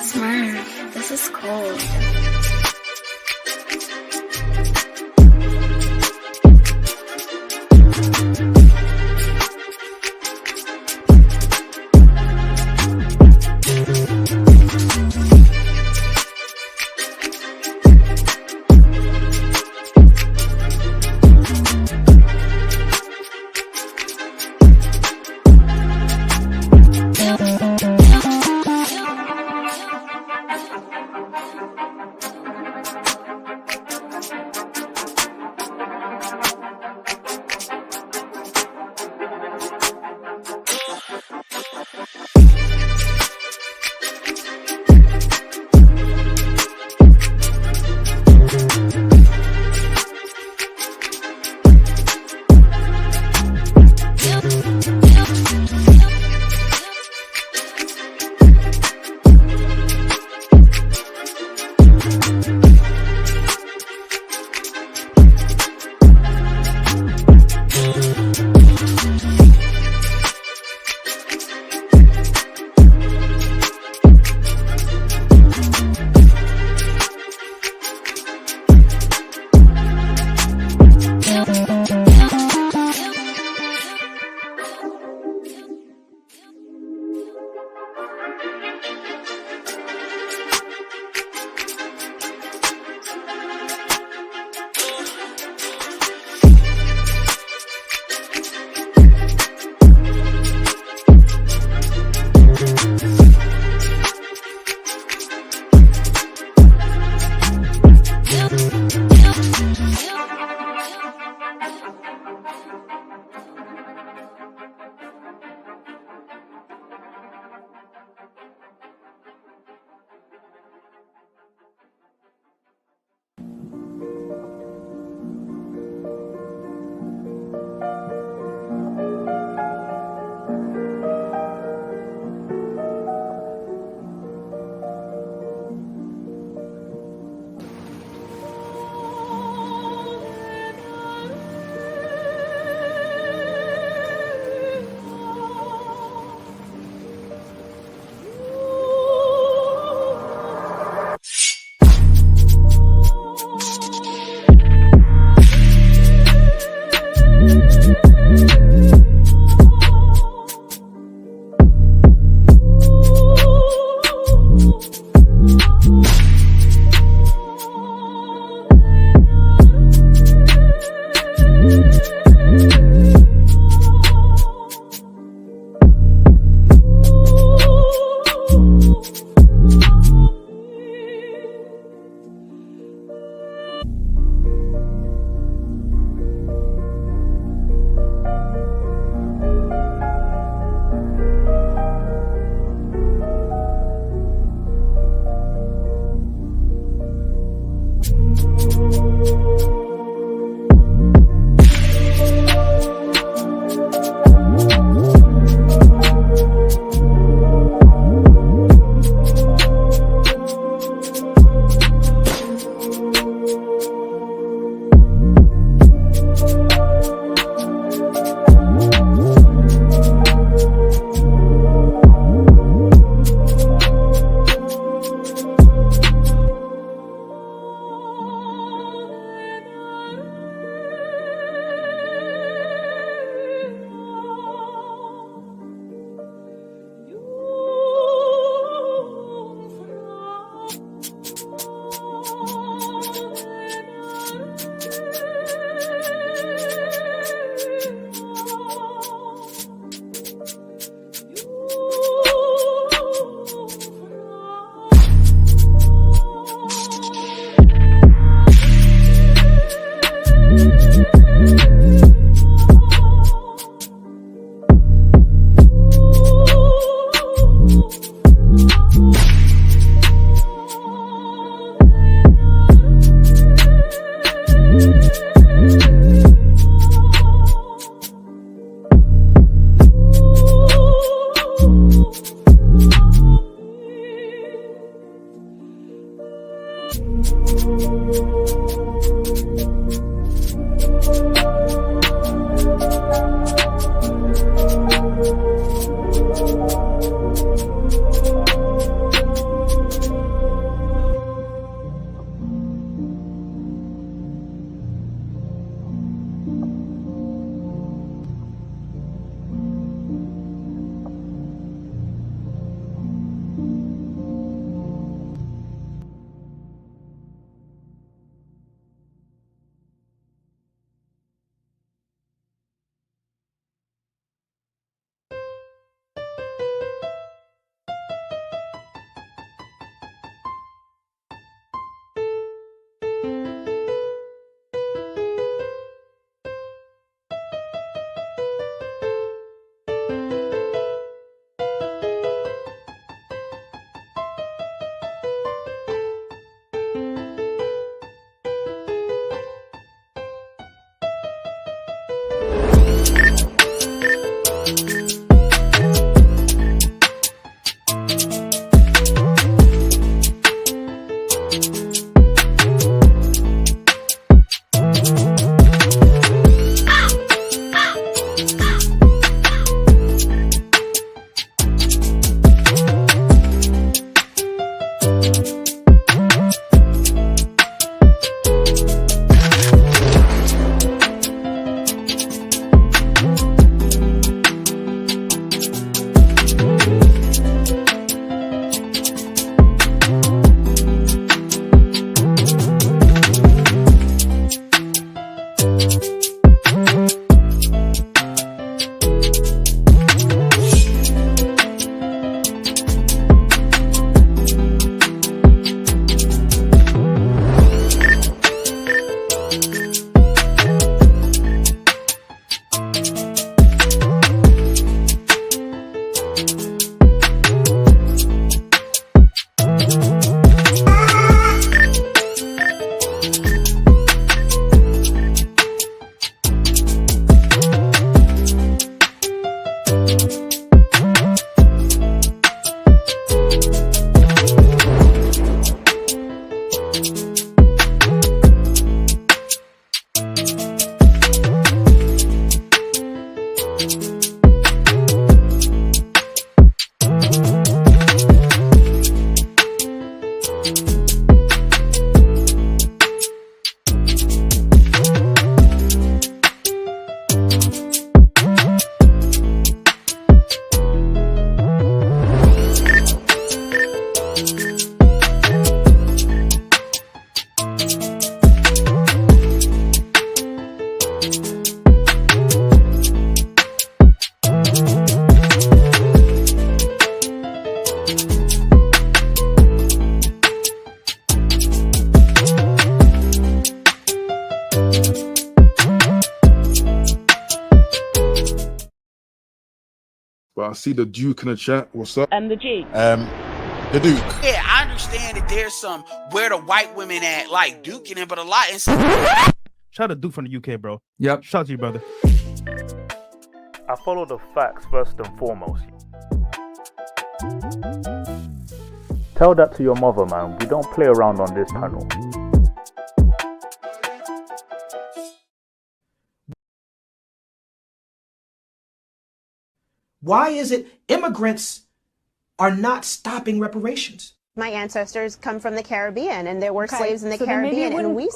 Smurf, this is cold. But I see the Duke in the chat. What's up? And the G. The Duke. Yeah, I understand that there's some where the white women at, like Duke in it, but a lot. Shout out to Duke from the UK, bro. Yep. Shout out to you, brother. I follow the facts first and foremost. Tell that to your mother, man. We don't play around on this channel. Why is it immigrants are not stopping reparations? My ancestors come from the Caribbean, and there were slaves in the Caribbean, and we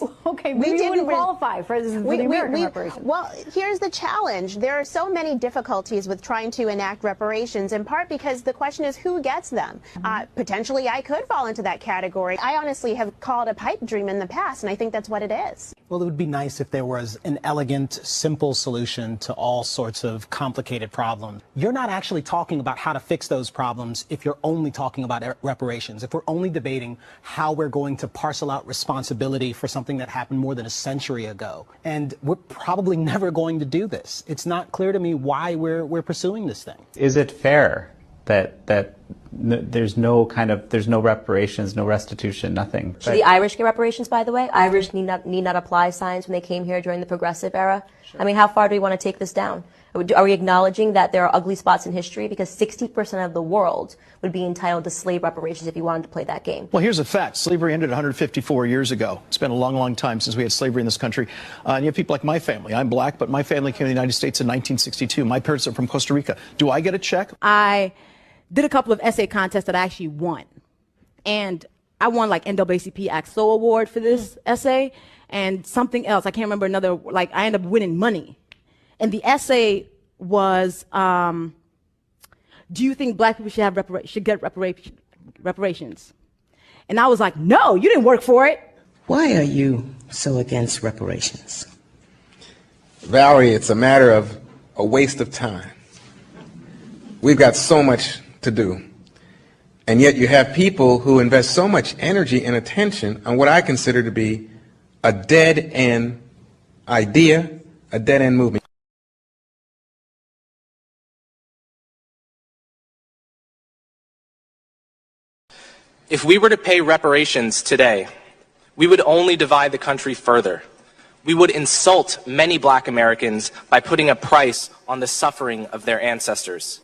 didn't qualify for the American reparations. Well, here's the challenge: there are so many difficulties with trying to enact reparations, in part because the question is who gets them. Potentially, I could fall into that category. I honestly have called a pipe dream in the past, and I think that's what it is. Well, it would be nice if there was an elegant, simple solution to all sorts of complicated problems. You're not actually talking about how to fix those problems if you're only talking about reparations. If we're only debating how we're going to parcel out responsibility for something that happened more than a century ago. And we're probably never going to do this. It's not clear to me why we're pursuing this thing. Is it fair that there's no reparations, no restitution, nothing? Should the Irish get reparations, by the way? Irish need not apply signs when they came here during the Progressive era. Sure. I mean, how far do we want to take this down? Are we acknowledging that there are ugly spots in history? Because 60% of the world would be entitled to slave reparations if you wanted to play that game. Well, here's a fact. Slavery ended 154 years ago. It's been a long, long time since we had slavery in this country. And you have people like my family. I'm black, but my family came to the United States in 1962. My parents are from Costa Rica. Do I get a check? I did a couple of essay contests that I actually won. And I won like NAACP AXO award for this essay and something else. I can't remember another, like I ended up winning money. And the essay was, do you think black people should get reparations? And I was like, no, you didn't work for it. Why are you so against reparations? Valerie, it's a matter of a waste of time. We've got so much to do. And yet you have people who invest so much energy and attention on what I consider to be a dead-end idea, a dead-end movement. If we were to pay reparations today, we would only divide the country further. We would insult many black Americans by putting a price on the suffering of their ancestors.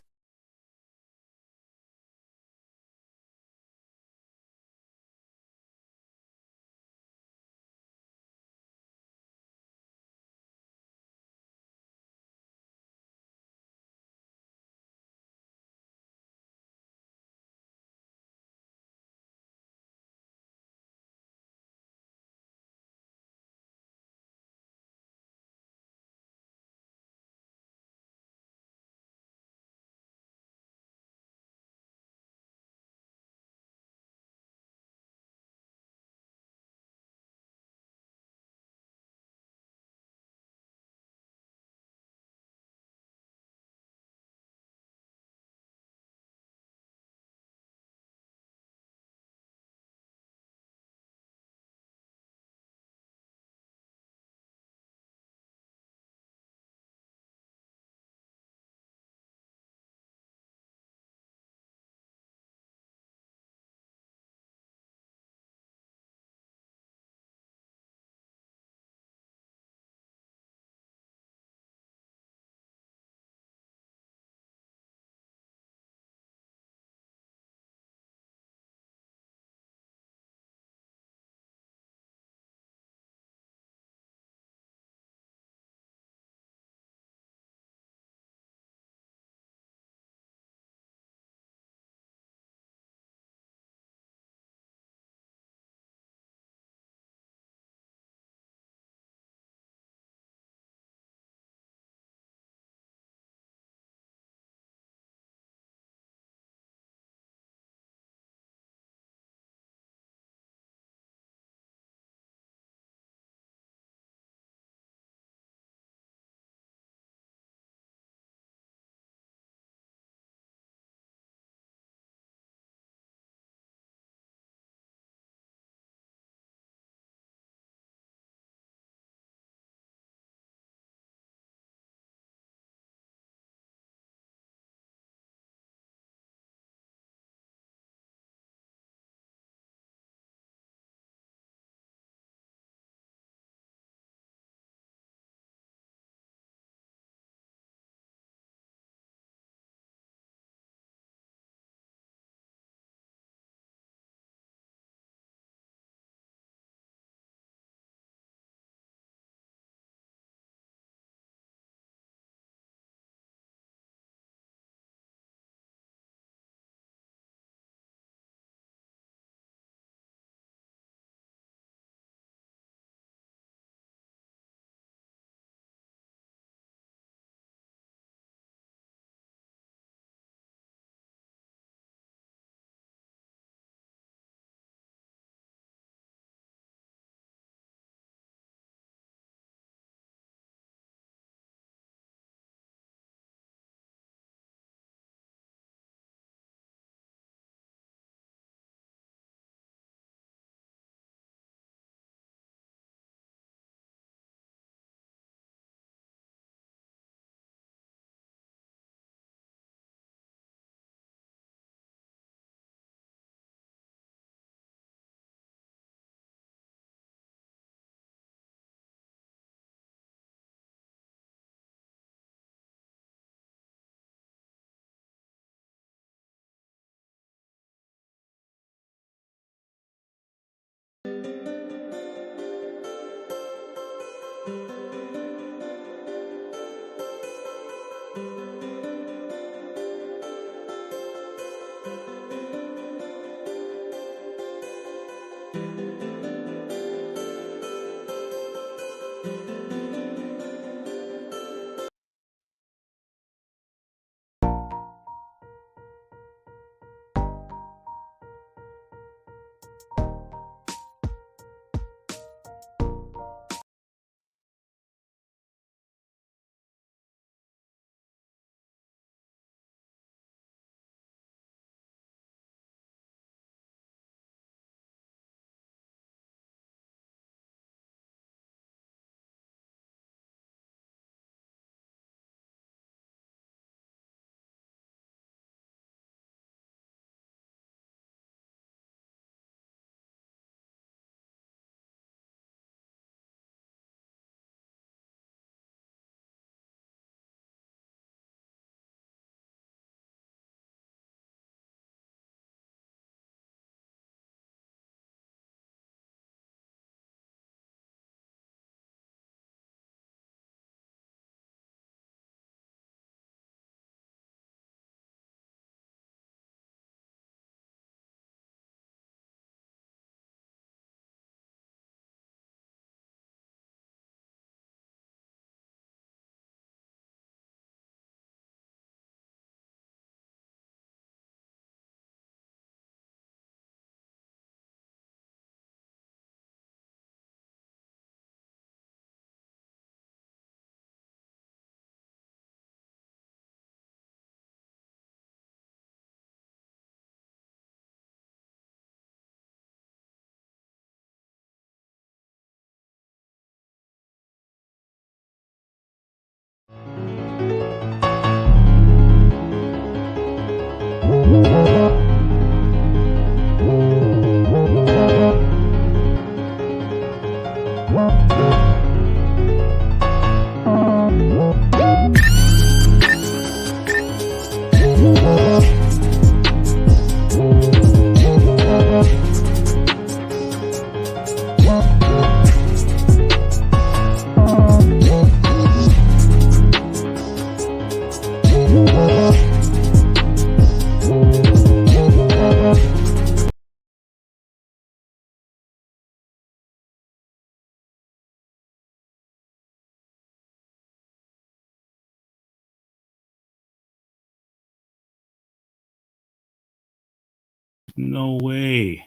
No way.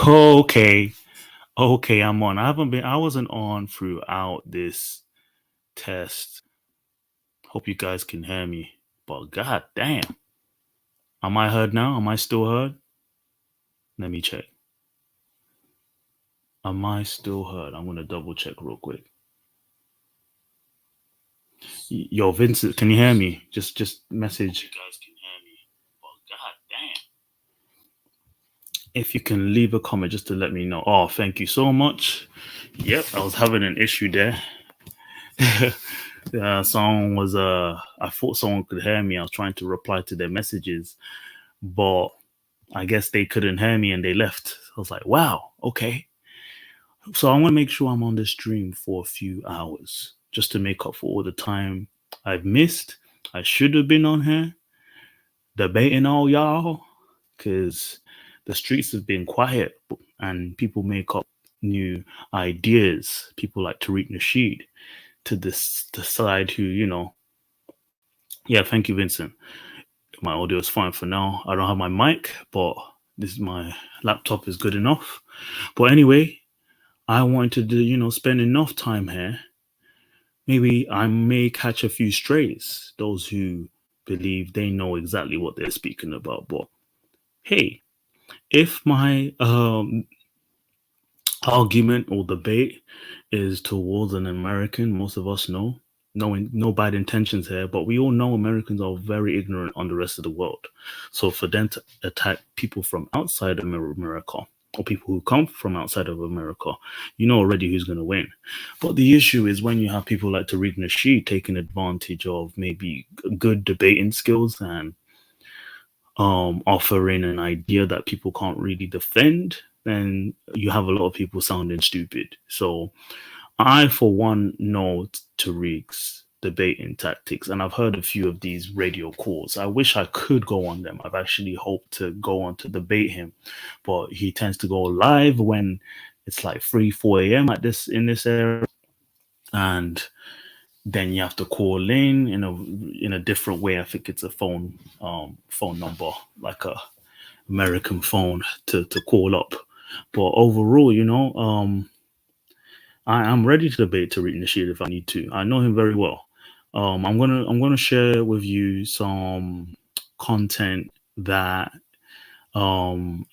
Okay. Okay, I'm on. I wasn't on throughout this test. Hope you guys can hear me. But god damn. Am I heard now? Am I still heard? Let me check. Am I still heard? I'm gonna double check real quick. Yo, Vincent, can you hear me? Just message. You guys can hear me. But god damn. If you can leave a comment just to let me know. Oh, thank you so much. Yep, I was having an issue there. Someone was I thought someone could hear me. I was trying to reply to their messages, but I guess they couldn't hear me and they left. I was like, wow, okay. So I'm gonna make sure I'm on the stream for a few hours just to make up for all the time I've missed. I should have been on here debating all y'all because the streets have been quiet and people make up new ideas. People like Tariq Nasheed to decide who, Yeah, thank you, Vincent. My audio is fine for now. I don't have my mic, but my laptop is good enough. But anyway, I wanted to, spend enough time here. Maybe I may catch a few strays, those who believe they know exactly what they're speaking about. But hey, if my argument or debate is towards an American, most of us know, no bad intentions here, but we all know Americans are very ignorant on the rest of the world. So for them to attack people from outside of America or people who come from outside of America, you know already who's going to win. But the issue is when you have people like Tariq Nasheed taking advantage of maybe good debating skills and offering an idea that people can't really defend, then you have a lot of people sounding stupid. So I, for one, know Tariq's debating tactics, and I've heard a few of these radio calls. I wish I could go on them. I've actually hoped to go on to debate him, but he tends to go live when it's like 4 a.m. in this area, and then you have to call in a different way. I think it's a phone number, like a American phone to call up. But overall, I'm ready to debate Tariq Nasheed if I need to. I know him very well. I'm gonna share with you some content that will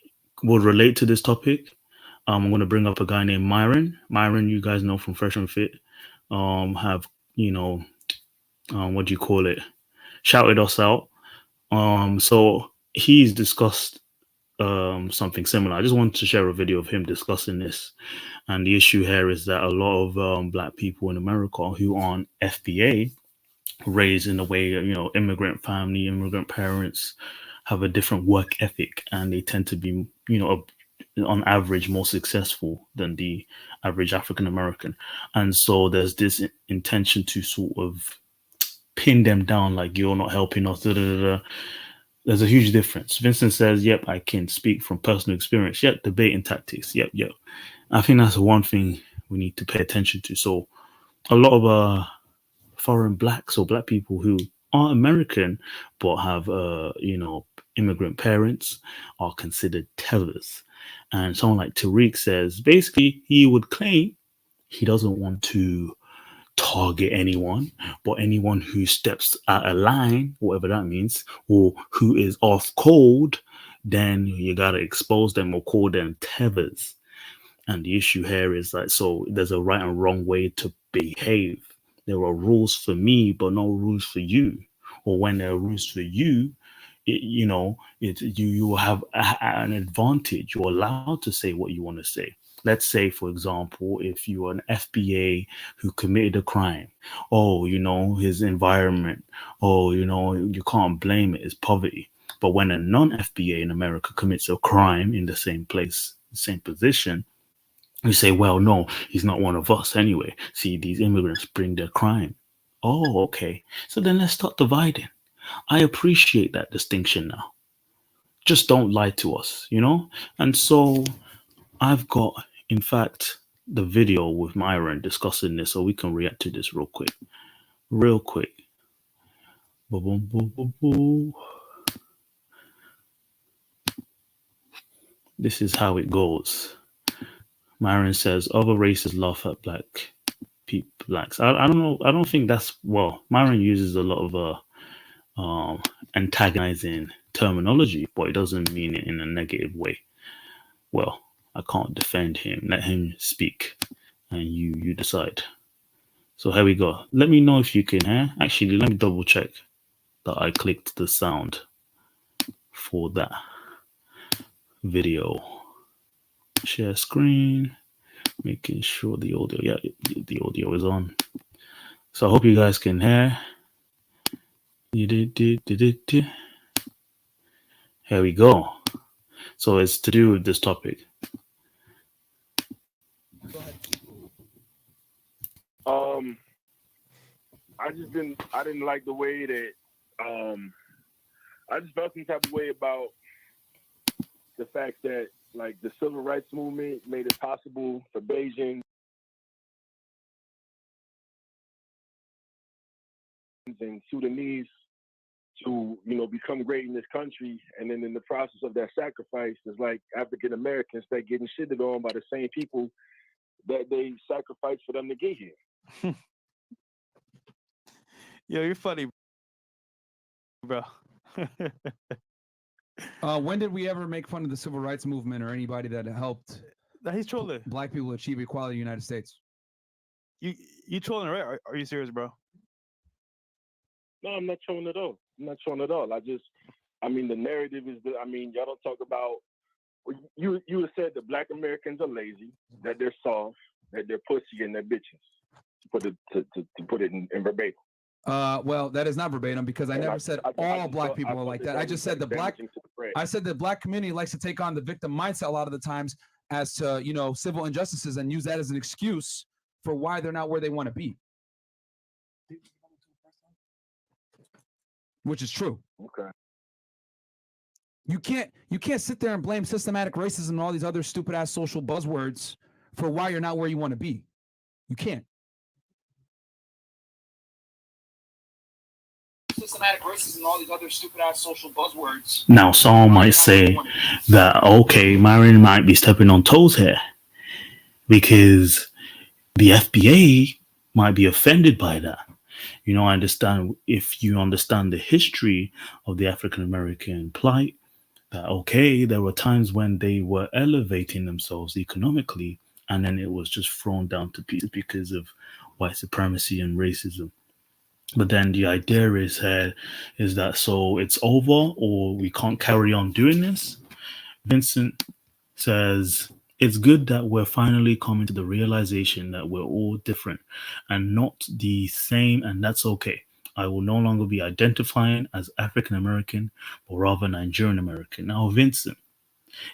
relate to this topic. I'm gonna bring up a guy named Myron. Myron, you guys know from Fresh and Fit. Have what do you call it? Shouted us out. So he's discussed something similar. I just wanted to share a video of him discussing this. And the issue here is that a lot of black people in America who aren't FBA, raised in a way, immigrant family, immigrant parents, have a different work ethic, and they tend to be, on average, more successful than the average African American. And so there's this intention to sort of pin them down, like you're not helping us. There's a huge difference. Vincent says, yep, I can speak from personal experience. Yep, debating tactics. Yep. I think that's one thing we need to pay attention to. So a lot of foreign blacks or black people who are American but have, immigrant parents are considered tellers. And someone like Tariq says, basically, he would claim he doesn't want to target anyone, but anyone who steps out of line, whatever that means, or who is off code, then you gotta expose them or call them tethers. And the issue here is that, so there's a right and wrong way to behave. There are rules for me, but no rules for you. Or when there are rules for you, you have an advantage. You're allowed to say what you want to say. Let's say, for example, if you are an FBA who committed a crime, his environment, you can't blame it, it's poverty. But when a non-FBA in America commits a crime in the same place, the same position, you say, well, no, he's not one of us anyway. See, these immigrants bring their crime. Oh, okay. So then let's start dividing. I appreciate that distinction now. Just don't lie to us, And so I've got, in fact, the video with Myron discussing this, so we can react to this real quick. Boom, boom, boom, boom, boom. this is how it goes. Myron says other races laugh at blacks. I don't know. I don't think that's Myron uses a lot of antagonizing terminology, but it doesn't mean it in a negative way. Well, I can't defend him. Let him speak, and you decide. So here we go. Let me know if you can hear. Actually, let me double check that I clicked the sound for that video. Share screen, making sure the audio, the audio is on. So I hope you guys can hear. Here we go. So it's to do with this topic. I didn't like the way that I just felt some type of way about the fact that like the civil rights movement made it possible for Beijing and Sudanese to, become great in this country, and then in the process of that sacrifice, it's like African Americans start getting shitted on by the same people that they sacrificed for them to get here. Yo, you're funny, bro. When did we ever make fun of the civil rights movement or anybody that helped He's trolling. black people achieve equality in the United States? You trolling, right? Are you serious, bro? No, I'm not trolling at all. The narrative is that, y'all don't talk about, you have said that black Americans are lazy, that they're soft, that they're pussy, and they're bitches, to put it in verbatim. Well, that is not verbatim because I never said all black people are like that. I just said I said the black community likes to take on the victim mindset a lot of the times as to, civil injustices and use that as an excuse for why they're not where they want to be. Which is true. Okay. You can't sit there and blame systematic racism and all these other stupid ass social buzzwords for why you're not where you want to be. You can't. Systematic racism and all these other stupid ass social buzzwords. Now, some might say that, okay, Myron might be stepping on toes here because the FBA might be offended by that. I understand if you understand the history of the African American plight, that, okay, there were times when they were elevating themselves economically, and then it was just thrown down to pieces because of white supremacy and racism. But then the idea is that so it's over or we can't carry on doing this? Vincent says, it's good that we're finally coming to the realization that we're all different and not the same, and that's okay. I will no longer be identifying as African American, but rather Nigerian American. Now, Vincent,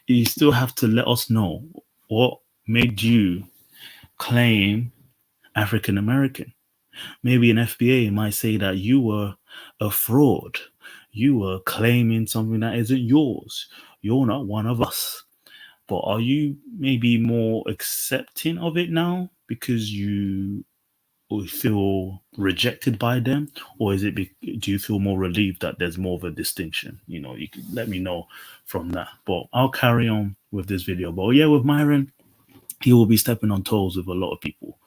you still have to let us know what made you claim African American. Maybe an FBA might say that you were a fraud. You were claiming something that isn't yours. You're not one of us. But are you maybe more accepting of it now because you feel rejected by them? Or is it do you feel more relieved that there's more of a distinction? You can let me know from that. But I'll carry on with this video. But yeah, with Myron, he will be stepping on toes with a lot of people.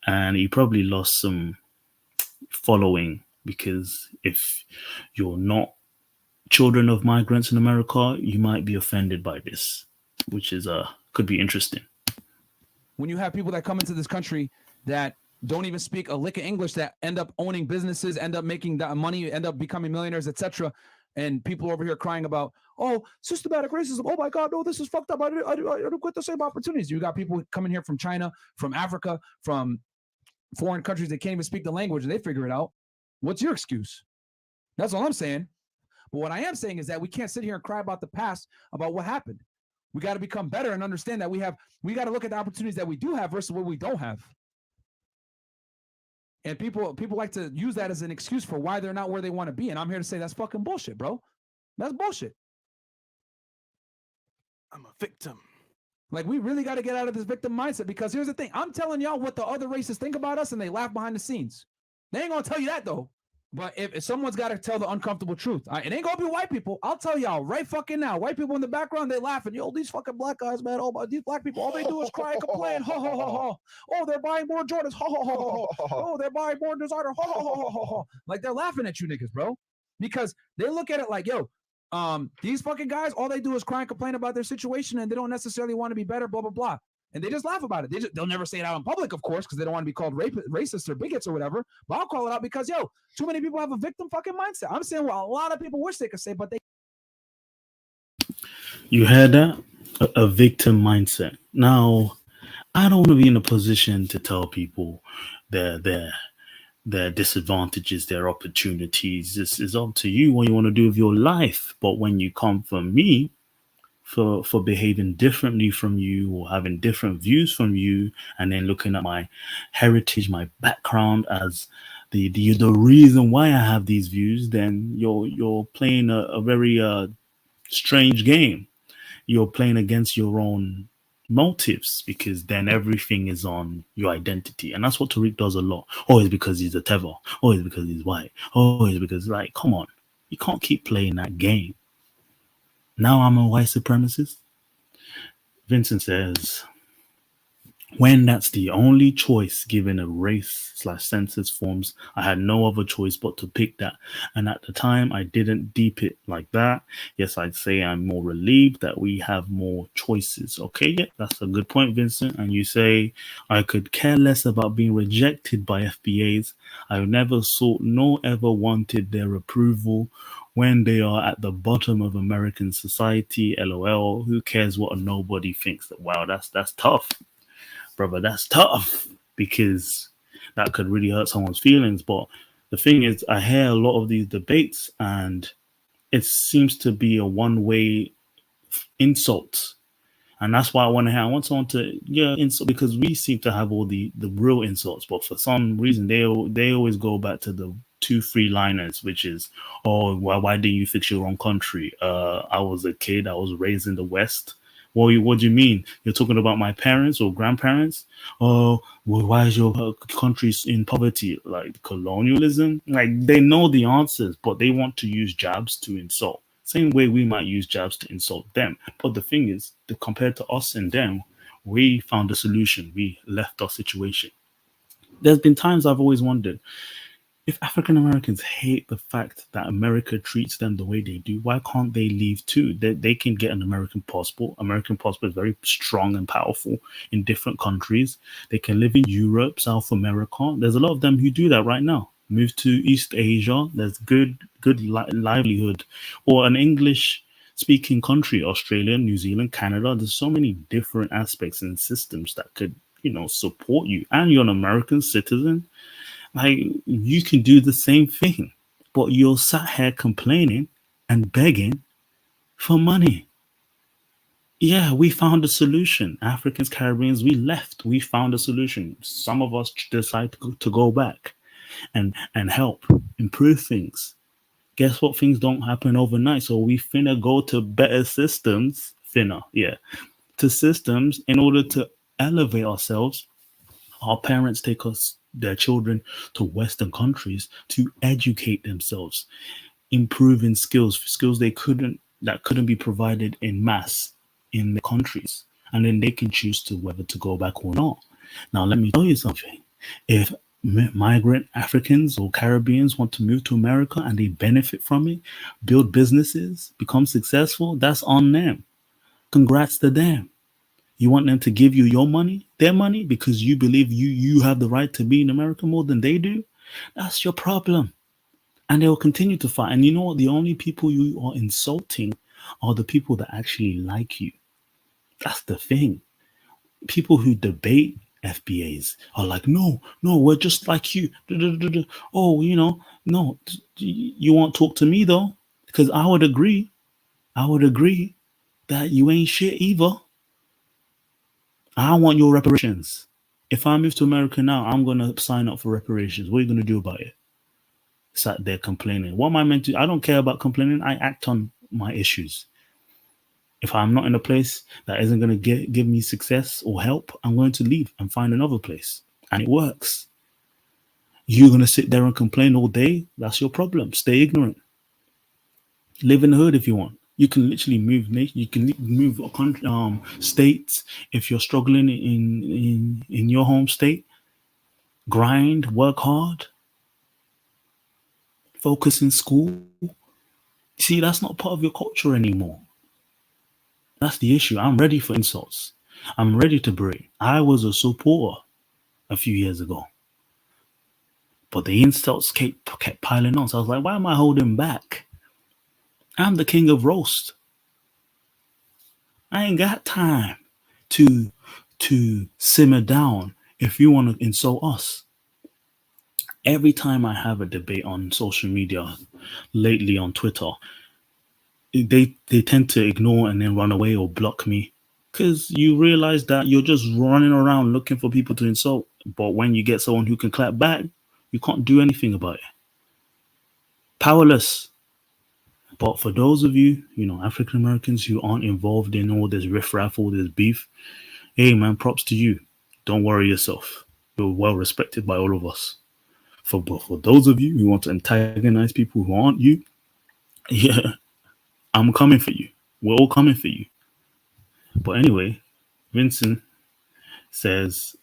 And he probably lost some following because if you're not children of migrants in America, you might be offended by this, which is could be interesting. When you have people that come into this country that don't even speak a lick of English, that end up owning businesses, end up making that money, end up becoming millionaires, etc., and people over here crying about, oh, systematic racism, oh my God, no, this is fucked up, I don't get the same opportunities. You got people coming here from China, from Africa, from foreign countries that can't even speak the language, and they figure it out. What's your excuse? That's all I'm saying. But what I am saying is that we can't sit here and cry about the past, about what happened. We got to become better and understand that we got to look at the opportunities that we do have versus what we don't have. And people like to use that as an excuse for why they're not where they want to be. And I'm here to say that's fucking bullshit, bro. That's bullshit. I'm a victim. Like, we really got to get out of this victim mindset, because here's the thing. I'm telling y'all what the other races think about us, and they laugh behind the scenes. They ain't going to tell you that, though. But if someone's got to tell the uncomfortable truth, it ain't gonna be white people. I'll tell y'all right fucking now. White people in the background, they laughing. Yo, these fucking black guys, man. Oh, these black people, all they do is cry and complain. Ha ha ha ha. Oh, they're buying more Jordans. Ha ha ha ha ha. Oh, they're buying more designer. Ha ha ha ha ha ha. Like they're laughing at you niggas, bro, because they look at it like, yo, these fucking guys, all they do is cry and complain about their situation, and they don't necessarily want to be better. Blah blah blah. And they just laugh about it. They'll never say it out in public, of course, because they don't want to be called racist or bigots or whatever. But I'll call it out because, yo, too many people have a victim fucking mindset. I'm saying what a lot of people wish they could say, but they. You heard that? A victim mindset. Now, I don't want to be in a position to tell people their disadvantages, their opportunities. This is up to you what you want to do with your life. But when you come from me, for behaving differently from you or having different views from you, and then looking at my heritage, my background as the reason why I have these views, then you're playing a very strange game. You're playing against your own motives, because then everything is on your identity, and that's what Tariq does a lot. Oh, it's because he's a Teva. Oh, it's because he's white. Oh, it's because, like, come on, you can't keep playing that game. Now I'm a white supremacist. Vincent says, when that's the only choice given a race/census forms, I had no other choice but to pick that. And at the time, I didn't deep it like that. Yes, I'd say I'm more relieved that we have more choices. Okay, yeah, that's a good point, Vincent. And you say, I could care less about being rejected by FBAs. I've never sought nor ever wanted their approval. When they are at the bottom of American society, LOL, who cares what a nobody thinks? Wow, that's tough, brother. That's tough, because that could really hurt someone's feelings. But the thing is, I hear a lot of these debates, and it seems to be a one-way insult. And that's why I want someone to insult, because we seem to have all the real insults, but for some reason they always go back to the 2-3 liners, which is, oh, why didn't you fix your own country? I was a kid, I was raised in the West. Well, what do you mean? You're talking about my parents or grandparents? Oh, well, why is your country in poverty? Like colonialism? Like, they know the answers, but they want to use jabs to insult. Same way we might use jabs to insult them. But the thing is, compared to us and them, we found a solution. We left our situation. There's been times I've always wondered, if African Americans hate the fact that America treats them the way they do, why can't they leave too? They can get an American passport. American passport is very strong and powerful in different countries. They can live in Europe, South America. There's a lot of them who do that right now. Move to East Asia. There's good livelihood. Or an English-speaking country, Australia, New Zealand, Canada. There's so many different aspects and systems that could, support you. And you're an American citizen. Like, you can do the same thing, but you're sat here complaining and begging for money. Yeah, we found a solution. Africans, Caribbeans, we left. We found a solution. Some of us decide to go back and help improve things. Guess what? Things don't happen overnight. So we finna go to better systems. To systems in order to elevate ourselves. Our parents take their children to Western countries to educate themselves, improving skills that couldn't be provided in mass in the countries, and then they can choose to whether to go back or not. Now, let me tell you something. If migrant Africans or Caribbeans want to move to America and they benefit from it, build businesses, become successful, that's on them. Congrats to them. You want them to give you your money, their money, because you believe you have the right to be in America more than they do? That's your problem. And they will continue to fight. And you know what? The only people you are insulting are the people that actually like you. That's the thing. People who debate FBAs are like, no, we're just like you. Oh, no, you won't talk to me though, because I would agree that you ain't shit either. I want your reparations. If I move to America now, I'm going to sign up for reparations. What are you going to do about it? Sat there complaining. What am I meant to? I don't care about complaining. I act on my issues. If I'm not in a place that isn't going to give me success or help, I'm going to leave and find another place. And it works. You're going to sit there and complain all day? That's your problem. Stay ignorant. Live in the hood if you want. You can literally move. You can move states if you're struggling in your home state. Grind, work hard, focus in school. See, that's not part of your culture anymore. That's the issue. I'm ready for insults. I'm ready to break. I was a supporter a few years ago, but the insults kept piling on. So I was like, why am I holding back? I'm the king of roast. I ain't got time to simmer down if you want to insult us. Every time I have a debate on social media, lately on Twitter, they tend to ignore and then run away or block me, because you realize that you're just running around looking for people to insult. But when you get someone who can clap back, you can't do anything about it. Powerless. But for those of you, African Americans who aren't involved in all this riffraff, all this beef, hey man, props to you. Don't worry yourself. You're well respected by all of us. For those of you who want to antagonize people who aren't you, yeah, I'm coming for you. We're all coming for you. But anyway, Vincent says,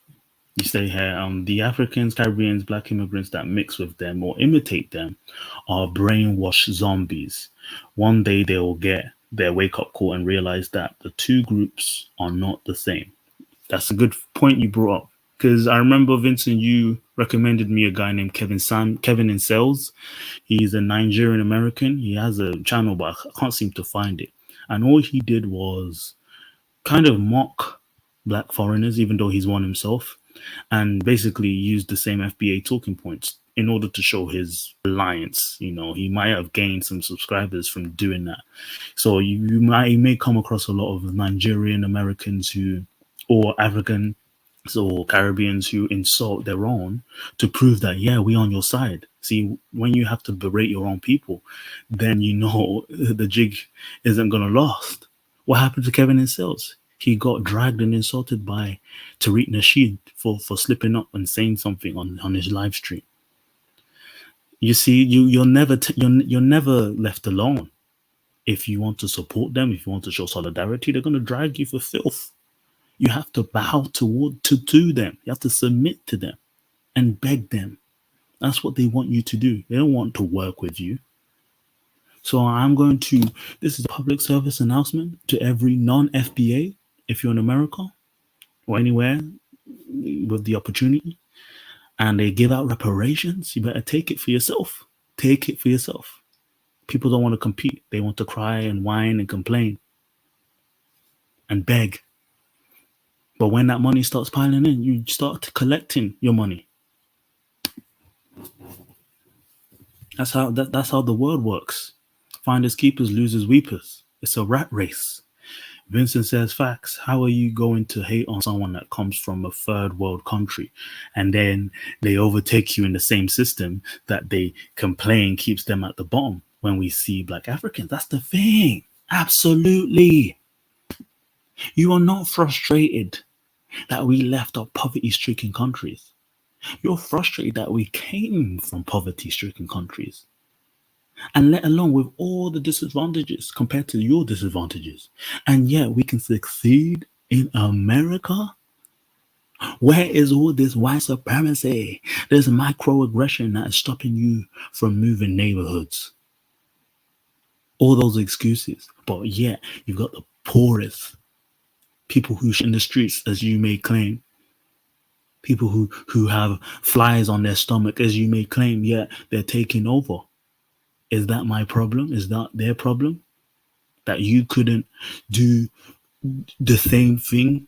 you say here, the Africans, Caribbeans, black immigrants that mix with them or imitate them are brainwashed zombies. One day they will get their wake-up call and realize that the two groups are not the same. That's a good point you brought up, because I remember, Vincent, you recommended me a guy named Kevin in Sales. He's a Nigerian American. He has a channel, but I can't seem to find it. And all he did was kind of mock black foreigners, even though he's one himself, and basically used the same FBA talking points in order to show his alliance. He might have gained some subscribers from doing that. So you may come across a lot of Nigerian Americans or African or Caribbeans who insult their own to prove that, yeah, we're on your side. See, when you have to berate your own people, then the jig isn't going to last. What happened to Kevin in Sales? He got dragged and insulted by Tariq Nasheed for slipping up and saying something on his live stream. You see, you're never left alone. If you want to support them, if you want to show solidarity, they're going to drag you for filth. You have to bow to them. You have to submit to them and beg them. That's what they want you to do. They don't want to work with you. So this is a public service announcement to every non-FBA. If you're in America or anywhere with the opportunity and they give out reparations, you better take it for yourself. Take it for yourself. People don't want to compete. They want to cry and whine and complain and beg. But when that money starts piling in, you start collecting your money. That's how the world works. Finders keepers, losers weepers. It's a rat race. Vincent says, facts. How are you going to hate on someone that comes from a third world country and then they overtake you in the same system that they complain keeps them at the bottom when we see black Africans? That's the thing. Absolutely. You are not frustrated that we left our poverty-stricken countries. You're frustrated that we came from poverty-stricken countries. And let alone with all the disadvantages compared to your disadvantages. And yet we can succeed in America? Where is all this white supremacy? There's microaggression that is stopping you from moving neighborhoods. All those excuses. But yet you've got the poorest people who in the streets, as you may claim. People who have flies on their stomach, as you may claim, yet they're taking over. Is that my problem? Is that their problem? That you couldn't do the same thing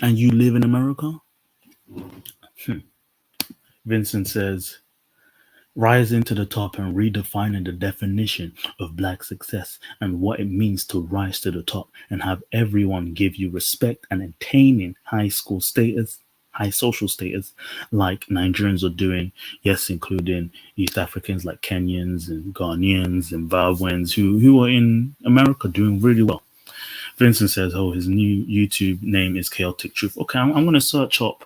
and you live in America? Vincent says, rising to the top and redefining the definition of black success and what it means to rise to the top and have everyone give you respect and attaining high social status like Nigerians are doing, yes, including East Africans like Kenyans and Ghanaians and Zimbabweans who are in America doing really well. Vincent says, his new YouTube name is Chaotic Truth. Okay, I'm going to search up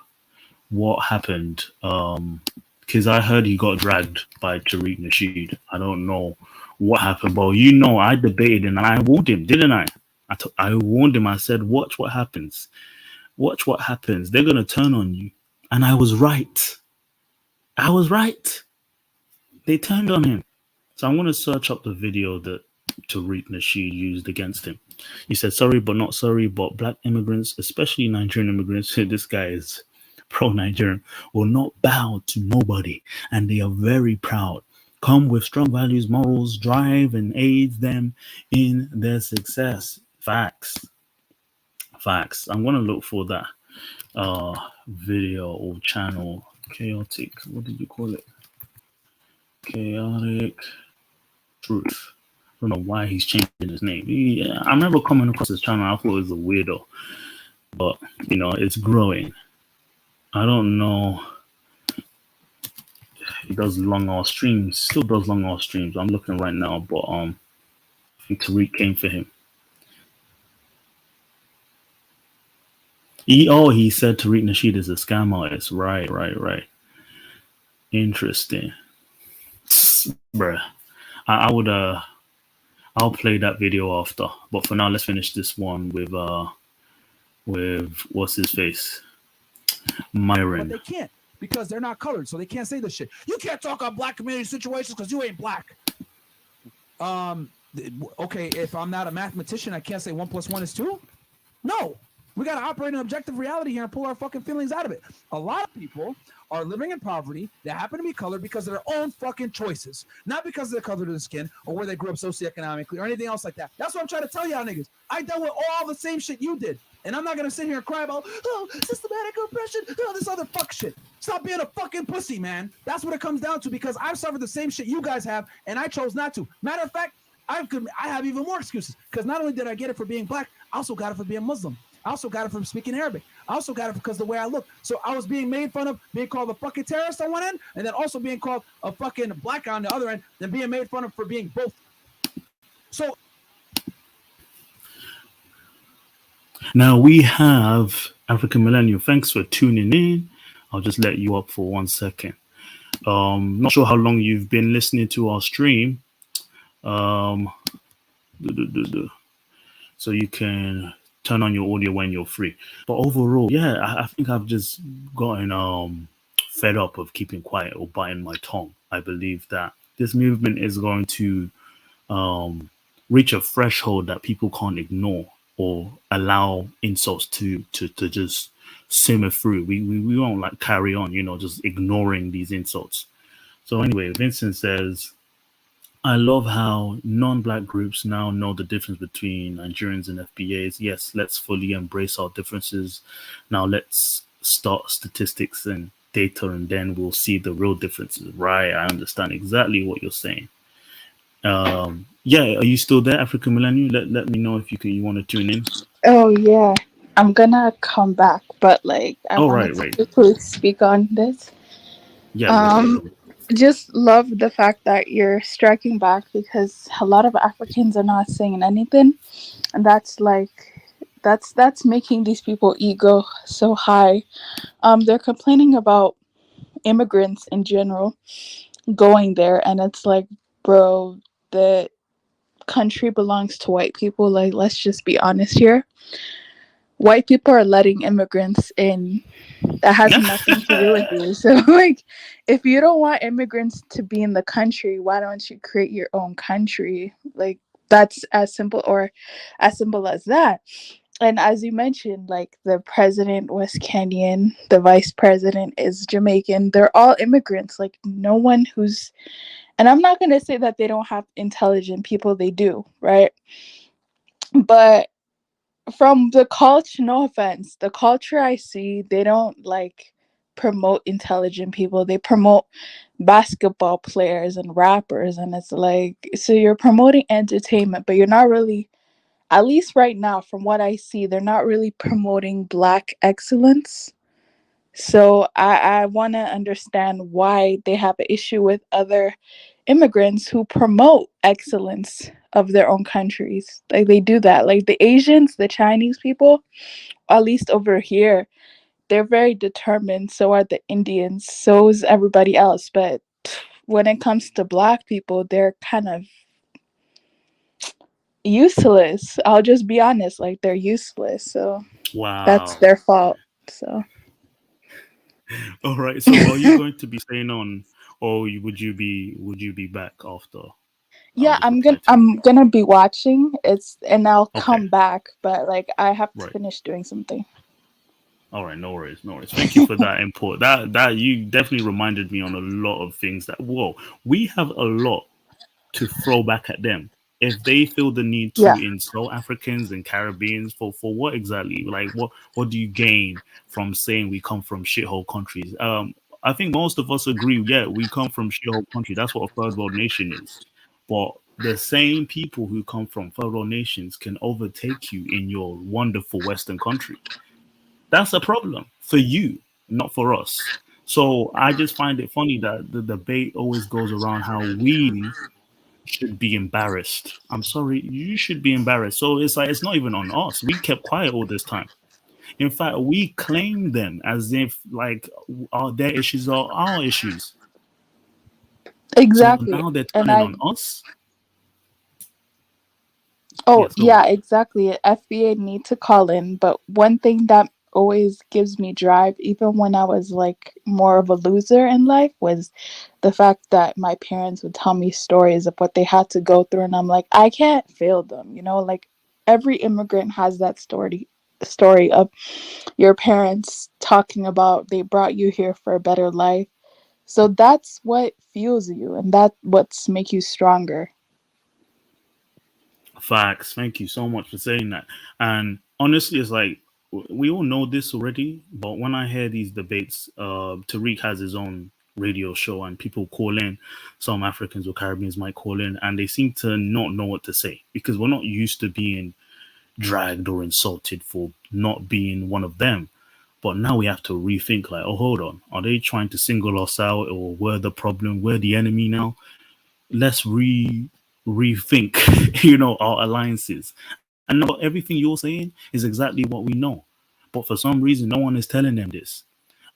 what happened. Because I heard he got dragged by Tariq Nasheed. I don't know what happened, but I debated and I warned him, didn't I? I warned him. I said, watch what happens. Watch what happens. They're going to turn on you. And I was right. I was right. They turned on him. So I'm going to search up the video that Tariq Nasheed used against him. He said, sorry, but not sorry, but black immigrants, especially Nigerian immigrants, this guy is pro-Nigerian, will not bow to nobody. And they are very proud. Come with strong values, morals, drive, and aids them in their success. Facts. Facts. I'm going to look for that video or channel. Chaotic. What did you call it? Chaotic Truth. I don't know why he's changing his name. Yeah, I remember coming across his channel. I thought it was a weirdo. But, it's growing. I don't know. He does long hour streams. Still does long hour streams. I'm looking right now. But I think Tariq came for him. He said Tariq Nasheed is a scam artist. Right. Interesting. Bruh. I'll play that video after. But for now, let's finish this one with what's his face? Myron. But they can't because they're not colored, so they can't say this shit. You can't talk on black community situations because you ain't black. Okay, if I'm not a mathematician, I can't say 1 + 1 is 2? No. We got to operate in objective reality here and pull our fucking feelings out of it. A lot of people are living in poverty that happen to be colored because of their own fucking choices, not because of the color of their skin or where they grew up socioeconomically or anything else like that. That's what I'm trying to tell y'all niggas. I dealt with all the same shit you did. And I'm not going to sit here and cry about, systematic oppression, this other fuck shit. Stop being a fucking pussy, man. That's what it comes down to because I've suffered the same shit you guys have, and I chose not to. Matter of fact, I have even more excuses because not only did I get it for being black, I also got it for being Muslim. I also got it from speaking Arabic. I also got it because of the way I look. So I was being made fun of, being called a fucking terrorist on one end, and then also being called a fucking black guy on the other end, then being made fun of for being both. So now we have African Millennial. Thanks for tuning in. I'll just let you up for 1 second. Not sure how long you've been listening to our stream. So you can turn on your audio when you're free. But overall, yeah, I think I've just gotten fed up of keeping quiet or biting my tongue. I believe that this movement is going to reach a threshold that people can't ignore or allow insults to just simmer through. We won't carry on, just ignoring these insults. So anyway, Vincent says, I love how non-black groups now know the difference between Nigerians and FBAs. Yes, let's fully embrace our differences. Now let's start statistics and data, and then we'll see the real differences. Right, I understand exactly what you're saying. Yeah, are you still there, African Millennial? Let me know if you want to tune in. Oh yeah, I'm gonna come back, but I wanted to quickly speak on this. Yeah. Just love the fact that you're striking back because a lot of Africans are not saying anything, and that's making these people ego so high. They're complaining about immigrants in general going there, and it's like, bro, the country belongs to white people. Let's just be honest here. White people are letting immigrants in. That has nothing to do with you. So if you don't want immigrants to be in the country, why don't you create your own country? That's as simple as that. And as you mentioned, the president was Kenyan, the vice president is Jamaican. They're all immigrants. No one who's, and I'm not going to say that they don't have intelligent people. They do, right? But from the culture, no offense, the culture I see, they don't promote intelligent people. They promote basketball players and rappers, and it's so you're promoting entertainment, but you're not really, at least right now from what I see, they're not really promoting black excellence. So I want to understand why they have an issue with other immigrants who promote excellence of their own countries. They do that. The Asians, the Chinese people, at least over here, they're very determined. So are the Indians. So is everybody else. But when it comes to Black people, they're kind of useless. I'll just be honest. Like, they're useless. So that's Wow. their fault. So All right. So are you going to be staying on, or would you be back after? yeah, Just reply to I'm gonna be watching. And I'll Okay. come back. But like, I have to Right. finish doing something. All right, no worries, no worries. Thank you for that input. That you definitely reminded me on a lot of things that we have a lot to throw back at them. If they feel the need to Yeah. insult Africans and Caribbeans for what exactly? Like what do you gain from saying we come from shithole countries? I think most of us agree, yeah, we come from shithole country. That's what a third world nation is. But the same people who come from third world nations can overtake you in your wonderful Western country. That's a problem for you, not for us. So I just find it funny that the debate always goes around how we should be embarrassed. I'm sorry, you should be embarrassed. So it's like it's not even on us. We kept quiet all this time. In fact, we claim them as if like their issues are our issues. Exactly. So now they're And turning on us. Oh, Yes, go yeah, on. exactly. FBA need to call in. But one thing that always gives me drive, even when I was like more of a loser in life, was the fact that my parents would tell me stories of what they had to go through. And I'm like, I can't fail them. Like every immigrant has that story of your parents talking about they brought you here for a better life. So that's what fuels you, and that what's make you stronger. Facts. Thank you so much for saying that. And honestly, it's like we all know this already, but when I hear these debates, Tariq has his own radio show and people call in. Some Africans or Caribbeans might call in and they seem to not know what to say because we're not used to being dragged or insulted for not being one of them. But now we have to rethink like, oh, hold on. Are they trying to single us out or we're the problem? We're the enemy now? Let's rethink, our alliances. And not everything you're saying is exactly what we know. But for some reason, no one is telling them this.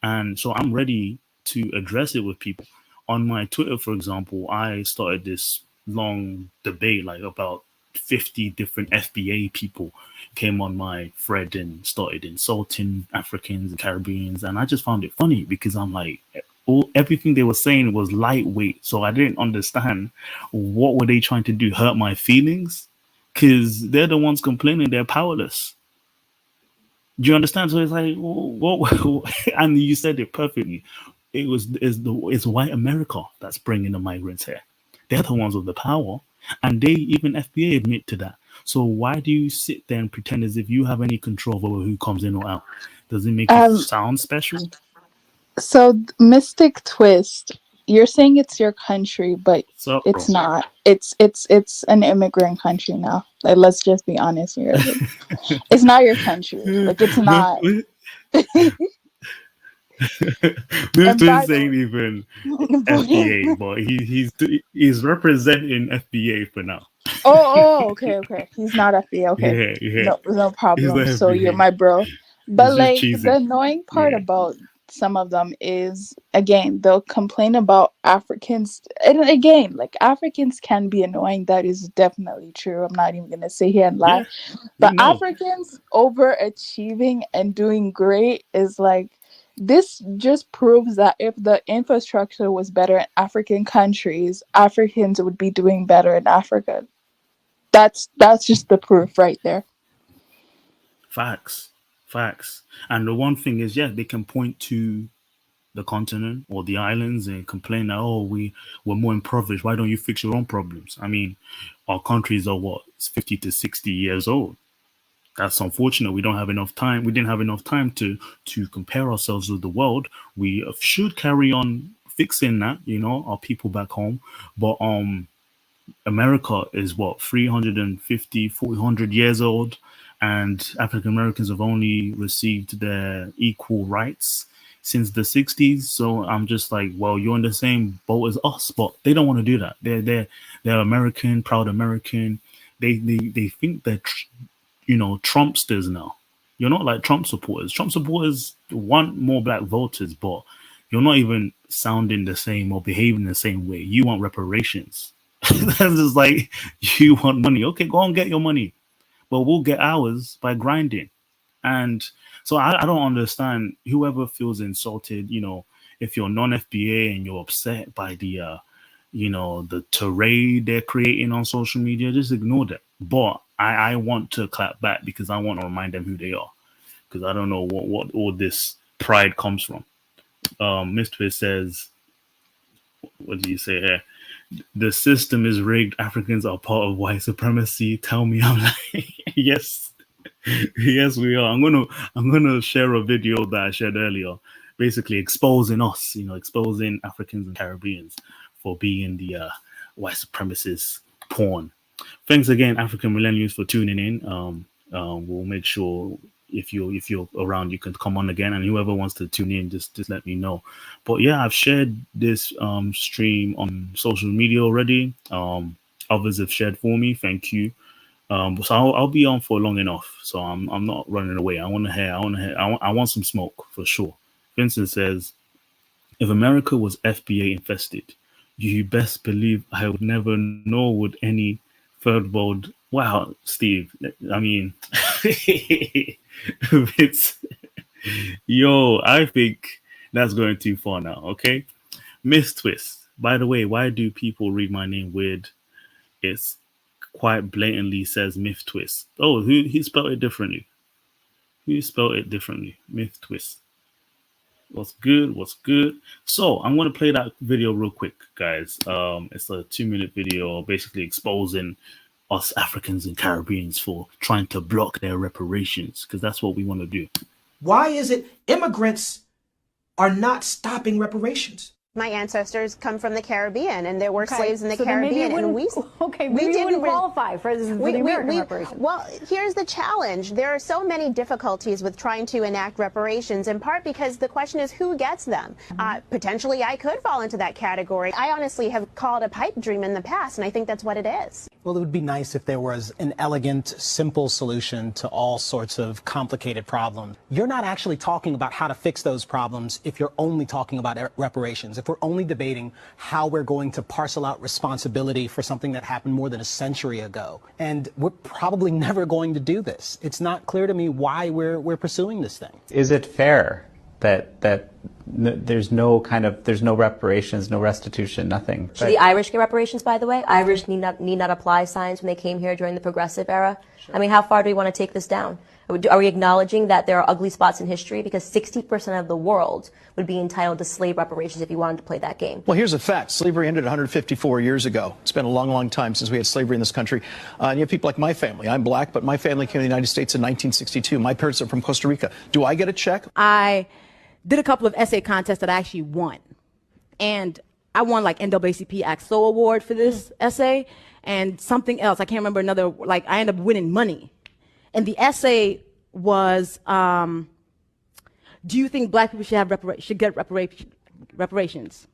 And so I'm ready to address it with people. On my Twitter, for example, I started this long debate, like about 50 different FBA people came on my thread and started insulting Africans and Caribbeans. And I just found it funny because I'm like, everything they were saying was lightweight. So I didn't understand what were they trying to do, hurt my feelings? Because they're the ones complaining they're powerless. Do you understand? So it's like, what? And you said it perfectly. It's white America that's bringing the migrants here. They're the ones with the power, and they even FBA admit to that. So why do you sit there and pretend as if you have any control over who comes in or out? Does it make you sound special? So Mystic Twist, you're saying it's your country, but So, it's not. It's an immigrant country now. Like, let's just be honest here. Like, it's not your country. Like, it's not. This dude's saying even FBA, but he's representing FBA for now. Okay. He's not FBA. Okay, Yeah. no He's problem. not So you're FBA. my bro. But He's just like, the cheesing. annoying part Yeah. about some of them is, again, they'll complain about Africans, and again, like, Africans can be annoying. That is definitely true. I'm not even gonna sit here and lie. Yeah, But we know. Africans overachieving and doing great is like, this just proves that if the infrastructure was better in African countries, Africans would be doing better in Africa. That's just the proof right there. Facts. And the one thing is, yeah, they can point to the continent or the islands and complain that, we're more impoverished. Why don't you fix your own problems? I mean, our countries are 50 to 60 years old. That's unfortunate. We don't have enough time. We didn't have enough time to compare ourselves with the world. We should carry on fixing that, our people back home. But America is 350, 400 years old, and African Americans have only received their equal rights since the 60s. So I'm just like, well, you're in the same boat as us, but they don't want to do that. They're American, proud American. They think they're Trumpsters now. You're not like Trump supporters. Trump supporters want more black voters, but you're not even sounding the same or behaving the same way. You want reparations. That's just like, you want money. Okay, go and get your money. But we'll get ours by grinding. And so I don't understand whoever feels insulted, if you're non-FBA and you're upset by the tirade they're creating on social media, just ignore that. But I want to clap back because I want to remind them who they are, because I don't know what all this pride comes from. Mr. says, what do you say here? The system is rigged. Africans are part of white supremacy. Tell me I'm lying. Yes. Yes, we are. I'm gonna share a video that I shared earlier, basically exposing us, exposing Africans and Caribbeans for being the white supremacist porn. Thanks again, African Millennials, for tuning in. We'll make sure if you're around, you can come on again, and whoever wants to tune in, just let me know. But yeah, I've shared this stream on social media already. Others have shared for me. Thank you. So I'll be on for long enough. So I'm not running away. I want some smoke for sure. Vincent says, if America was FBA infested, you best believe I would never know would any third world. Wow, Steve. I mean, it's I think that's going too far now. Okay, Miss Twist. By the way, why do people read my name weird? It's quite blatantly says Myth Twist. Oh, he spelled it differently. Who spelled it differently? Myth Twist. What's good? So I'm going to play that video real quick, guys. It's a 2-minute video basically exposing us Africans and Caribbeans for trying to block their reparations, because that's what we want to do. Why is it immigrants are not stopping reparations? My ancestors come from the Caribbean, and there were slaves in the Caribbean, and we didn't qualify for the American reparations. Well, here's the challenge. There are so many difficulties with trying to enact reparations, in part because the question is who gets them. Potentially, I could fall into that category. I honestly have called a pipe dream in the past, and I think that's what it is. Well, it would be nice if there was an elegant, simple solution to all sorts of complicated problems. You're not actually talking about how to fix those problems if you're only talking about reparations. If we're only debating how we're going to parcel out responsibility for something that happened more than a century ago. And we're probably never going to do this. It's not clear to me why we're pursuing this thing. Is it fair that there's no reparations, no restitution, nothing? Should the Irish get reparations, by the way? Irish need not apply signs when they came here during the progressive era. Sure. I mean, how far do we want to take this down? Are we acknowledging that there are ugly spots in history? Because 60% of the world would be entitled to slave reparations if you wanted to play that game. Well, here's a fact. Slavery ended 154 years ago. It's been a long, long time since we had slavery in this country. And you have people like my family. I'm black, but my family came to the United States in 1962. My parents are from Costa Rica. Do I get a check? I did a couple of essay contests that I actually won. And I won like NAACP AXO award for this essay and something else. I can't remember another, I ended up winning money. And the essay was, do you think black people should get reparations?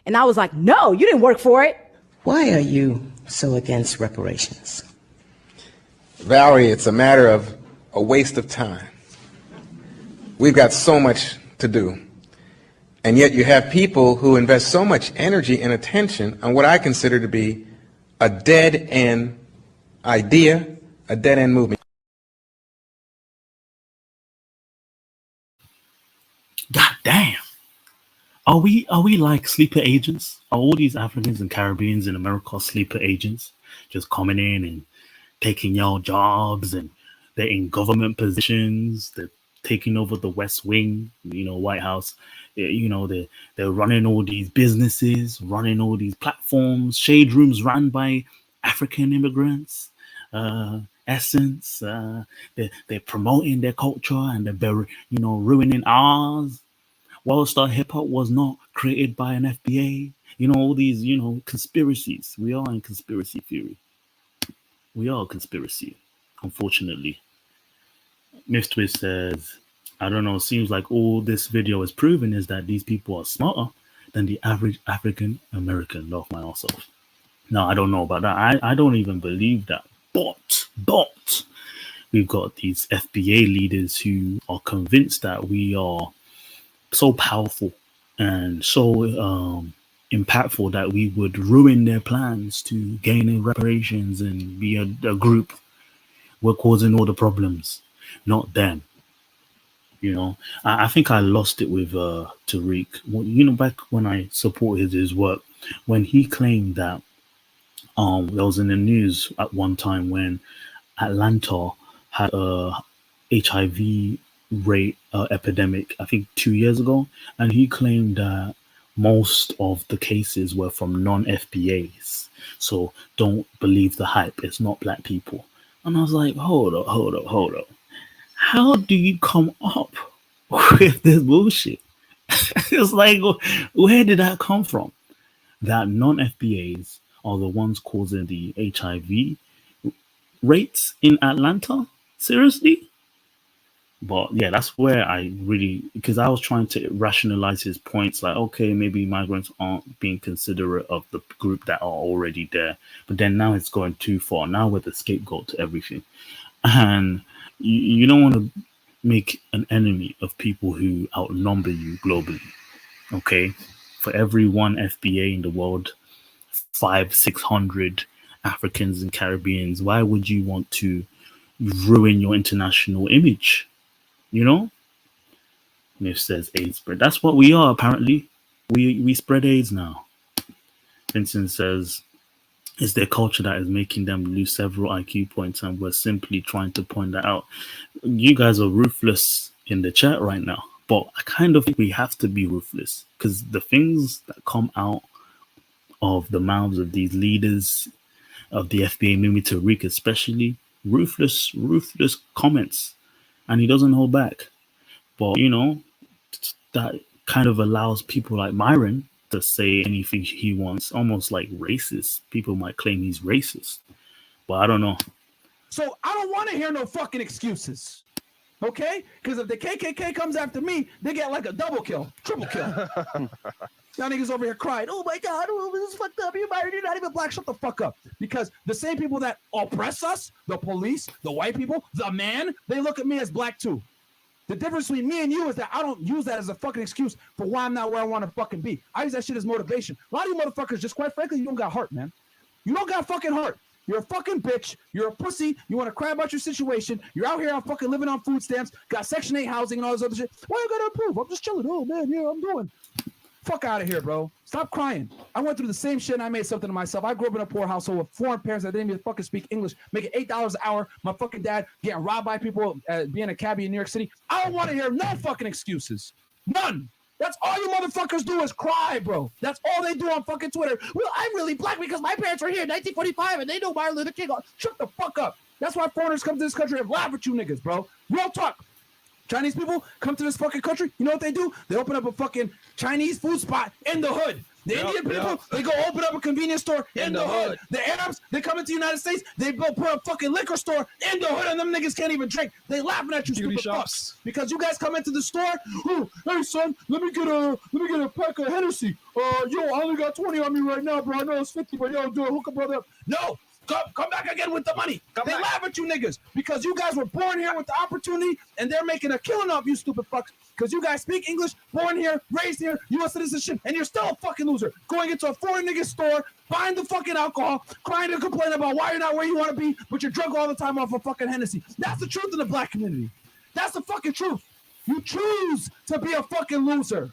And I was like, no, you didn't work for it. Why are you so against reparations? Valerie, it's a matter of a waste of time. We've got so much to do. And yet you have people who invest so much energy and attention on what I consider to be a dead-end idea, a dead-end movement. God damn. Are we like sleeper agents? Are all these Africans and Caribbeans in America sleeper agents, just coming in and taking y'all jobs, and they're in government positions, they're taking over the West Wing, White House, they're running all these businesses, running all these platforms, shade rooms run by African immigrants, Essence, they're promoting their culture, and they're ruining ours. World Star Hip Hop was not created by an FBA. All these conspiracies. We are in conspiracy theory. We are a conspiracy, unfortunately. Miss Twist says, I don't know, it seems like all this video is proving is that these people are smarter than the average African American. Love my ass off. No, I don't know about that. I don't even believe that. But we've got these FBA leaders who are convinced that we are so powerful and so impactful that we would ruin their plans to gain in reparations and be a group. We're causing all the problems, not them. You know, I think I lost it with Tariq. Well, you know, back when I supported his work, when he claimed that there was in the news at one time when Atlanta had a HIV rate epidemic, I think 2 years ago, and he claimed that most of the cases were from non-FBAs. So don't believe the hype. It's not black people. And I was like, hold up. How do you come up with this bullshit? It's like, where did that come from? That non-FBAs are the ones causing the HIV rates in Atlanta? Seriously? But yeah, that's where I really, because I was trying to rationalize his points, like, okay, maybe migrants aren't being considerate of the group that are already there. But then now it's going too far. Now we're the scapegoat to everything. And you don't want to make an enemy of people who outnumber you globally. Okay? For every one FBA in the world, 500-600 Africans and Caribbeans, why would you want to ruin your international image? You know? Myth says AIDS spread. That's what we are, apparently. We spread AIDS now. Vincent says, it's their culture that is making them lose several IQ points, and we're simply trying to point that out. You guys are ruthless in the chat right now, but I kind of think we have to be ruthless, because the things that come out of the mouths of these leaders of the FBA, Mimi Tariq especially, ruthless comments, and he doesn't hold back. But, you know, that kind of allows people like Myron to say anything he wants, almost like racist. People might claim he's racist, but I don't know. So I don't want to hear no fucking excuses. Okay? Because if the KKK comes after me, they get like a double kill, triple kill. Y'all niggas over here crying, oh my God, oh, this is fucked up. You're not even black. Shut the fuck up. Because the same people that oppress us, the police, the white people, the man, they look at me as black too. The difference between me and you is that I don't use that as a fucking excuse for why I'm not where I want to fucking be. I use that shit as motivation. A lot of you motherfuckers, just quite frankly, you don't got heart, man. You don't got fucking heart. You're a fucking bitch. You're a pussy. You want to cry about your situation. You're out here fucking living on food stamps, got Section 8 housing and all this other shit. Why you gotta improve? I'm just chilling. Oh, man, yeah, I'm doing. Fuck out of here, bro. Stop crying. I went through the same shit and I made something to myself. I grew up in a poor household with foreign parents that didn't even fucking speak English, making $8 an hour. My fucking dad getting robbed by people, being a cabbie in New York City. I don't want to hear no fucking excuses. None. That's all you motherfuckers do is cry, bro. That's all they do on fucking Twitter. Well, I'm really black because my parents were here in 1945 and they know Martin Luther King. Shut the fuck up. That's why foreigners come to this country and laugh at you niggas, bro. Real talk. Chinese people come to this fucking country. You know what they do? They open up a fucking Chinese food spot in the hood. The Indian people, they go open up a convenience store in the hood. The Arabs, they come into the United States, they put a fucking liquor store in the hood, and them niggas can't even drink. They laughing at you, stupid fucks. Because you guys come into the store, oh, hey son, let me get a pack of Hennessy. Yo, I only got 20 on me right now, bro. I know it's 50, but yo, do a hookup, brother. No. Come back again with the money. They laugh at you niggas because you guys were born here with the opportunity and they're making a killing off you stupid fucks because you guys speak English, born here, raised here, U.S. citizenship, and you're still a fucking loser. Going into a foreign nigga store, buying the fucking alcohol, crying and complaining about why you're not where you want to be, but you're drunk all the time off of fucking Hennessy. That's the truth in the black community. That's the fucking truth. You choose to be a fucking loser.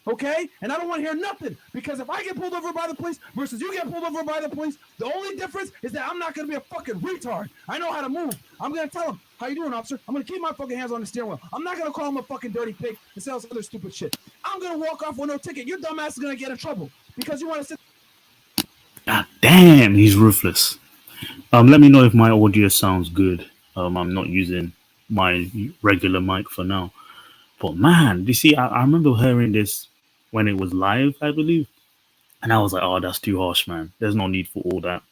Okay? And I don't want to hear nothing because if I get pulled over by the police versus you get pulled over by the police, the only difference is that I'm not going to be a fucking retard. I know how to move. I'm going to tell him, how you doing, officer? I'm going to keep my fucking hands on the steering wheel. I'm not going to call him a fucking dirty pig and say all this other stupid shit. I'm going to walk off with no ticket. Your dumb ass is going to get in trouble because you want to sit. God damn, he's ruthless. Let me know if my audio sounds good. I'm not using my regular mic for now. But man, you see, I remember hearing this when it was live, I believe. And I was like, oh, that's too harsh, man. There's no need for all that.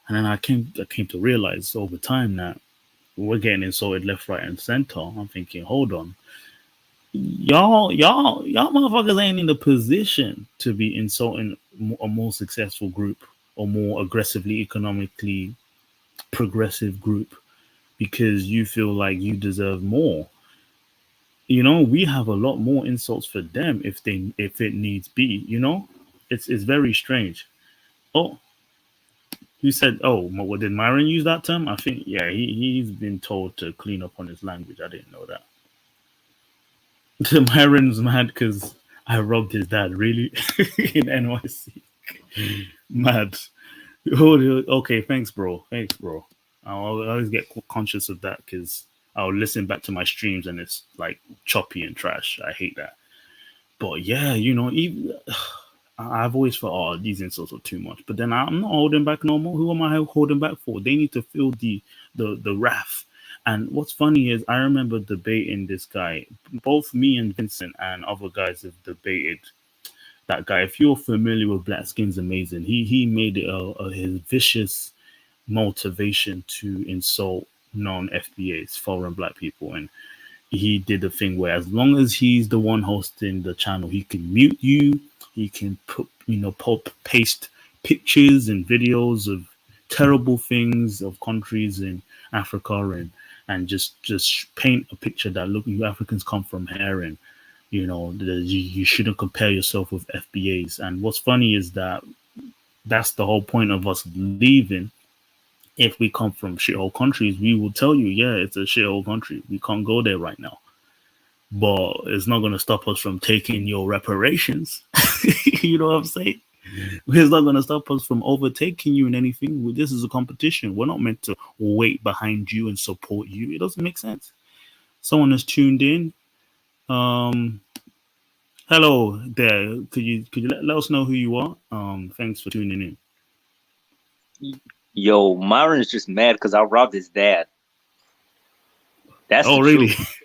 And then I came to realize over time that we're getting insulted left, right, and center. I'm thinking, hold on. Y'all motherfuckers ain't in the position to be insulting a more successful group or more aggressively economically progressive group. because you feel like you deserve more. You know, we have a lot more insults for them if it needs be. You know, it's very strange. Oh, you said, oh, what did Myron use that term? I think, yeah, he's been told to clean up on his language. I didn't know that. Myron's mad because I robbed his dad, really? In NYC. Mad. Okay, thanks, bro. I'll always get conscious of that because I'll listen back to my streams and it's like choppy and trash. I hate that. But yeah, you know, even I've always thought, oh, these insults are too much. But then I'm not holding back no more. Who am I holding back for? They need to feel the wrath. And what's funny is I remember debating this guy. Both me and Vincent and other guys have debated that guy. If you're familiar with Black Skin's Amazing, he made it his vicious motivation to insult non-FBAs, foreign black people. And he did the thing where as long as he's the one hosting the channel, he can mute you. He can put, paste pictures and videos of terrible things of countries in Africa and just paint a picture that, look, you Africans come from here and, you shouldn't compare yourself with FBAs. And what's funny is that that's the whole point of us leaving. If we come from shithole countries, we will tell you, yeah, it's a shithole country. We can't go there right now. But it's not going to stop us from taking your reparations. You know what I'm saying? It's not going to stop us from overtaking you in anything. This is a competition. We're not meant to wait behind you and support you. It doesn't make sense. Someone has tuned in. Hello there. Could you let us know who you are? Thanks for tuning in. Yo, Myron is just mad because I robbed his dad. That's the really? Truth.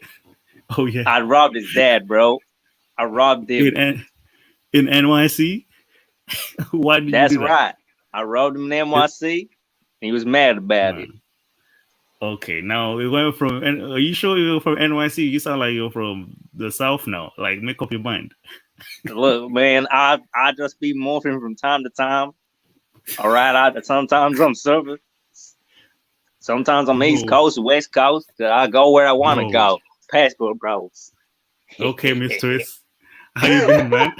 Oh yeah. I robbed his dad, bro. I robbed him in NYC. Why did That's you do that? Right. I robbed him in NYC. And he was mad about it. Okay, now we went from. Are you sure you're from NYC? You sound like you're from the South now. Like, make up your mind. Look, man, I just be morphing from time to time. All right, sometimes I'm Southern. Sometimes I'm East Coast, West Coast. I go where I want to go. Passport bros. Okay, Mistress. How you been, man?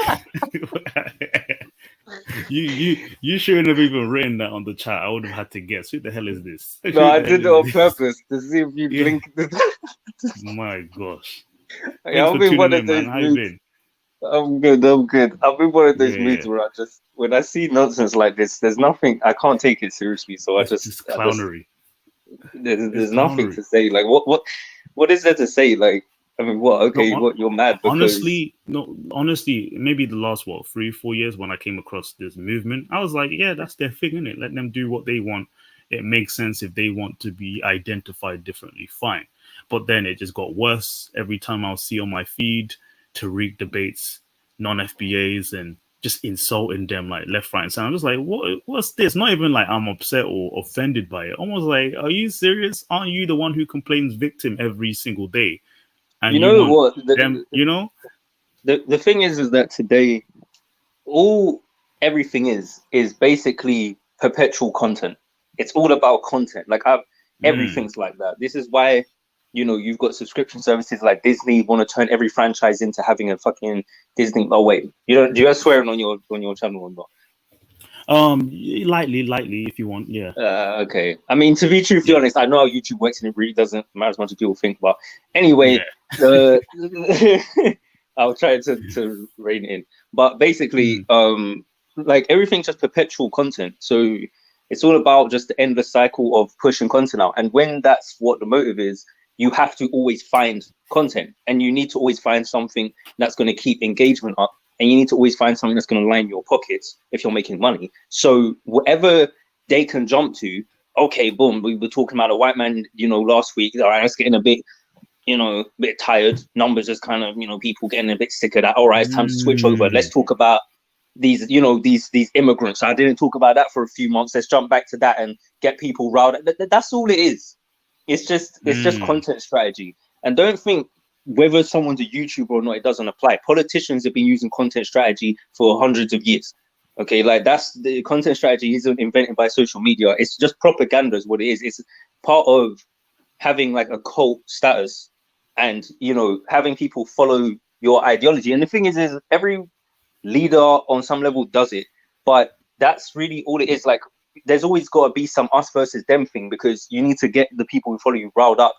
You shouldn't have even written that on the chat. I would have had to guess. Who the hell is this? No, I did it on purpose to see if you blink. My gosh. I've been one of those. How you been? I'm good. I've been one of those moods where I just, when I see nonsense like this, there's nothing, I can't take it seriously. So it's just clownery. There's nothing to say. Like, what is there to say? Like, I mean, what? Okay, what? You're mad because... Honestly, maybe the last 3-4 years when I came across this movement, I was like, yeah, that's their thing, innit? Let them do what they want. It makes sense if they want to be identified differently, fine. But then it just got worse. Every time I'll see on my feed Tariq debates non-FBAs and just insulting them like left, right, and center. I'm just like, what's this? Not even like I'm upset or offended by it. Almost like, are you serious? Aren't you the one who complains victim every single day? And you know what? The thing is that today, everything is basically perpetual content. It's all about content. Like everything's like that. This is why, you've got subscription services like Disney want to turn every franchise into having a fucking Disney. Oh wait, do you have swearing on your channel or not? Lightly if you want, yeah. Okay. I mean, to be truthfully honest, I know how YouTube works and it really doesn't matter as much as people think. But anyway, I'll try to rein it in. But basically, like everything's just perpetual content. So it's all about just the endless cycle of pushing content out. And when that's what the motive is, you have to always find content, and you need to always find something that's going to keep engagement up. And you need to always find something that's going to line your pockets if you're making money. So whatever they can jump to, okay, boom, we were talking about a white man, last week. All right, it's getting a bit, a bit tired. Numbers just kind of, people getting a bit sick of that. All right, it's time to switch over. Let's talk about these, these immigrants. I didn't talk about that for a few months. Let's jump back to that and get people riled. That's all it is. It's just content strategy. And don't think, whether someone's a YouTuber or not, it doesn't apply. Politicians have been using content strategy for hundreds of years. Okay, like that's the content strategy isn't invented by social media. It's just propaganda is what it is. It's part of having like a cult status and, you know, having people follow your ideology. And the thing is every leader on some level does it, but that's really all it is. Like, there's always got to be some us versus them thing, because you need to get the people who follow you riled up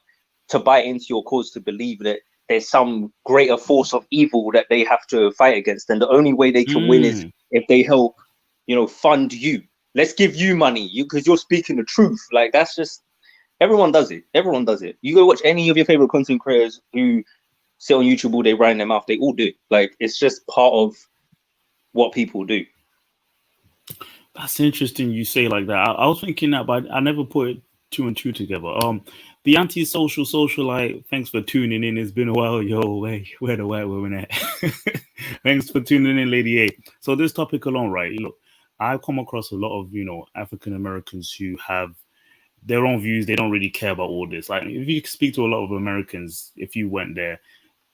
to buy into your cause, to believe that there's some greater force of evil that they have to fight against. And the only way they can win is if they help, you know, fund you. Let's give you money, because you're speaking the truth. Like, that's just, everyone does it. Everyone does it. You go watch any of your favorite content creators who sit on YouTube all day running their mouth. They all do it. Like, it's just part of what people do. That's interesting you say like that. I was thinking that, but I never put two and two together. The anti-social socialite, thanks for tuning in. It's been a while. Yo, where the white women at? Thanks for tuning in, Lady A. So this topic alone, right? Look, I've come across a lot of, you know, African Americans who have their own views. They don't really care about all this. Like, if you speak to a lot of Americans, if you went there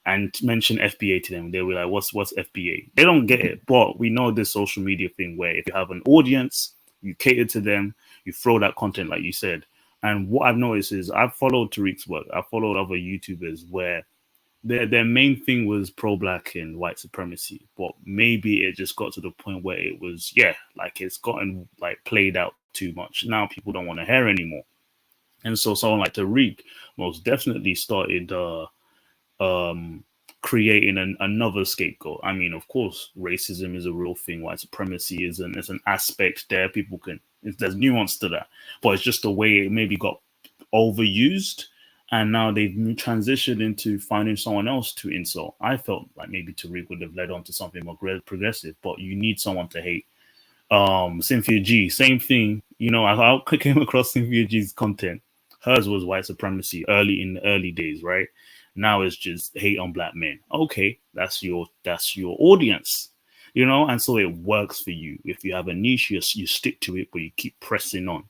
and mention FBA to them, they'll be like, what's FBA? They don't get it. But we know this social media thing where if you have an audience, you cater to them, you throw that content like you said. And what I've noticed is I've followed Tariq's work. I've followed other YouTubers where their main thing was pro-black and white supremacy. But maybe it just got to the point where it was, like it's gotten like played out too much. Now people don't want to hear anymore. And so someone like Tariq most definitely started creating another scapegoat. I mean, of course, racism is a real thing. White supremacy is an aspect there. People can, there's nuance to that, but it's just the way it maybe got overused, and now they've transitioned into finding someone else to insult. I felt like maybe Tariq would have led on to something more progressive, but you need someone to hate. Cynthia G, same thing. You know, I came across Cynthia G's content. Hers was white supremacy in the early days, right? Now it's just hate on black men. Okay, that's your audience, you know, and so it works for you. If you have a niche, you stick to it, but you keep pressing on.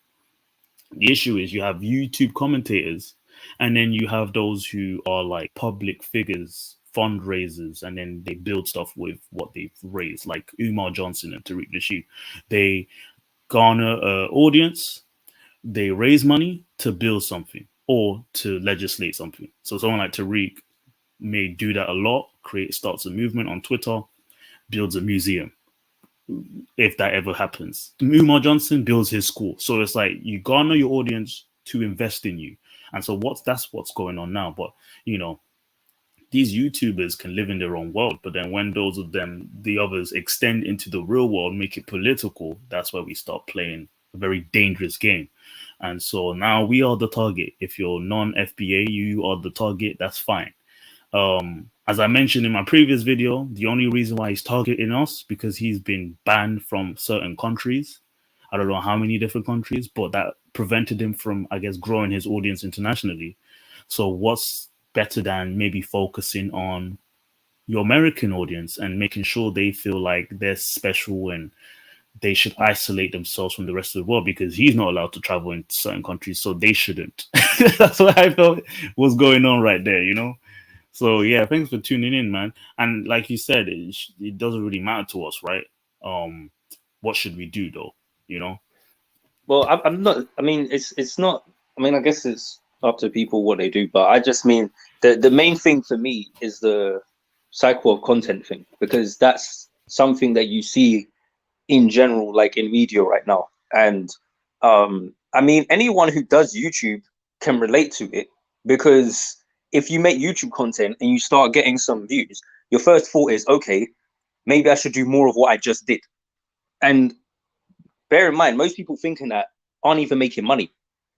The issue is you have YouTube commentators, and then you have those who are like public figures, fundraisers, and then they build stuff with what they've raised, like Umar Johnson and Tariq Nasheed. They garner an audience, they raise money to build something or to legislate something. So someone like Tariq may do that a lot, starts a movement on Twitter, builds a museum, if that ever happens. Umar Johnson builds his school. So it's like you garner your audience to invest in you. And so that's what's going on now. But, you know, these YouTubers can live in their own world, but then when those of them, the others, extend into the real world, make it political, that's where we start playing a very dangerous game. And so now we are the target. If you're non-FBA, you are the target. That's fine. As I mentioned in my previous video, the only reason why he's targeting us because he's been banned from certain countries. I don't know how many different countries, but that prevented him from, I guess, growing his audience internationally. So what's better than maybe focusing on your American audience and making sure they feel like they're special and they should isolate themselves from the rest of the world because he's not allowed to travel in certain countries, so they shouldn't. That's what I felt was going on right there, you know? So yeah, thanks for tuning in, man. And like you said, it doesn't really matter to us, right? What should we do though, you know? Well, I'm not, I mean, it's not, I mean, I guess it's up to people what they do, but I just mean the main thing for me is the cycle of content thing, because that's something that you see in general, like in media right now. And I mean, anyone who does YouTube can relate to it, because if you make YouTube content and you start getting some views, your first thought is, okay, maybe I should do more of what I just did. And bear in mind, most people thinking that aren't even making money,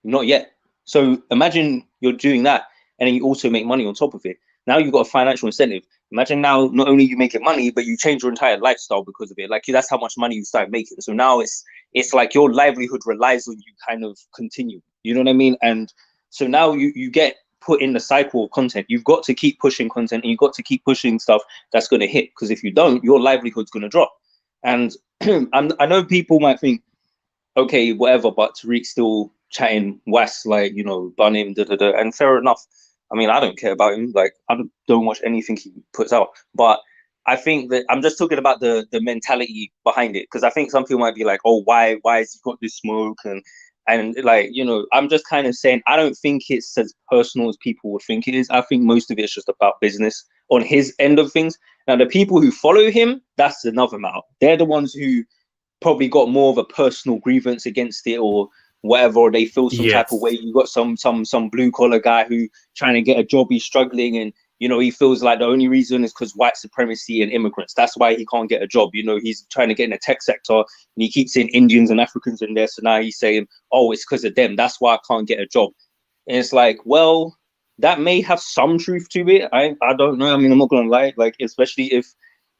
not yet. So imagine you're doing that and then you also make money on top of it. Now you've got a financial incentive. Imagine now not only you making money, but you change your entire lifestyle because of it. Like that's how much money you start making. So now it's like your livelihood relies on you kind of continue. You know what I mean? And so now you get put in the cycle of content. You've got to keep pushing content and you've got to keep pushing stuff that's going to hit. Because if you don't, your livelihood's going to drop. And I know people might think, okay, whatever, but Tariq's still chatting West, like, you know, bun him, and fair enough. I mean, I don't care about him. Like, I don't watch anything he puts out. But I think that I'm just talking about the mentality behind it, because I think some people might be like, oh, why has he got this smoke? And like, you know, I'm just kind of saying, I don't think it's as personal as people would think it is. I think most of it's just about business on his end of things. Now, the people who follow him, that's another matter. They're the ones who probably got more of a personal grievance against it or whatever, or they feel some type of way. You got some blue collar guy who trying to get a job, he's struggling, and you know, he feels like the only reason is because white supremacy and immigrants. That's why he can't get a job. You know, he's trying to get in the tech sector and he keeps saying Indians and Africans in there. So now he's saying, oh, it's because of them. That's why I can't get a job. And it's like, well, that may have some truth to it. I don't know. I mean, I'm not going to lie. Like, especially if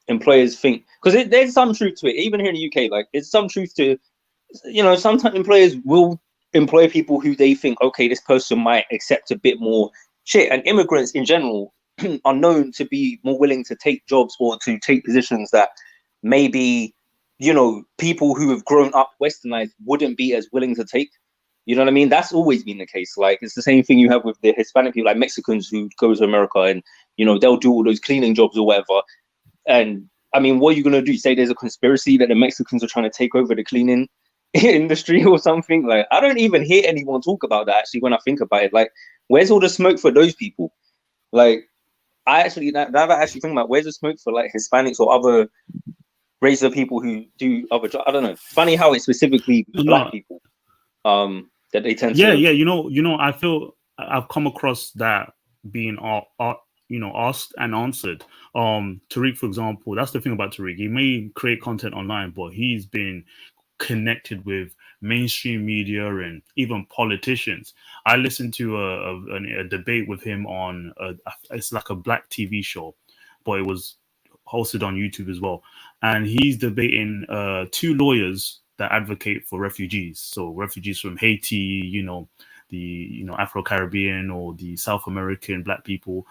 employers think, because there's some truth to it. Even here in the UK, like, it's some truth to, you know, sometimes employers will employ people who they think, okay, this person might accept a bit more shit. And immigrants in general are known to be more willing to take jobs or to take positions that maybe, you know, people who have grown up westernized wouldn't be as willing to take. You know what I mean? That's always been the case. Like, it's the same thing you have with the Hispanic people, like Mexicans who go to America and, you know, they'll do all those cleaning jobs or whatever. And I mean, what are you going to do? Say there's a conspiracy that the Mexicans are trying to take over the cleaning industry or something? Like, I don't even hear anyone talk about that actually when I think about it. Like, where's all the smoke for those people? Like, I actually, now that I actually think about, where's the smoke for like Hispanics or other races of people who do other jobs? I don't know. It's funny how it's specifically black people that they tend to. Yeah. You know, I feel I've come across that being you know, asked and answered. Tariq, for example, that's the thing about Tariq. He may create content online, but he's been connected with mainstream media and even politicians. I listened to a debate with him on it's like a black TV show, but it was hosted on YouTube as well. And he's debating two lawyers that advocate for refugees. So refugees from Haiti, you know, the Afro-Caribbean or the South American black people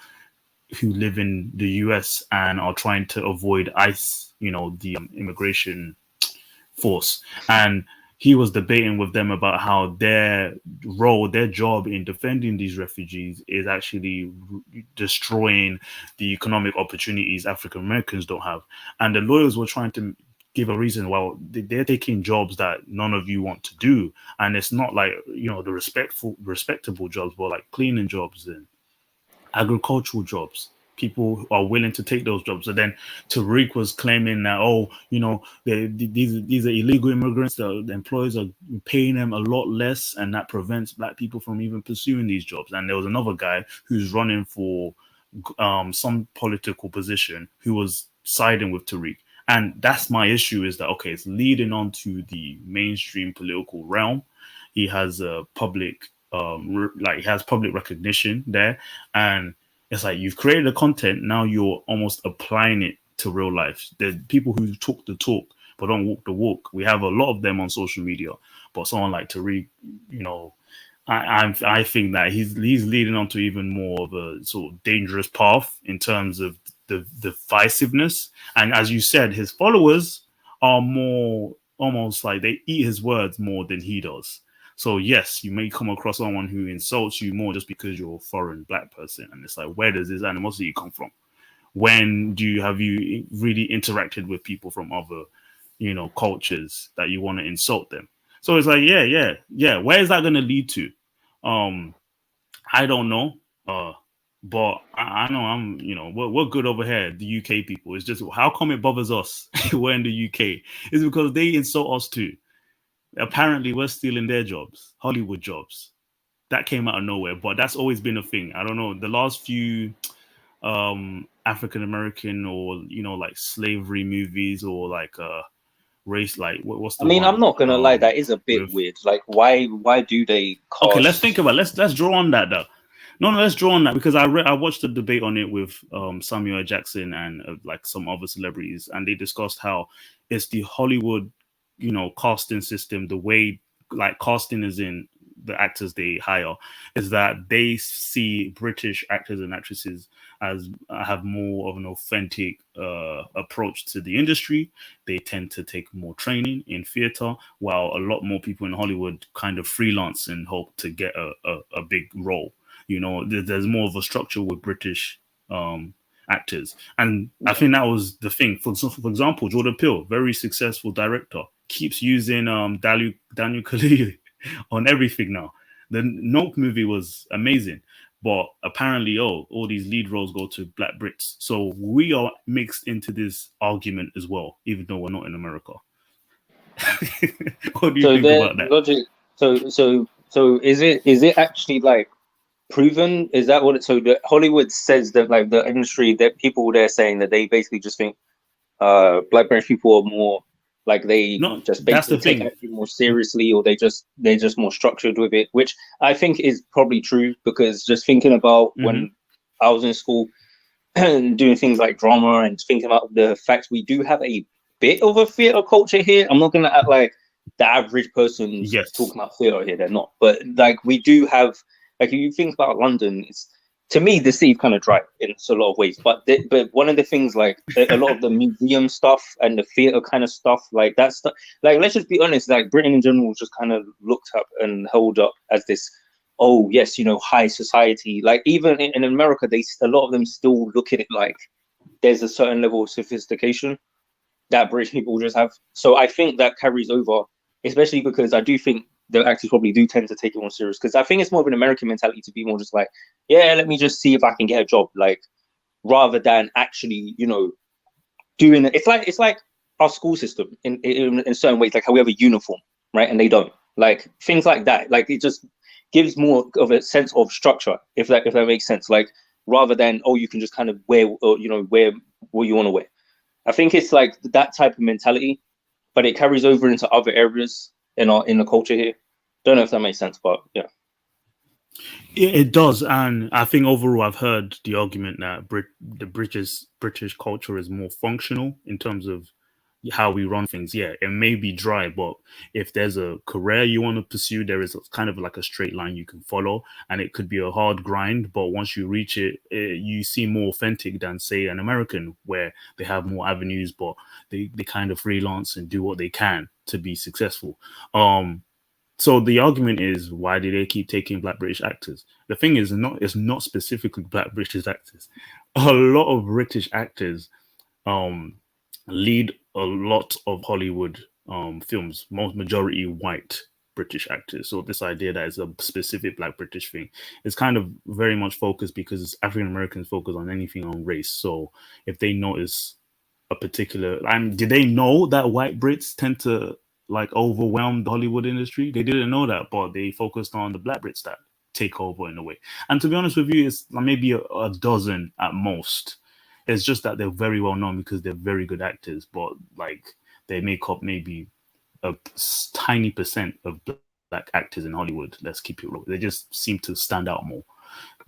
who live in the US and are trying to avoid ICE, you know, the immigration force. And he was debating with them about how their job in defending these refugees is actually destroying the economic opportunities African Americans don't have. And the lawyers were trying to give a reason why they're taking jobs that none of you want to do. And it's not like, you know, the respectable jobs, but like cleaning jobs and agricultural jobs. People are willing to take those jobs. And then Tariq was claiming that, oh, you know, these are illegal immigrants. The employers are paying them a lot less, and that prevents black people from even pursuing these jobs. And there was another guy who's running for some political position who was siding with Tariq. And that's my issue, is that, okay, it's leading on to the mainstream political realm. He has a public, he has public recognition there. And it's like, you've created a content, now you're almost applying it to real life. There's people who talk the talk, but don't walk the walk. We have a lot of them on social media. But someone like Tariq, you know, I think that he's leading on to even more of a sort of dangerous path in terms of the divisiveness. And as you said, his followers are more almost like they eat his words more than he does. So yes, you may come across someone who insults you more just because you're a foreign black person, and it's like, where does this animosity come from? When have you really interacted with people from other, you know, cultures that you want to insult them? So it's like, yeah. Where is that going to lead to? I don't know. But I know we're good over here, the UK people. It's just, how come it bothers us? We're in the UK. It's because they insult us too. Apparently, we're stealing their jobs, Hollywood jobs. That came out of nowhere, but that's always been a thing. I don't know. The last few African American or, you know, like slavery movies or like race, like what's the I mean, one? I'm not gonna lie, that is a bit weird. Like, why do they cast... Okay, let's think about it. Let's draw on that though. No, let's draw on that, because I watched the debate on it with Samuel Jackson and like some other celebrities, and they discussed how it's the Hollywood, you know, casting system, the way like casting is in the actors they hire, is that they see British actors and actresses as have more of an authentic approach to the industry. They tend to take more training in theater, while a lot more people in Hollywood kind of freelance and hope to get a big role. You know, there's more of a structure with British actors. And I think that was the thing. For example, Jordan Peele, very successful director, keeps using Daniel Kaluuya on everything now. The Nope movie was amazing, but apparently, all these lead roles go to Black Brits. So we are mixed into this argument as well, even though we're not in America. What do you think about that? Logic. So is it actually like proven? Is that what it? So the Hollywood says that like the industry that people there saying that they basically just think Black British people are more like they just basically take everything more seriously, or they're just more structured with it, which I think is probably true, because just thinking about when I was in school and doing things like drama and thinking about the fact we do have a bit of a theatre culture here. I'm not gonna act like the average person talking about theatre here, they're not. But like we do have, like if you think about London, it's, to me, the city's kind of dry in a lot of ways. But one of the things, like a lot of the museum stuff and the theatre kind of stuff, like that stuff, like let's just be honest, like Britain in general was just kind of looked up and held up as this, oh yes, you know, high society. Like even in America, a lot of them still look at it like there's a certain level of sophistication that British people just have. So I think that carries over, especially because I do think they actually probably do tend to take it more serious, because I think it's more of an American mentality to be more just like, yeah, let me just see if I can get a job, like rather than actually, you know, doing it. It's like our school system in certain ways, like how we have a uniform, right? And they don't, like things like that. Like it just gives more of a sense of structure, if that makes sense. Like rather than, oh, you can just kind of wear, or, you know, wear what you want to wear. I think it's like that type of mentality, but it carries over into other areas in the culture here. Don't know if that makes sense, but yeah. It does, and I think overall I've heard the argument that the British culture is more functional in terms of how we run things. Yeah, it may be dry, but if there's a career you want to pursue, there is kind of like a straight line you can follow, and it could be a hard grind, but once you reach it, you seem more authentic than, say, an American, where they have more avenues, but they kind of freelance and do what they can to be successful. So the argument is, why do they keep taking Black British actors? The thing is, it's not specifically Black British actors. A lot of British actors lead a lot of Hollywood films, most majority white British actors. So this idea that it's a specific Black British thing is kind of very much focused, because African Americans focus on anything on race. So if they notice a particular, did they know that white Brits tend to like overwhelm the Hollywood industry? They didn't know that, but they focused on the Black Brits that take over in a way. And to be honest with you, it's maybe a dozen at most. It's just that they're very well known because they're very good actors, but like they make up maybe a tiny percent of Black actors in Hollywood. Let's keep it real. They just seem to stand out more.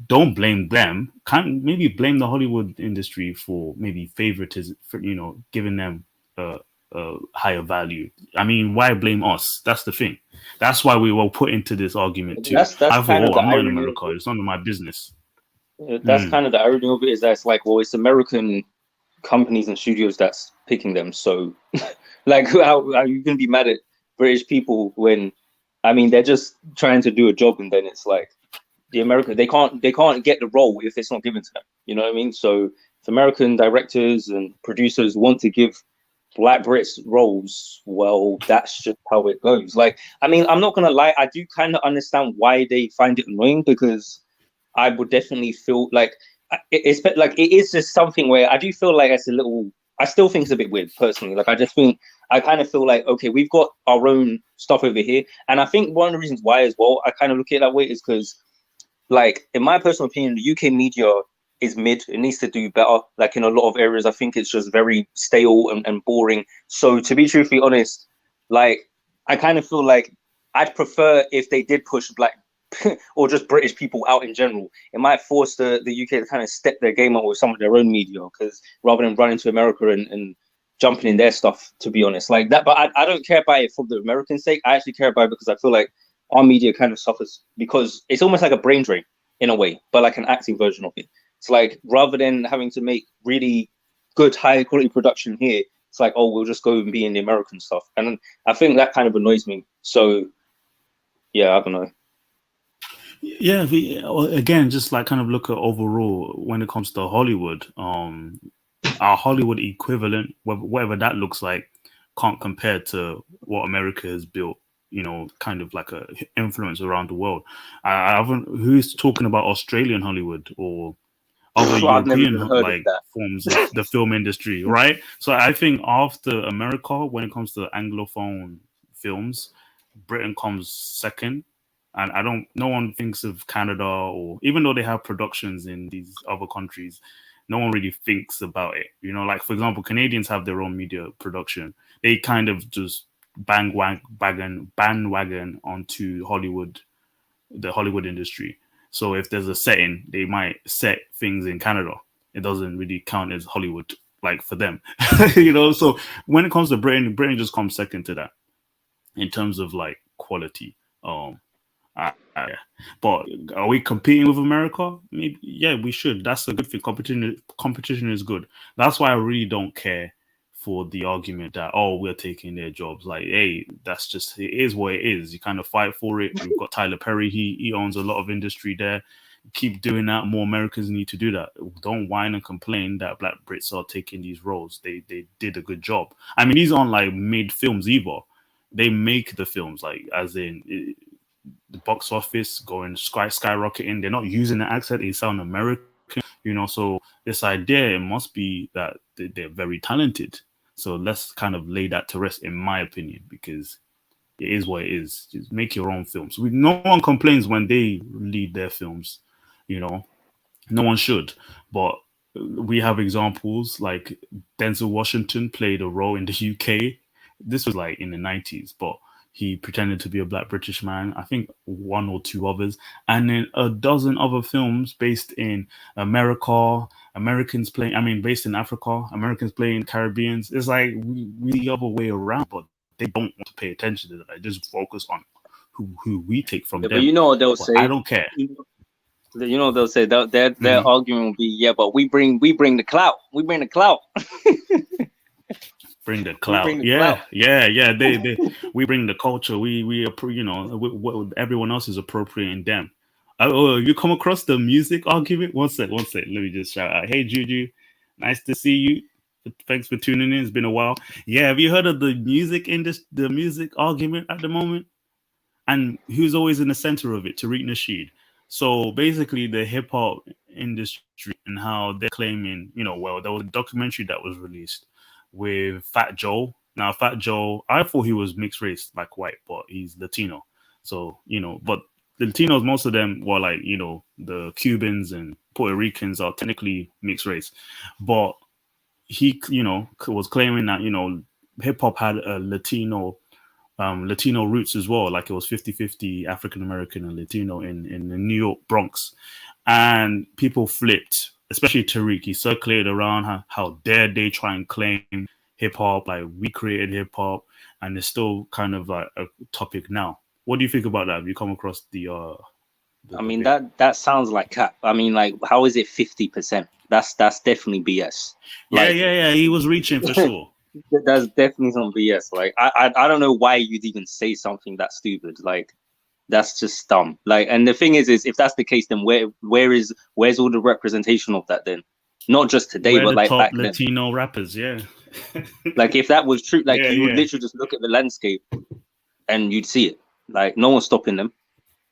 Don't blame them. Maybe blame the Hollywood industry for maybe favoritism, for, you know, giving them higher value. I mean, why blame us? That's the thing. That's why we were put into this argument too. That's I thought, kind of the I'm not in irony. America. It's none of my business. That's kind of the irony of it, is that it's like, well, it's American companies and studios that's picking them. So, like, how are you going to be mad at British people when, I mean, they're just trying to do a job, and then it's like they can't get the role if it's not given to them. You know what I mean? So, if American directors and producers want to give Black Brits roles, well, that's just how it goes. Like, I mean, I'm not gonna lie, I do kind of understand why they find it annoying, because I would definitely feel like it's like it is just something where I do feel like it's a little. I still think it's a bit weird personally. Like I kind of feel like, okay, we've got our own stuff over here, and I think one of the reasons why as well I kind of look at it that way is because, like, in my personal opinion, the UK media is mid. It needs to do better. Like in a lot of areas, I think it's just very stale and boring. So to be truthfully honest, like I kind of feel like I'd prefer if they did push Black or just British people out in general. It might force the UK to kind of step their game up with some of their own media, because rather than running to America and jumping in their stuff, to be honest, like that. But I don't care about it for the American sake. I actually care about it because I feel like our media kind of suffers, because it's almost like a brain drain in a way, but like an acting version of it. It's like, rather than having to make really good, high quality production here, it's like, oh, we'll just go and be in the American stuff. And I think that kind of annoys me. So, yeah, I don't know. Yeah, again, just like kind of look at overall when it comes to Hollywood, our Hollywood equivalent, whatever that looks like, can't compare to what America has built, kind of like a influence around the world. I haven't. Who's talking about Australian Hollywood or other I've never European even heard of like that. forms of the film industry, right? So I think after America, when it comes to Anglophone films, Britain comes second. And no one thinks of Canada, or even though they have productions in these other countries, no one really thinks about it. Like for example, Canadians have their own media production. They kind of just bandwagon onto Hollywood, the Hollywood industry. So if there's a setting, they might set things in Canada. It doesn't really count as Hollywood, like for them. So when it comes to Britain just comes second to that in terms of like quality. But are we competing with America? Maybe, yeah, we should. That's a good thing. Competition is good. That's why I really don't care for the argument that, oh, we're taking their jobs. Like, hey, that's just, it is what it is. You kind of fight for it. We've got Tyler Perry. He owns a lot of industry there. Keep doing that. More Americans need to do that. Don't whine and complain that Black Brits are taking these roles. They did a good job. I mean, these aren't like made films either. They make the films, like as in the box office going skyrocketing. They're not using the accent. They sound American, so this idea, it must be that they're very talented. So let's kind of lay that to rest, in my opinion, because it is what it is. Just make your own films. No one complains when they lead their films, no one should. But we have examples like Denzel Washington played a role in the UK. This was like in the 90s, but he pretended to be a Black British man. I think one or two others. And then a dozen other films based in America, based in Africa, Americans playing Caribbeans. It's like we the other way around, but they don't want to pay attention to that. They just focus on who we take from them. But you know what they'll say? I don't care. You know what they'll say? Their argument will be, yeah, but we bring the clout. We bring the clout. Bring the clout. Yeah. We bring the culture. We everyone else is appropriating them. Oh, you come across the music argument? One sec. Let me just shout out. Hey, Juju. Nice to see you. Thanks for tuning in. It's been a while. Yeah, have you heard of the music argument at the moment? And who's always in the center of it? Tariq Nasheed. So basically the hip hop industry and how they're claiming, there was a documentary that was released with Fat Joe. Now, Fat Joe, I thought he was mixed race, like white, but he's Latino. So, but the Latinos, most of them were like, the Cubans and Puerto Ricans are technically mixed race. But he, was claiming that, hip hop had a Latino roots as well. Like it was 50-50 African-American and Latino in the New York Bronx. And people flipped, especially Tariq. He circulated around how dare they try and claim hip hop, like we created hip hop, and it's still kind of like a topic now. What do you think about that? Have you come across the I mean, that sounds like cap. I mean, like, how is it 50%? That's definitely BS. Like, yeah. He was reaching for sure. That's definitely some BS. Like, I don't know why you'd even say something that stupid. Like, that's just dumb. Like, and the thing is if that's the case, then where's all the representation of that then? Not just today, but like back then. Latino rappers, yeah. Like, if that was true, like you would yeah. literally just look at the landscape and you'd see it. Like, no one's stopping them.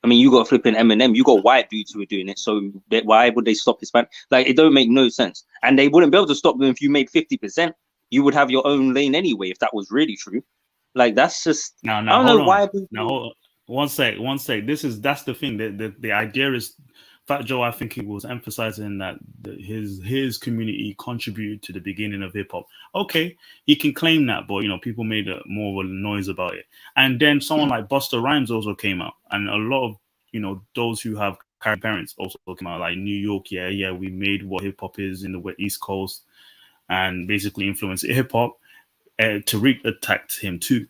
I mean, you got flipping Eminem, you got white dudes who are doing it. So why would they stop Hispanic? Like, it don't make no sense. And they wouldn't be able to stop them if you made 50%. You would have your own lane anyway if that was really true. Like, that's just I don't know why. Now, hold on. One sec. That's the thing. The idea is, Fat Joe, I think he was emphasizing that his community contributed to the beginning of hip hop. Okay, he can claim that, but people made more of a noise about it. And then someone like Busta Rhymes also came out, and a lot of those who have Caribbean parents also came out, like New York. Yeah, we made what hip hop is in the East Coast, and basically influenced hip hop. Tariq attacked him too.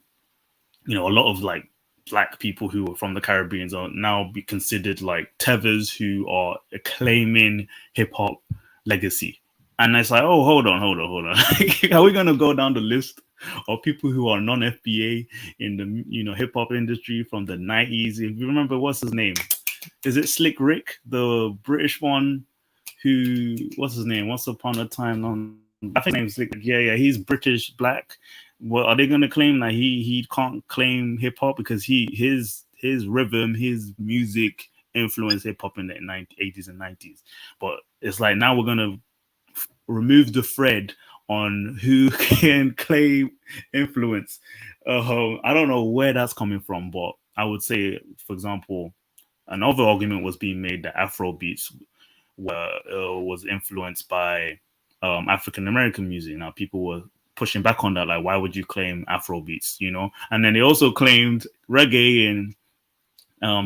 A lot of like Black people who are from the Caribbean are now be considered like tethers who are claiming hip hop legacy. And it's like, oh, hold on. Are we going to go down the list of people who are non-FBA in the hip hop industry from the 90s? If you remember, what's his name? Is it Slick Rick, the British one what's his name? Once upon a time I think his name's Slick Rick. Yeah, he's British Black. Well, are they going to claim that he can't claim hip hop because his rhythm, his music influenced hip hop in the 80s and 90s? But it's like now we're going to remove the thread on who can claim influence. I don't know where that's coming from, but I would say, for example, another argument was being made that Afro beats was influenced by African American music. Now people were pushing back on that, like, why would you claim Afro beats, you know? And then they also claimed reggae and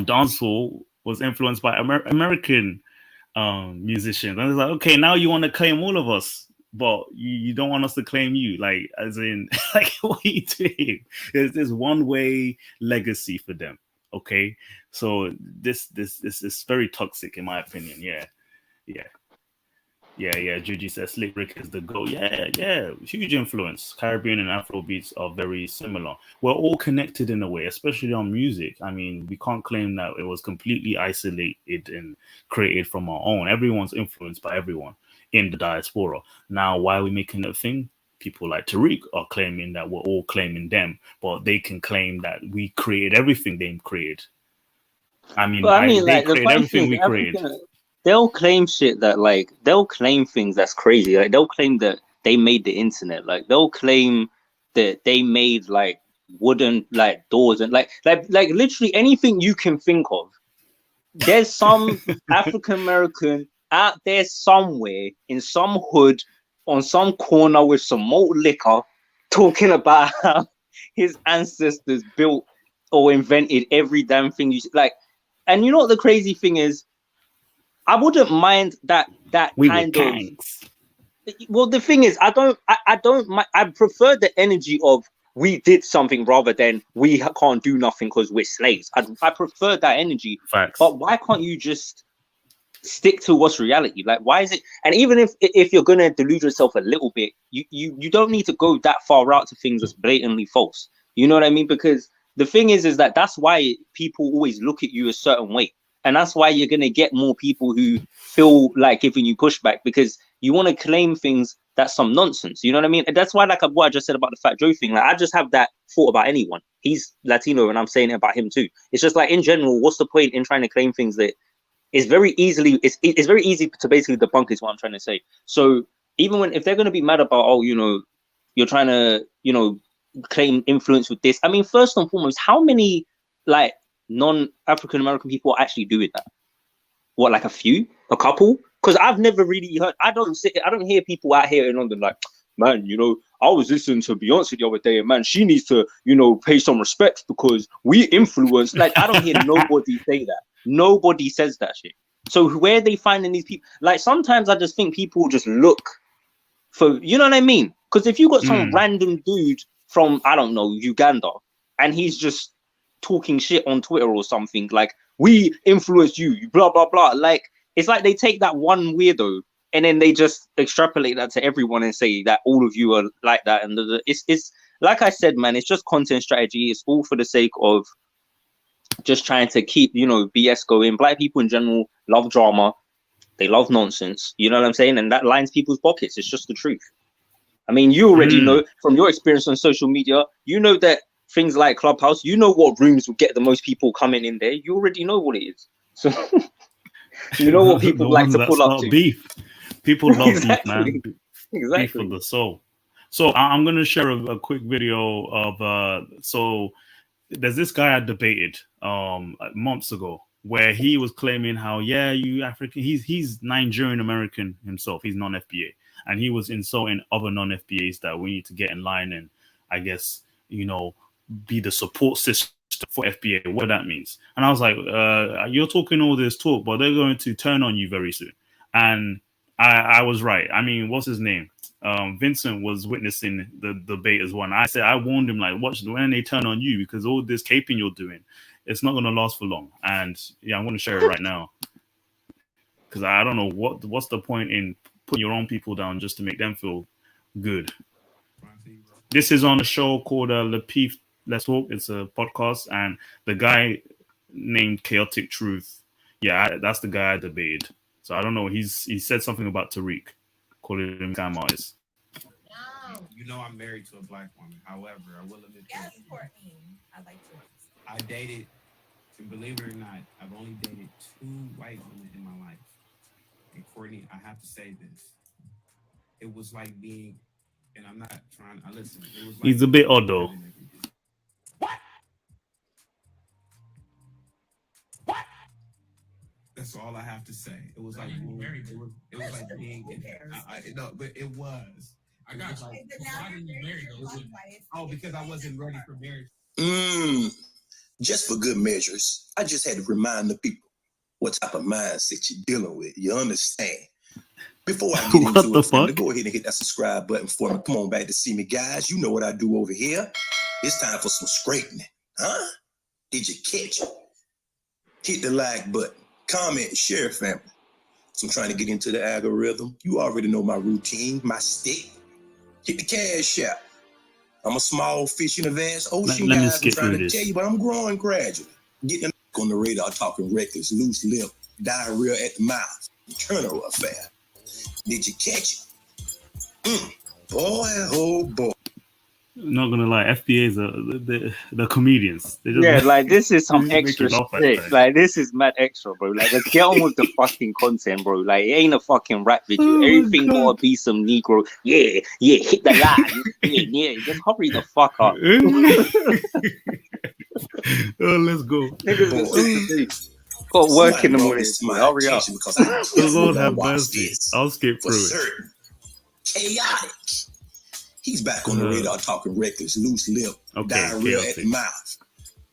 dancehall was influenced by American musicians. And it's like, okay, now you want to claim all of us, but you don't want us to claim you, like, as in, like, what are you doing? There's this one-way legacy for them. Okay, so this is very toxic in my opinion. Yeah. Juji says Slick Rick is the GOAT. Yeah, huge influence. Caribbean and Afro beats are very similar. We're all connected in a way, especially on music. I mean, we can't claim that it was completely isolated and created from our own. Everyone's influenced by everyone in the diaspora. Now, why are we making a thing? People like Tariq are claiming that we're all claiming them, but they can claim that we created everything they created. I mean, they created everything we created. They'll claim shit that, like, they'll claim things that's crazy. Like, they'll claim that they made the internet. Like, they'll claim that they made, like, wooden, like, doors and like literally anything you can think of. There's some African American out there somewhere in some hood on some corner with some malt liquor talking about how his ancestors built or invented every damn thing you like. And you know what the crazy thing is? I wouldn't mind that kind of. Well, the thing is, I prefer the energy of we did something rather than we can't do nothing because we're slaves. I prefer that energy. Facts. But why can't you just stick to what's reality? Like, why is it? And even if you're gonna delude yourself a little bit, you don't need to go that far out to things that's blatantly false. You know what I mean? Because the thing is that that's why people always look at you a certain way. And that's why you're going to get more people who feel like giving you pushback, because you want to claim things that's some nonsense. You know what I mean? And that's why, like what I just said about the Fat Joe thing, like, I just have that thought about anyone. He's Latino and I'm saying it about him too. It's just like, in general, what's the point in trying to claim things that is very easily, it's very easy to basically debunk is what I'm trying to say. So even if they're going to be mad about, oh, you know, you're trying to, you know, claim influence with this. I mean, first and foremost, how many, like, non-African American people are actually doing that? What, like a couple? Because I've never really heard. I don't hear people out here in London like, man, you know, I was listening to Beyonce the other day, and man, she needs to, you know, pay some respect because we influence. Like, I don't hear nobody say that. Nobody says that shit. So where are they finding these people? Like, sometimes I just think people just look for, you know what I mean? Because if you got some random dude from, I don't know, Uganda, and he's just talking shit on Twitter or something, like, we influenced you, blah blah blah, like, it's like they take that one weirdo and then they just extrapolate that to everyone and say that all of you are like that. And it's like I said, man, it's just content strategy. It's all for the sake of just trying to keep, you know, BS going. Black people in general love drama, they love nonsense, you know what I'm saying? And that lines people's pockets. It's just the truth. I mean, you already know from your experience on social media, you know that things like Clubhouse, you know what rooms will get the most people coming in there. You already know what it is. So you know what people like to pull up to. Beef. People love Exactly. beef, man. Exactly. Beef for the soul. So I'm going to share a quick video of, so there's this guy I debated months ago where he was claiming how, yeah, you African, he's Nigerian American himself. He's non-FBA. And he was insulting other non-FBAs that we need to get in line and, I guess, you know, be the support system for FBA, what that means. And I was like, you're talking all this talk, but they're going to turn on you very soon. And I was right. I mean, what's his name? Vincent was witnessing the debate as well. And I said, I warned him, like, watch when they turn on you, because all this caping you're doing, it's not going to last for long. And yeah, I'm going to share it right now. Because I don't know what's the point in putting your own people down just to make them feel good. This is on a show called Le Pif Let's Talk. It's a podcast, and the guy named Chaotic Truth, yeah, that's the guy I debated. So I don't know. He said something about Tariq, calling him scam artist. You know I'm married to a black woman. However, I will admit that. I'd like to. I dated, and believe it or not, I've only dated 2 white women in my life. And Courtney, I have to say this. It was like being, and I'm not trying, I listen. It was like He's a bit odd though. That's all I have to say. It was like being, it was like being. No, but it was. I got you. Why didn't you marry those? Oh, because I wasn't ready for marriage. Just for good measures, I just had to remind the people what type of mindset you're dealing with. You understand? Before I get into it, family, go ahead and hit that subscribe button for me. Come on back to see me, guys. You know what I do over here. It's time for some straightening. Huh? Did you catch it? Hit the like button. Comment, share, family. So I'm trying to get into the algorithm. You already know my routine, my stick. Hit the cash out. I'm a small fish in a vast ocean, Let me guys. I'm skip trying through to this. tell you, but I'm growing gradually. Getting on the radar, talking reckless, loose lip, diarrhea at the mouth, internal affair. Did you catch it? Boy, oh boy. Not gonna lie, FBAs are the comedians. They just Yeah, like this is some make extra you laugh at shit. times. Like this is mad extra, bro. Like let's get on with the fucking content, bro. Like it ain't a fucking rap video. Oh my Everything God. gotta be some Negro. Yeah, hit the line. yeah. Just hurry the fuck up. Oh, let's go. Niggas got shit to do. Got work in the morning. Hurry up. Because I Lord have watch mercy. this. I'll skip For through it. certain. Chaotic. He's back on the radar talking reckless, loose lip, diarrhea at the mouth.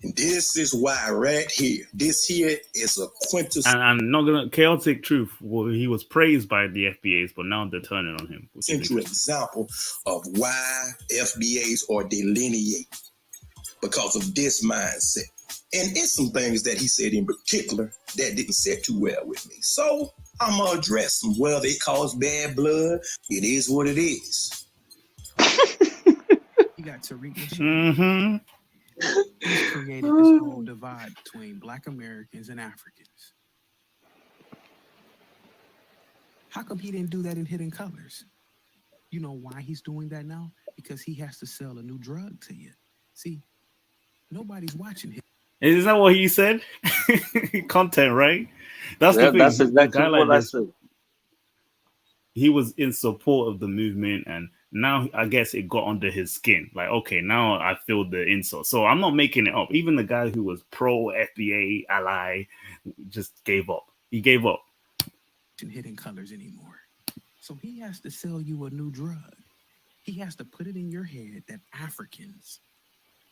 And this is why right here, this here is a quintessential And not gonna chaotic truth. Well, he was praised by the FBAs, but now they're turning on him. example of why FBAs are delineate because of this mindset. And it's some things that he said in particular that didn't sit too well with me. So I'm gonna address them. Well, they cause bad blood. It is what it is. You got Tariq. Mm-hmm. He's created this whole divide between Black Americans and Africans. How come he didn't do that in Hidden Colors? You know why he's doing that now? Because he has to sell a new drug to you. See, nobody's watching him. Is that what he said? Content, right? That's the thing. That's exactly a guy like what I this, said. he was in support of the movement, and now I guess it got under his skin. Like, okay, now I feel the insult. So I'm not making it up. Even the guy who was pro FBA ally just gave up. He gave up. In Hidden Colors anymore. So he has to sell you a new drug. He has to put it in your head that Africans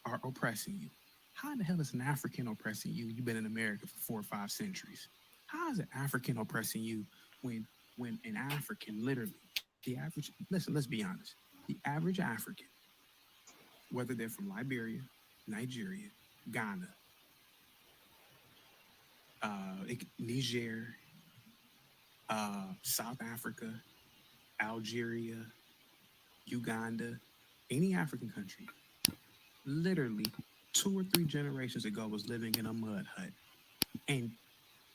are oppressing you. How in the hell is an African oppressing you? You've been in America for 4 or 5 centuries. How is an African oppressing you when an African, literally, the average, listen, let's be honest. The average African, whether they're from Liberia, Nigeria, Ghana, Niger, South Africa, Algeria, Uganda, any African country, literally 2 or 3 generations ago was living in a mud hut. And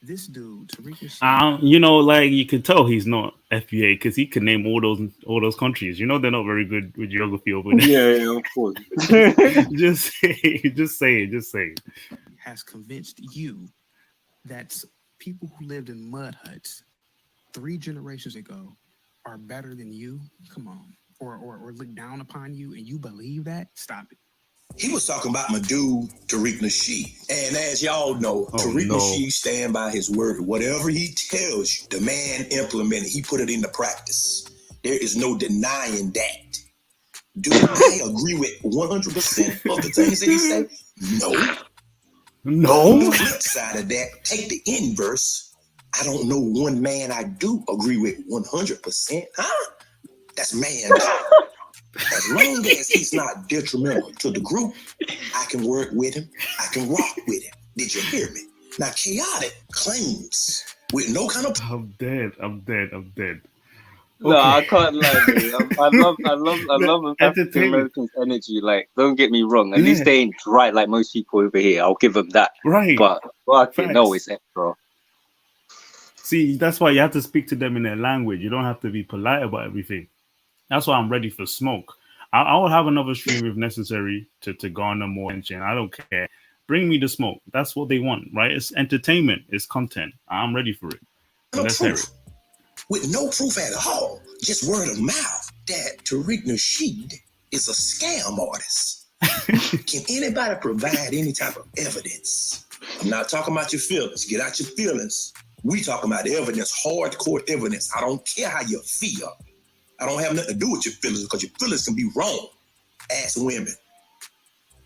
this dude, Tariq, You know, like you can tell he's not FBA because he can name all those countries. You know, they're not very good with geography over there. Yeah, of course. just say it. Has convinced you that people who lived in mud huts 3 generations ago are better than you? Come on. Or look down upon you and you believe that? Stop it. He was talking about my dude, Tariq Nasheed. And as y'all know, Tariq Nasheed stand by his word. Whatever he tells you, the man implemented. He put it into practice. There is no denying that. Do I agree with 100% of the things that he said? No. No. On the flip side of that, take the inverse. I don't know one man I do agree with 100%. Huh? That's man. As long as he's not detrimental to the group, I can work with him. I can rock with him. Did you hear me? Now, chaotic claims with no kind of. I'm dead. No, I can't lie, dude. I love African Americans' energy. Like, don't get me wrong. At least they ain't right like most people over here. I'll give them that. Right. But fucking no, it's extra. See, that's why you have to speak to them in their language. You don't have to be polite about everything. That's why I'm ready for smoke. I will have another stream if necessary to garner more attention. I don't care. Bring me the smoke. That's what they want, right? It's entertainment. It's content. I'm ready for it. No Let's hear proof. it. With no proof at all, just word of mouth, that Tariq Nasheed is a scam artist. Can anybody provide any type of evidence? I'm not talking about your feelings. Get out your feelings. We talking about evidence, hardcore evidence. I don't care how you feel. I don't have nothing to do with your feelings because your feelings can be wrong. Ask women.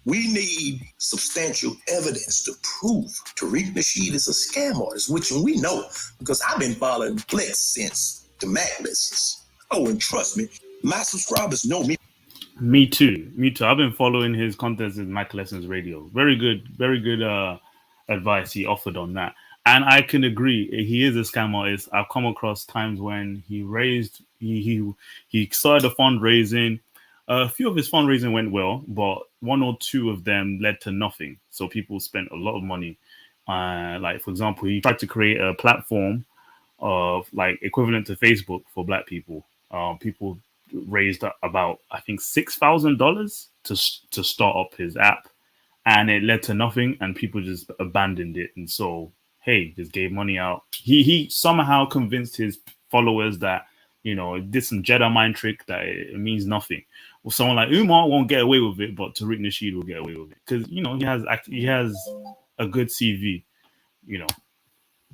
We need substantial evidence to prove Tariq Nasheed is a scam artist, which we know because I've been following Flex since the Mac lists. Oh, and trust me, my subscribers know me. Me too. Me too. I've been following his content in Mac Lessons Radio. Very good advice he offered on that. And I can agree, he is a scam artist. I've come across times when he started a fundraising. A few of his fundraising went well, but one or two of them led to nothing. So people spent a lot of money. Like, for example, he tried to create a platform of like equivalent to Facebook for Black people. People raised about, I think, $6,000 to start up his app, and it led to nothing, and people just abandoned it. And so, hey, just gave money out. He somehow convinced his followers that, you know, it did some Jedi mind trick that it means nothing. Well, someone like Umar won't get away with it, but Tariq Nasheed will get away with it because, you know, he has a good CV, you know.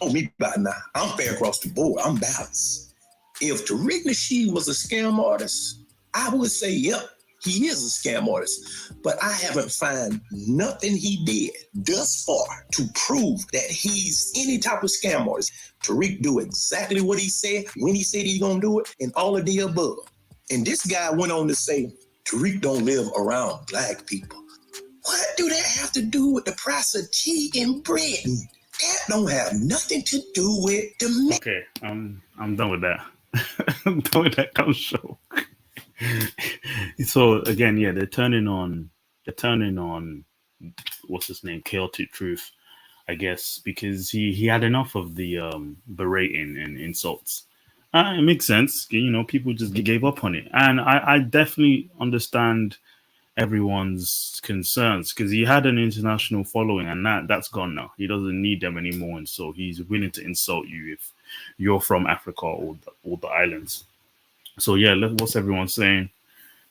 Oh, me by now. I'm fair across the board. I'm balanced. If Tariq Nasheed was a scam artist, I would say, yep, he is a scam artist. But I haven't found nothing he did thus far to prove that he's any type of scam artist. Tariq do exactly what he said, when he said he's gonna do it, and all of the above. And this guy went on to say, Tariq don't live around Black people. What do that have to do with the price of tea in Britain? That don't have nothing to do with the... Okay, I'm done with that. I'm done with that kind of show. So again, yeah, they're turning on what's his name, Chaotic Truth, I guess, because he had enough of the berating and insults. It makes sense, you know, people just gave up on it, and I definitely understand everyone's concerns because he had an international following, and that's gone now. He doesn't need them anymore, and so he's willing to insult you if you're from Africa or the islands. So yeah, what's everyone saying?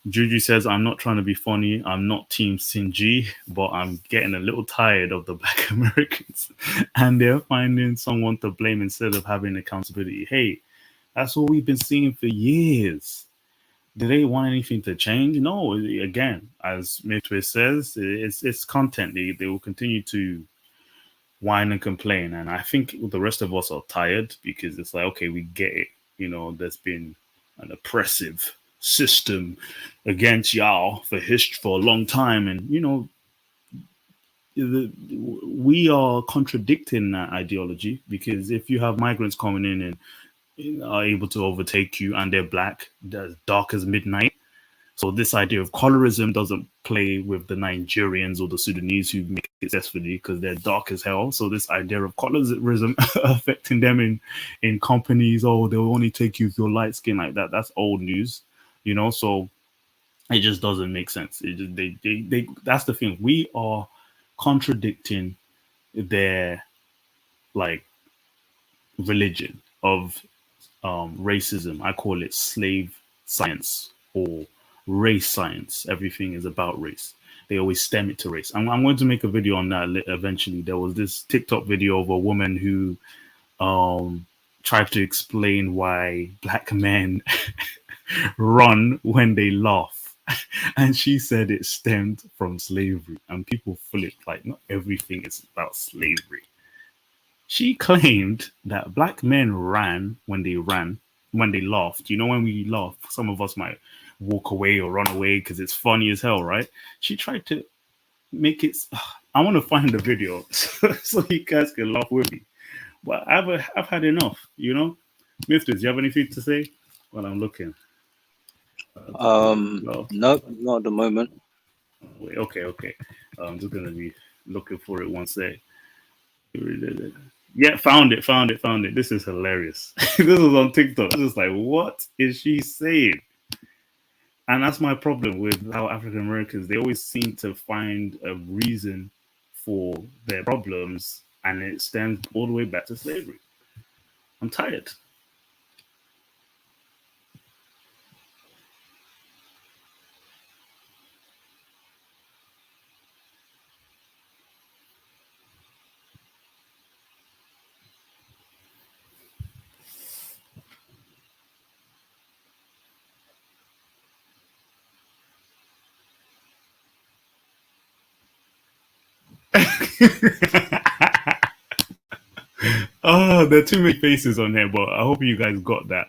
Juju says, I'm not trying to be funny. I'm not Team Sinji, but I'm getting a little tired of the Black Americans and they're finding someone to blame instead of having accountability. Hey, that's what we've been seeing for years. Do they want anything to change? No. Again, as Mitway says, it's content. They will continue to whine and complain. And I think the rest of us are tired because it's like, okay, we get it. You know, there's been an oppressive system against y'all for a long time, and you know, we are contradicting that ideology because if you have migrants coming in and are able to overtake you and they're Black, they're as dark as midnight. So this idea of colorism doesn't play with the Nigerians or the Sudanese who make it successfully because they're dark as hell. So this idea of colorism affecting them in companies, oh, they'll only take you if you're light skin, like that. That's old news, you know. So it just doesn't make sense. It just, they that's the thing. We are contradicting their like religion of racism. I call it slave science or race science. Everything is about race. They always stem it to race. I'm going to make a video on that eventually. There was this TikTok video of a woman who tried to explain why Black men run when they laugh. And she said it stemmed from slavery. And people flipped, like, not everything is about slavery. She claimed that Black men ran when they laughed. You know, when we laugh, some of us might walk away or run away because it's funny as hell, right? She tried to make it. I want to find the video so you guys can laugh with me. But I've had enough, you know. Mifters, do you have anything to say? While I'm looking. Nope, not at the moment. Wait, okay. I'm just gonna be looking for it one sec. Yeah, found it. This is hilarious. This was on TikTok. I was just like, what is she saying? And that's my problem with how African Americans, they always seem to find a reason for their problems, and it stems all the way back to slavery. I'm tired. Oh, there are too many faces on here, but I hope you guys got that.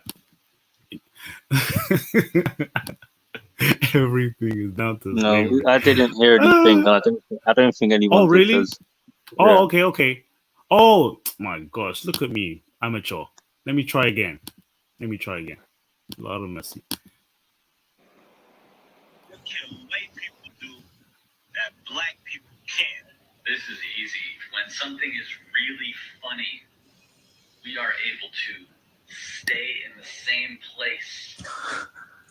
Everything is down to No, slavery. I didn't hear anything. I don't think anyone Oh, did. really? Oh, Yeah. okay. Oh, my gosh. Look at me. Amateur. Let me try again. A lot of messy. What can white people do that black people can't? This is easy. When something is really funny, we are able to stay in the same place,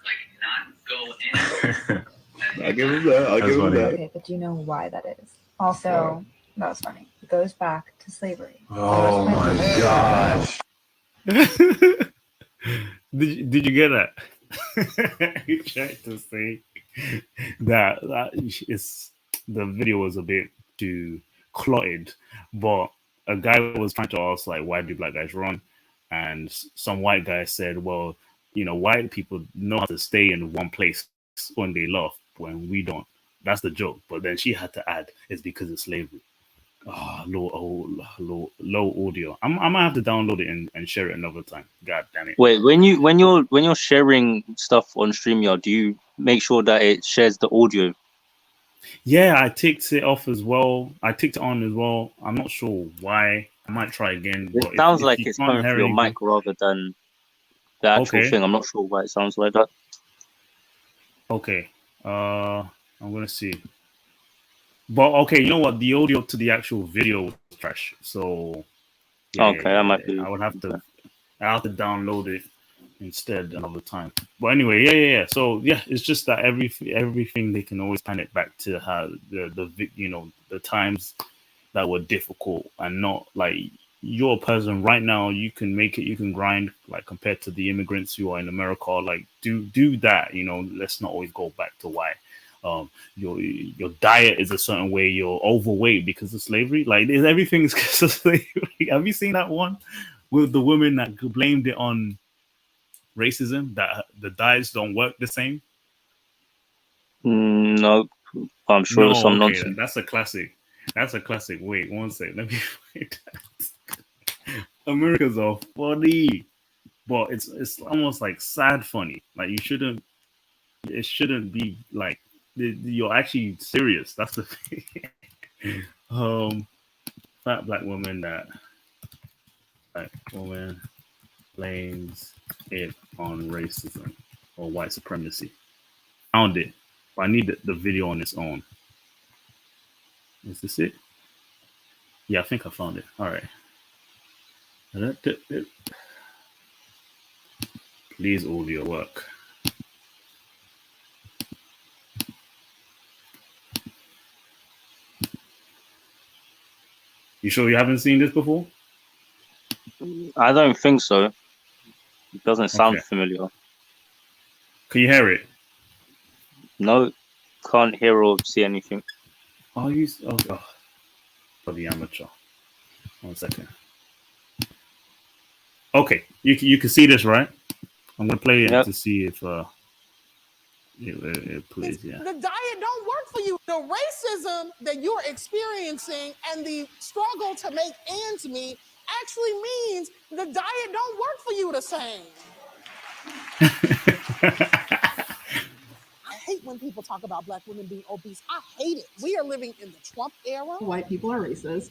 like not go anywhere. I'll give him that. I'll give him that. Okay, but do you know why that is? Also, that was funny. It goes back to slavery. Oh my gosh. Did you get that? He tried to say that is the video was a bit too clotted, but a guy was trying to ask like, why do black guys run? And some white guy said, well, white people know how to stay in one place when they love, when we don't. That's the joke. But then she had to add, it's because of slavery. Low audio. I might have to download it and share it another time. God damn it. Wait, when you're sharing stuff on StreamYard, do you make sure that it shares the audio? Yeah, I ticked it off as well. I ticked it on as well. I'm not sure why. I might try again. It sounds like it's coming through your mic rather than the actual thing. I'm not sure why it sounds like that. Okay. I'm gonna see. But okay, you know what? The audio to the actual video was trash. So that might be. I would have to download it instead another time. But anyway, yeah. So yeah, it's just that everything they can always pan it back to how the times that were difficult, and not like you're a person right now, you can make it, you can grind, like compared to the immigrants who are in America. Like do that, let's not always go back to why your diet is a certain way, you're overweight because of slavery. Like everything is because of slavery. Have you seen that one with the women that blamed it on racism, that the diets don't work the same? No, I'm sure there's some nonsense. That's a classic. Wait one second, let me find that. Americans are funny, but it's almost like sad funny. Like it shouldn't be like you're actually serious. That's the thing. Fat black woman blames it on racism or white supremacy. Found it, but I need the video on its own. Is this it? Yeah, I think I found it. All right. Please audio work. You sure you haven't seen this before? I don't think so. It doesn't sound familiar. Can you hear it? No, can't hear or see anything. For the amateur. 1 second. Okay, you can see this, right? I'm gonna play it to see if it plays. Yeah. The diet don't work for you. The racism that you're experiencing and the struggle to make ends meet actually means the diet don't work for you the same. I hate when people talk about black women being obese. I hate it. We are living in the Trump era. White people are racist.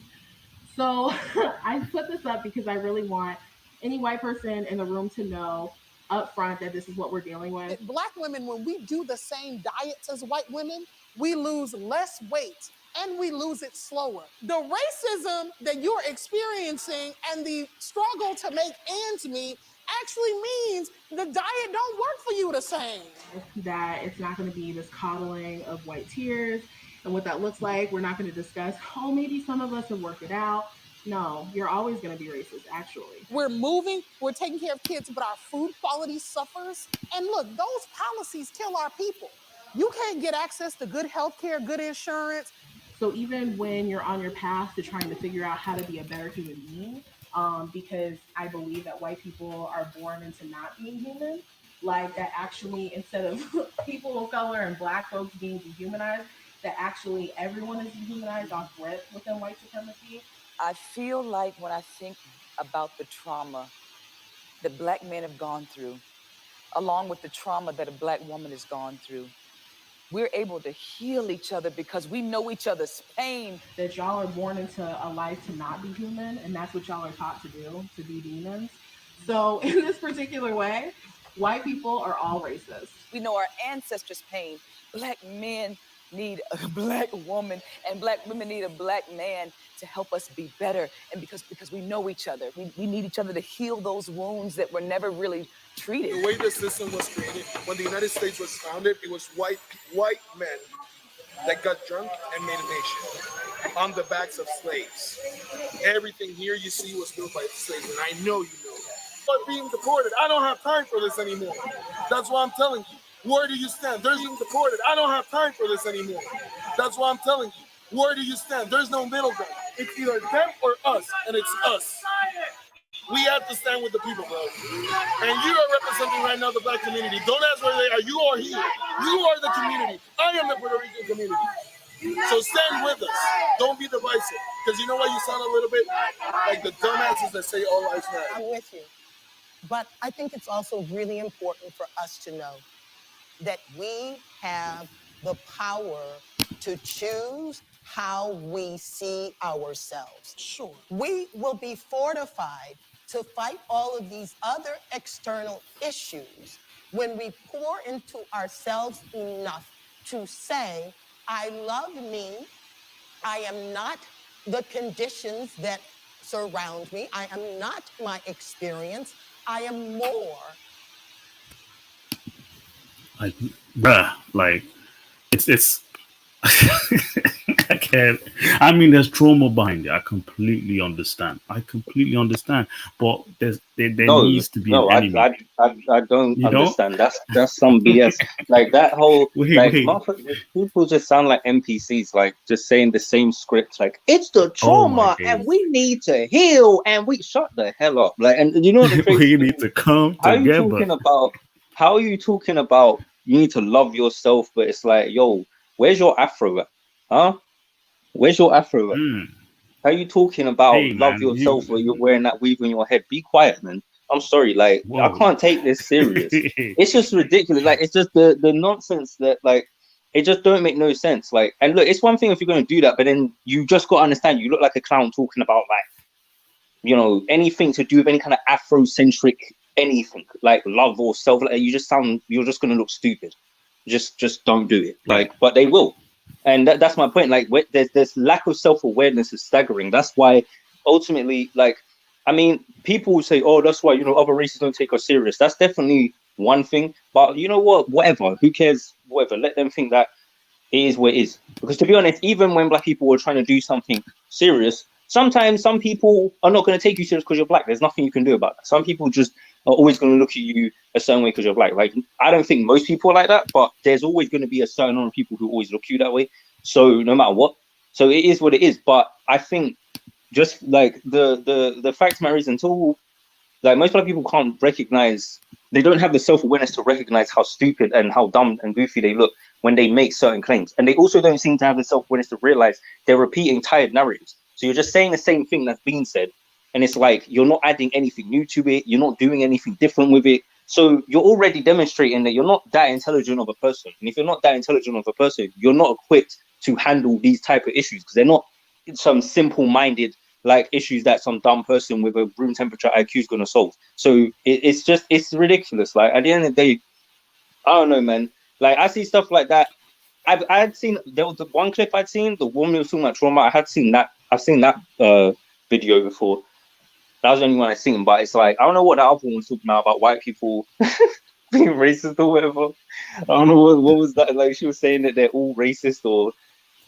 So I put this up because I really want any white person in the room to know up front that this is what we're dealing with. Black women, when we do the same diets as white women, we lose less weight and we lose it slower. The racism that you're experiencing and the struggle to make ends meet actually means the diet don't work for you the same. That it's not going to be this coddling of white tears and what that looks like. We're not going to discuss, oh, maybe some of us have worked it out. No, you're always going to be racist, actually. We're moving, we're taking care of kids, but our food quality suffers. And look, those policies kill our people. You can't get access to good health care, good insurance. So even when you're on your path to trying to figure out how to be a better human being, because I believe that white people are born into not being human, like that actually, instead of people of color and black folks being dehumanized, that actually everyone is dehumanized off breath within white supremacy. I feel like when I think about the trauma that black men have gone through, along with the trauma that a black woman has gone through, we're able to heal each other because we know each other's pain. That y'all are born into a life to not be human, and that's what y'all are taught to do, to be demons. So in this particular way, white people are all racist. We know our ancestors' pain. Black men need a black woman, and black women need a black man to help us be better. And because we know each other, we need each other to heal those wounds that were never really treated. The way the system was created, when the United States was founded, it was white men that got drunk and made a nation on the backs of slaves. Everything here you see was built by slaves, and I know you know that. But being deported, I don't have time for this anymore. That's why I'm telling you. Where do you stand? There's being deported. I don't have time for this anymore. That's why I'm telling you. Where do you stand? There's no middle ground. It's either them or us, and it's us. We have to stand with the people, bro. And you are representing right now the black community. Don't ask where they are. You are here. You are the community. I am the Puerto Rican community. So stand with us. Don't be divisive. Because you know what? You sound a little bit like the dumbasses that say all lives matter. I'm with you. But I think it's also really important for us to know that we have the power to choose how we see ourselves. Sure. We will be fortified to fight all of these other external issues when we pour into ourselves enough to say, I love me, I am not the conditions that surround me, I am not my experience, I am more. Like, bruh, like, it's I can't. I mean, there's trauma behind it. I completely understand. But there needs to be an enemy. I don't understand. That's some BS. Like that whole people just sound like NPCs, like just saying the same script. Like it's the trauma, and we need to heal, and we shut the hell up. Like, and you know the we need to come together. How are you talking about? You need to love yourself, but it's like, yo, where's your afro at? Huh? Where's your afro at? How are you talking about love yourself when you're wearing that weave in your head? Be quiet, man. I'm sorry, like I can't take this serious. It's just ridiculous. Like it's just the nonsense that like it just don't make no sense. Like, and look, it's one thing if you're gonna do that, but then you just gotta understand you look like a clown talking about like, you know, anything to do with any kind of Afrocentric anything like love or self. Like, you're just gonna look stupid. Just don't do it. Like, but they will. And that's my point. Like, there's lack of self-awareness is staggering. That's why, ultimately, like, I mean, people will say, "Oh, that's why other races don't take us serious." That's definitely one thing. But you know what? Whatever. Who cares? Whatever. Let them think that it is what it is. Because to be honest, even when black people were trying to do something serious, sometimes some people are not going to take you serious because you're black. There's nothing you can do about that. Some people just are always going to look at you a certain way because you're black. Like, I don't think most people are like that, but there's always going to be a certain number of people who always look at you that way. So no matter what, so it is what it is. But I think just like the fact matter is, until like most black people can't recognize, they don't have the self-awareness to recognize how stupid and how dumb and goofy they look when they make certain claims. And they also don't seem to have the self-awareness to realize they're repeating tired narratives. So you're just saying the same thing that's being said. And it's like, you're not adding anything new to it. You're not doing anything different with it. So you're already demonstrating that you're not that intelligent of a person. And if you're not that intelligent of a person, you're not equipped to handle these type of issues, because they're not some simple-minded like issues that some dumb person with a room temperature IQ is going to solve. So it's ridiculous. Like at the end of the day, I don't know, man. Like I see stuff like that. I had seen, there was the one clip I'd seen, the woman who was talking about trauma. I've seen that video before. That was the only one I seen. But it's like I don't know what the other one was talking about white people being racist or whatever. I don't know what was that. Like she was saying that they're all racist or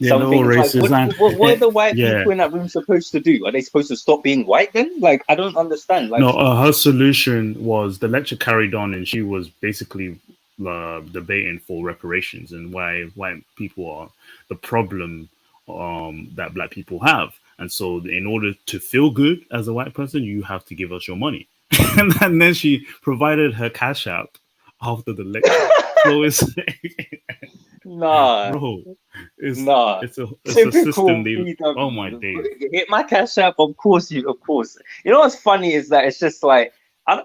Yeah, they're all something. It's like racist. And what are the white yeah, people in that room supposed to do? Are they supposed to stop being white then? Like I don't understand. Like no, her solution was the lecture carried on, and she was basically debating for reparations and why white people are the problem that black people have. And so, in order to feel good as a white person, you have to give us your money. And then she provided her cash app after the lecture. So it's nah, bro, it's a typical system. VW. Oh my days. Hit my cash app, of course. You know what's funny is that it's just like I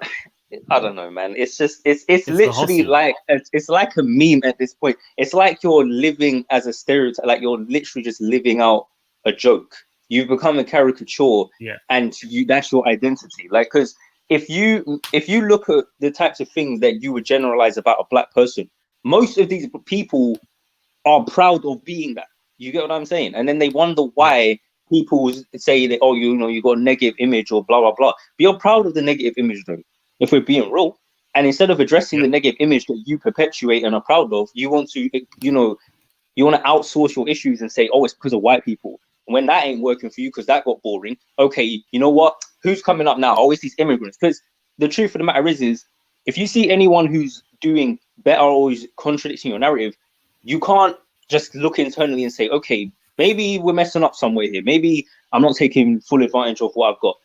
don't know, man. It's literally like it's like a meme at this point. It's like you're living as a stereotype, like you're literally just living out a joke. You've become a caricature, and that's your identity. Like, because if you look at the types of things that you would generalize about a black person, most of these people are proud of being that. You get what I'm saying? And then they wonder why people say that, oh, you got a negative image or blah blah blah. But you're proud of the negative image, though. If we're being real, and instead of addressing the negative image that you perpetuate and are proud of, you want to, you want to outsource your issues and say, oh, it's because of white people. When that ain't working for you because that got boring, okay, you know what? Who's coming up now? Oh, it's these immigrants. Because the truth of the matter is if you see anyone who's doing better or who's contradicting your narrative, you can't just look internally and say, okay, maybe we're messing up somewhere here. Maybe I'm not taking full advantage of what I've got.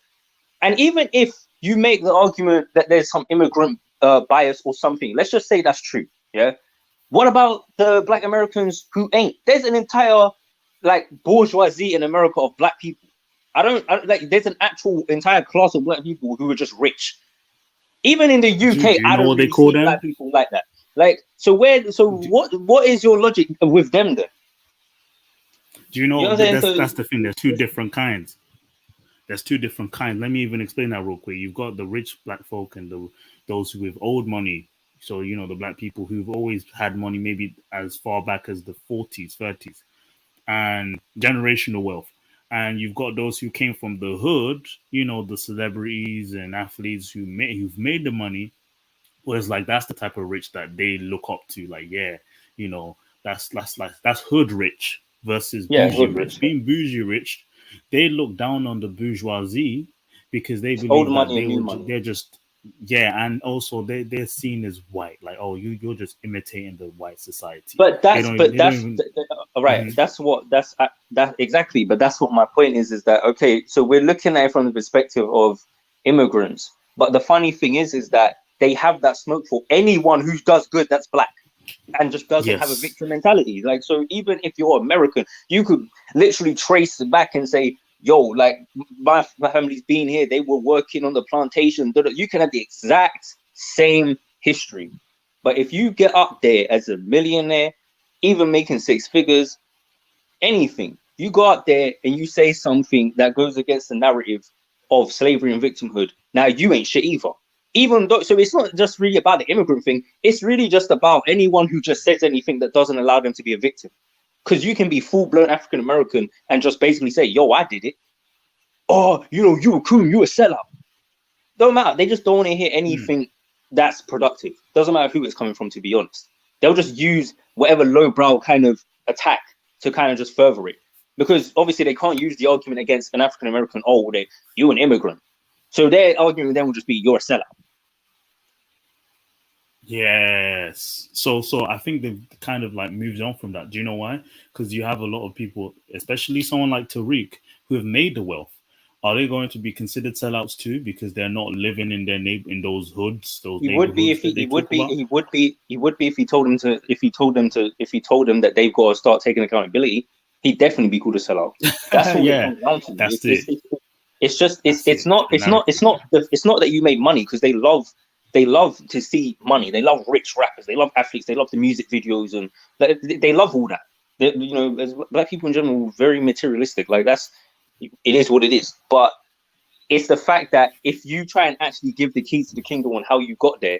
And even if you make the argument that there's some immigrant bias or something, let's just say that's true. Yeah. What about the black Americans who ain't? There's an entire like bourgeoisie in America of black people. There's an actual entire class of black people who are just rich. Even in the UK, I don't really see black people like that. Like, what is your logic with them then? Do you know, that's the thing? There's two different kinds. There's two different kinds. Let me even explain that real quick. You've got the rich black folk and those with old money. So, the black people who've always had money, maybe as far back as the 40s, 30s, and generational wealth. And you've got those who came from the hood, the celebrities and athletes who've made the money. Whereas like that's the type of rich that they look up to. Like, that's hood rich versus bougie rich. Being bougie rich, they look down on the bourgeoisie because they believe that they're just and also they're seen as white. Like, oh, you're just imitating the white society. But that's right. That's exactly. But that's what my point is that okay, so we're looking at it from the perspective of immigrants. But the funny thing is that they have that smoke for anyone who does good that's black and just doesn't have a victim mentality. Like, so even if you're American, you could literally trace back and say, yo, like my family's been here, they were working on the plantation. You can have the exact same history. But if you get up there as a millionaire, even making six figures, anything, you go out there and you say something that goes against the narrative of slavery and victimhood, now you ain't shit either. Even though, so it's not just really about the immigrant thing, it's really just about anyone who just says anything that doesn't allow them to be a victim. Because you can be full-blown African-American and just basically say, yo, I did it. Oh, you a coon, you a sellout. Don't matter. They just don't want to hear anything that's productive. Doesn't matter who it's coming from, to be honest. They'll just use whatever lowbrow kind of attack to kind of just further it. Because obviously they can't use the argument against an African-American, oh, you an immigrant. So their argument then will just be, you're a sellout. Yes. So I think they've kind of like moved on from that. Do you know why? Because you have a lot of people, especially someone like Tariq, who have made the wealth. Are they going to be considered sellouts too because they're not living in their in those hoods? He would be if he would be if he told them that they've got to start taking accountability. He'd definitely be called a sellout. That's what it comes down to. That's it's not that you made money, because they love to see money. They love rich rappers. They love athletes. They love the music videos, and they love all that. As black people in general, very materialistic. Like it is what it is. But it's the fact that if you try and actually give the keys to the kingdom on how you got there,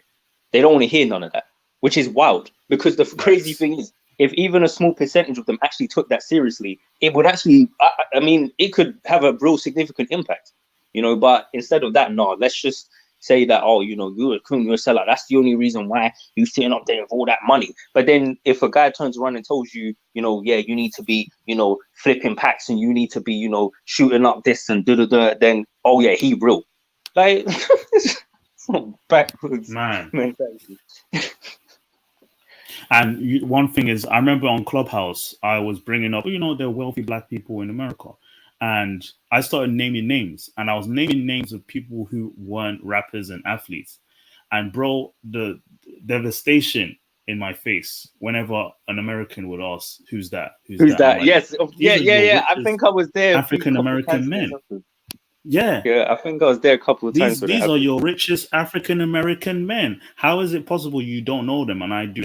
they don't want to hear none of that, which is wild. Because the crazy thing is, if even a small percentage of them actually took that seriously, it would actually, it could have a real significant impact. you know. But instead of that, no, let's just say that, oh, you know, you're a coon, you're a seller. That's the only reason why you sitting up there with all that money. But then if a guy turns around and tells you, you know, yeah, you need to be, you know, flipping packs and you need to be, you know, shooting up this and da-da-da, then, oh yeah, he real. Like, it's backwards mentality. And one thing is, I remember on Clubhouse, I was bringing up, you know, the wealthy black people in America. And I started naming names. And I was naming names of people who weren't rappers and athletes. And bro, the devastation in my face whenever an American would ask, who's that? Who's that? Like, Yes. Yeah. I think I was there African American men. Yeah. Yeah, I think I was there a couple of times. These are your richest African American men. How is it possible you don't know them? And I do.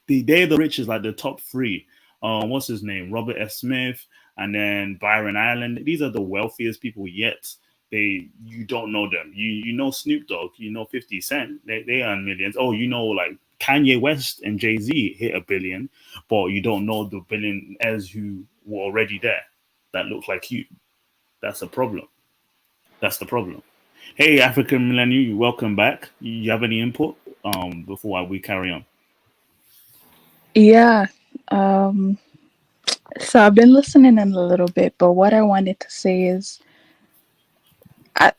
They're the richest, like the top three. What's his name? Robert F. Smith, and then Byron Allen. These are the wealthiest people yet. You don't know them. You know Snoop Dogg. You know 50 Cent. They earn millions. Oh, you know like Kanye West and Jay-Z hit $1 billion, but you don't know the billionaires who were already there that look like you. That's a problem. That's the problem. Hey, African Millennial, welcome back. You have any input before we carry on? Yeah. So I've been listening in a little bit, but what I wanted to say is,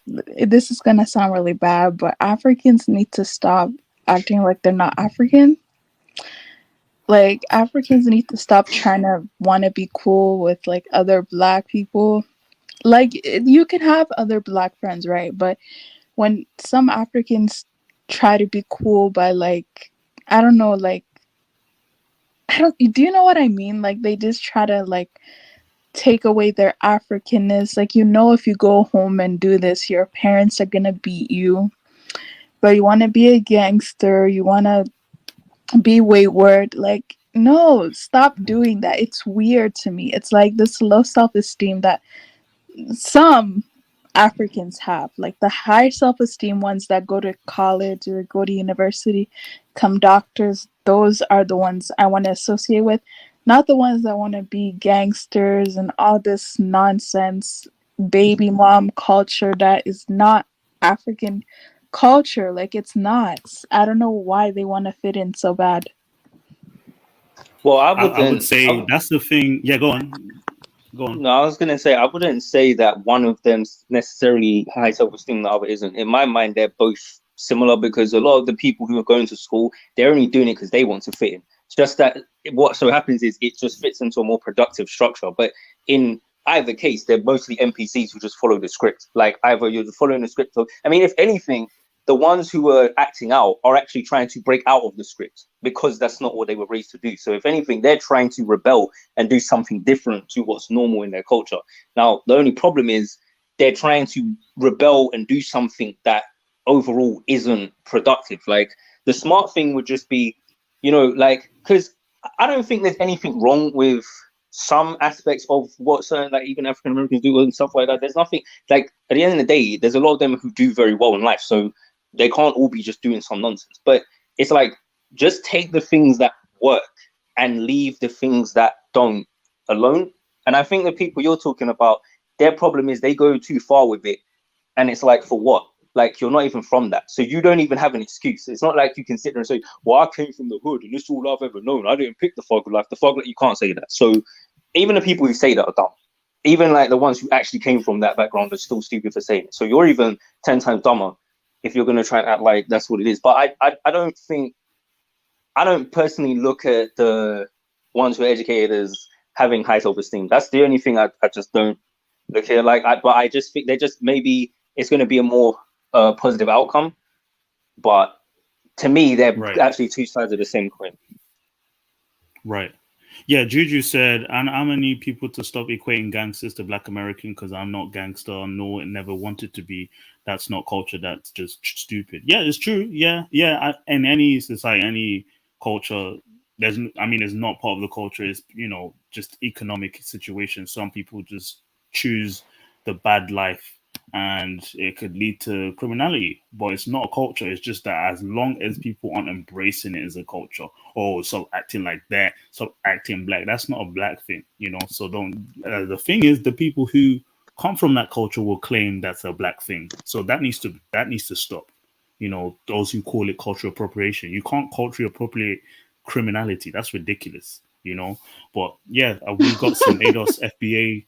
this is going to sound really bad, but Africans need to stop acting like they're not African. Like, Africans need to stop trying to want to be cool with, like, other black people. Like, you can have other black friends, right? But when some Africans try to be cool by, like, I don't know, like, do you know what I mean? Like, they just try to, like, take away their Africanness. Like, you know, if you go home and do this, your parents are gonna beat you. But you want to be a gangster, you want to be wayward. Like, no, stop doing that. It's weird to me. It's like this low self-esteem that some Africans have, like the high self-esteem ones that go to college or go to university, come doctors. Those are the ones I want to associate with, not the ones that want to be gangsters and all this nonsense baby mom culture that is not African culture. Like, it's not. I don't know why they want to fit in so bad. Well, I would say that's the thing. Yeah, go on. No, I was gonna say I wouldn't say that one of them's necessarily high self-esteem, the other isn't. In my mind, they're both similar because a lot of the people who are going to school, they're only doing it because they want to fit in. It's just that what so happens is it just fits into a more productive structure. But in either case, they're mostly NPCs who just follow the script. Like, either you're following the script. I mean, if anything, the ones who are acting out are actually trying to break out of the script because that's not what they were raised to do. So if anything, they're trying to rebel and do something different to what's normal in their culture. Now, the only problem is they're trying to rebel and do something that overall isn't productive. Like, the smart thing would just be, you know, like, because I don't think there's anything wrong with some aspects of what certain, like, even African Americans do and stuff like that. There's nothing, like, at the end of the day, there's a lot of them who do very well in life. So they can't all be just doing some nonsense. But it's like, just take the things that work and leave the things that don't alone. And I think the people you're talking about, their problem is they go too far with it. And it's like, for what? Like, you're not even from that. So you don't even have an excuse. It's not like you can sit there and say, well, I came from the hood and this is all I've ever known. I didn't pick the thug life. The thug life, you can't say that. So even the people who say that are dumb. Even like the ones who actually came from that background are still stupid for saying it. So you're even 10 times dumber if you're going to try and act like that's what it is. But I don't personally look at the ones who are educated as having high self-esteem. That's the only thing I just don't look at. But I just think maybe it's going to be a more positive outcome. But to me, they're actually two sides of the same coin. Right. Yeah, Juju said, and I'm gonna need people to stop equating gangsters to Black American because I'm not gangster, nor it never wanted to be. That's not culture. That's just stupid. Yeah, it's true. Yeah. In any society, any culture, it's not part of the culture. It's, you know, just economic situation. Some people just choose the bad life, and it could lead to criminality. But it's not a culture. It's just that as long as people aren't embracing it as a culture, so acting like that, so acting black, that's not a black thing, you know. So don't. The thing is, the people who come from that culture will claim that's a black thing. So that needs to stop. You know, those who call it cultural appropriation. You can't culturally appropriate criminality. That's ridiculous. You know, but yeah, we got some ADOS FBA,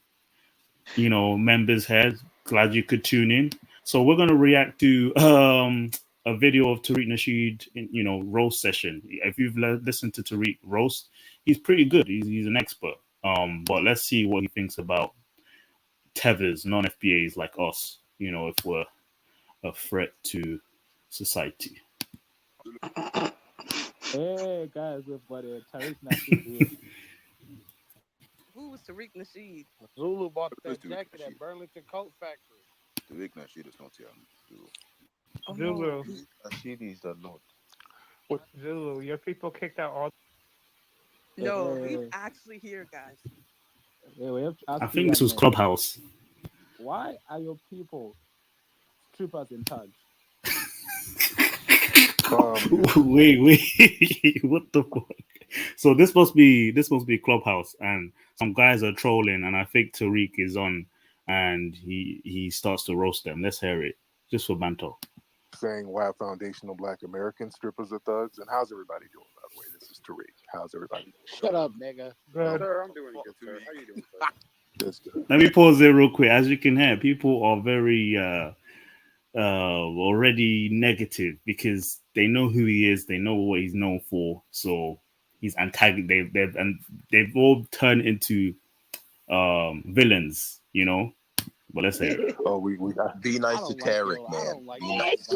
you know, members here. Glad you could tune in. So we're gonna react to a video of Tariq Nasheed, you know, roast session. If you've listened to Tariq roast, he's pretty good. He's an expert. But let's see what he thinks about tethers, non-FBAs like us. You know, if we're a threat to society. Hey guys, we've got a Tariq Nasheed here. Who was Tariq Nasheed? Zulu bought that jacket at Burlington Coat Factory. Tariq Nasheed is not here. Oh, Zulu. Nasheed is the Lord. What, Zulu? Your people kicked out all. No, he's actually here, guys. Yeah, we have to ask I think this was Clubhouse. Why are your people strippers in touch? Wait, what the fuck? So this must be Clubhouse, and some guys are trolling, and I think Tariq is on, and he starts to roast them. Let's hear it, just for banter. Saying why foundational Black American strippers are thugs, and how's everybody doing? By the way, this is Tariq. How's everybody? Shut up, nigga. Good. Sir, I'm doing good, sir. How you doing, sir? That's good. Let me pause there real quick. As you can hear, people are very already negative because they know who he is, they know what he's known for. So he's antagonistic. They've all turned into villains, you know. But let's say it. Oh, we got. Be nice to Tariq, man. Be nice. I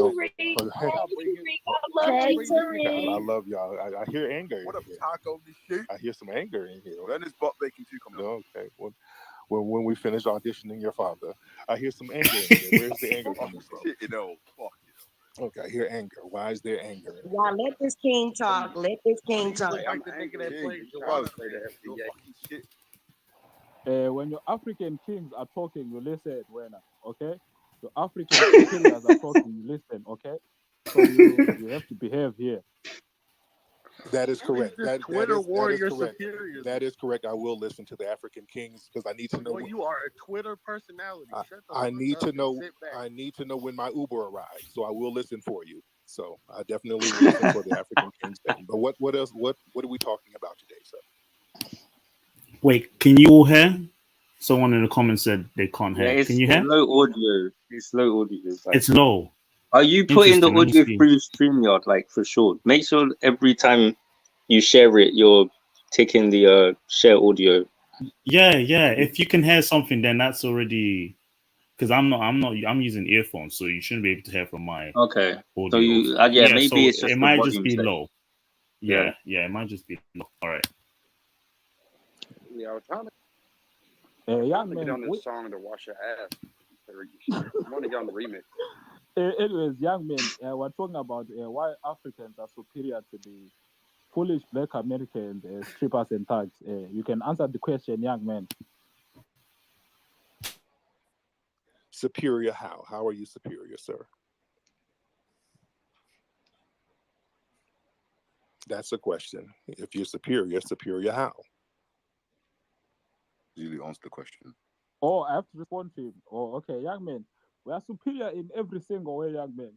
love y'all. I hear anger. What up, Taco? This shit. I hear some anger in here. Then this butt bacon too. Come on. Okay. When we finish auditioning your father, I hear some anger in here. Where's the anger coming from? You know, fuck you. Okay, I hear anger. Why is there anger? Y'all let this king talk. Let this king talk. I'm the nigga that plays your father say that. When your African kings are talking, you listen. Okay? Your African superiors are talking, you listen. Okay? So you have to behave here. That is correct. That is correct. Superiors. That is correct. I will listen to the African kings because I need to know. Well, you are a Twitter personality. I need to know. I need to know when my Uber arrives, so I will listen for you. So I definitely will listen for the African kings. But what else? What are we talking about today, sir? Wait, can you all hear? Someone in the comments said they can't hear. Yeah, Can you hear? Low audio. It's low audio. It's low. Are you putting the audio through StreamYard, like for sure? Make sure every time you share it, you're taking the share audio. Yeah. If you can hear something, then that's already because I'm using earphones, so you shouldn't be able to hear from my audio. So you, maybe so it's just it might just volume be setting. low. Yeah, it might just be low. All right. Yeah, I was trying to. Yeah, get on this song to wash your ass. I want to get on the remix. Anyways, young men, we're talking about why Africans are superior to the foolish Black American strippers and thugs. You can answer the question, young man. Superior how? How are you superior, sir? That's a question. If you're superior how? Usually answer the question. Oh, I have to respond to him. Oh, okay, young man. We are superior in every single way, young man.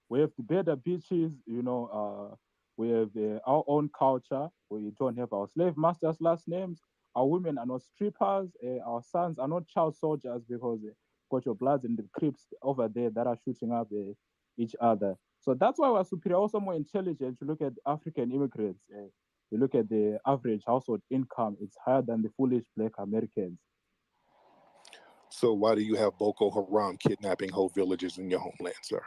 We have the better beaches, you know. We have our own culture. We don't have our slave masters' last names. Our women are not strippers. Our sons are not child soldiers because got your bloods and the Crips over there that are shooting up each other. So that's why we're superior. Also more intelligent. You look at African immigrants. You look at the average household income. It's higher than the foolish Black Americans. So why do you have Boko Haram kidnapping whole villages in your homeland, sir?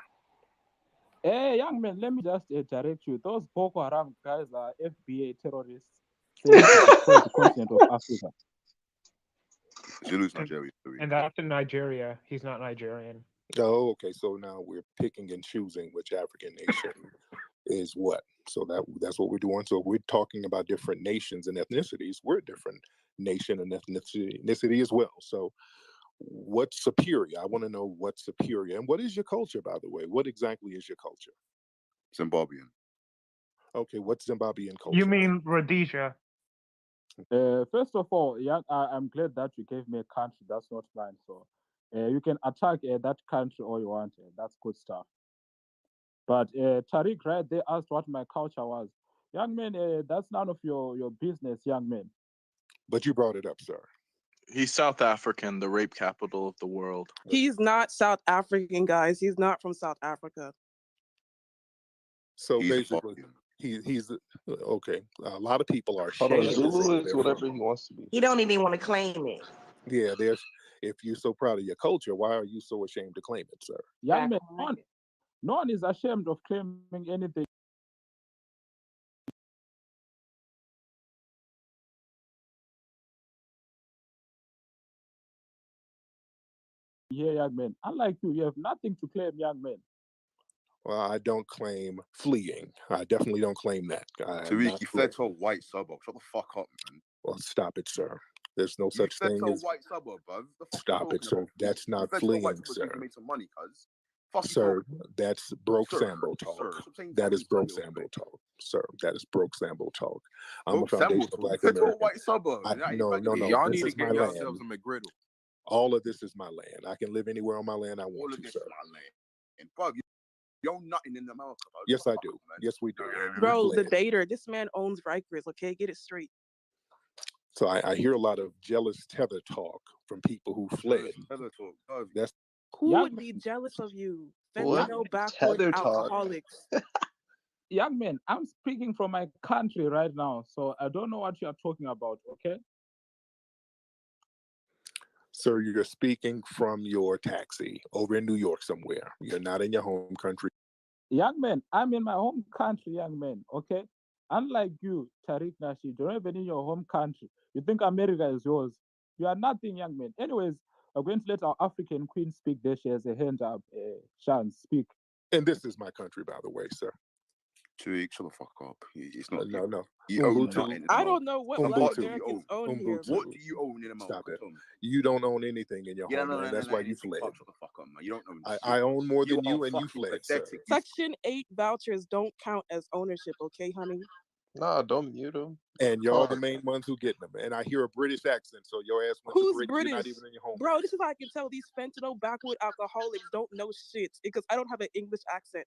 Hey, young man, let me just direct you. Those Boko Haram guys are FBA terrorists. They want to destroy the continent of Africa. Zulu's Nigeria. And that's in Nigeria. He's not Nigerian. Oh, okay. So now we're picking and choosing which African nation is what. So that's what we're doing. So we're talking about different nations and ethnicities. We're a different nation and ethnicity as well. So what's superior? I want to know what's superior. And what is your culture, by the way? What exactly is your culture? Zimbabwean. Okay, what's Zimbabwean culture? You mean Rhodesia? First of all, yeah, I'm glad that you gave me a country that's not mine. So you can attack that country all you want. That's good stuff. But Tariq right there asked what my culture was. Young man, that's none of your business, young man. But you brought it up, sir. He's South African, the rape capital of the world. He's not South African, guys. He's not from South Africa. So basically, he's okay. A lot of people are Hold on, ashamed to say Zulu where is they're whatever from. he wants to be. He don't even want to claim it. Yeah, if you're so proud of your culture, why are you so ashamed to claim it, sir? Young man, no one is ashamed of claiming anything. Yeah, young man. Unlike you have nothing to claim, young man. Well, I don't claim fleeing. I definitely don't claim that. Tariq, you fled to a white suburb. Shut the fuck up, man. Well, stop it, sir. There's no such fled thing to a as white suburb, bruv. The fuck stop you it, talking sir. about? That's not You fled to a white fleeing, suburb so sir. you can make some money, cuz. Fuck you Sir, talking about? that's broke Sir, Sambo talk. sir, stop saying That is Sambo broke to me, Sambo talk, sir. That is broke Sambo talk. I'm a Broke Sambo foundational talk. Black You fled to a American. white suburb. No. Y'all This need to is my get land. yourselves a McGriddle. All of this is my land. I can live anywhere on my land I All want of to, this sir. is my land. And fuck, you're nothing in America, bro. Yes, I do. Yes, we do. Bro, We the fled. baiter. This man owns Rikers. Okay, get it straight. So I hear a lot of jealous tether talk from people who fled. Tether talk. That's Who would be jealous of you? Fentanyl backward Tether talk. alcoholics. Young man, I'm speaking from my country right now, so I don't know what you are talking about, okay? Sir, you're speaking from your taxi over in New York somewhere. You're not in your home country. Young man, I'm in my home country, young man, okay? Unlike you, Tariq Nashi, you don't even in your home country. You think America is yours. You are nothing, young man. Anyways, we're going to let our African queen speak there. She has a hand up. Shan, speak. And this is my country, by the way, sir. Tariq, shut the fuck up. It's not No. You own nothing. I don't know what Black Americans own here. What do you own in America? Stop it. You don't own anything in your homeland. That's why you fled. Shut the fuck up, man. You don't own I own more than you, and you fled, sir. Section 8 vouchers don't count as ownership, okay, honey? Nah, don't mute them. And y'all the main ones who get them. And I hear a British accent, so your ass went Who's to Britain. British? You're not even in your home. Bro, this is how I can tell these fentanyl backward alcoholics don't know shit because I don't have an English accent.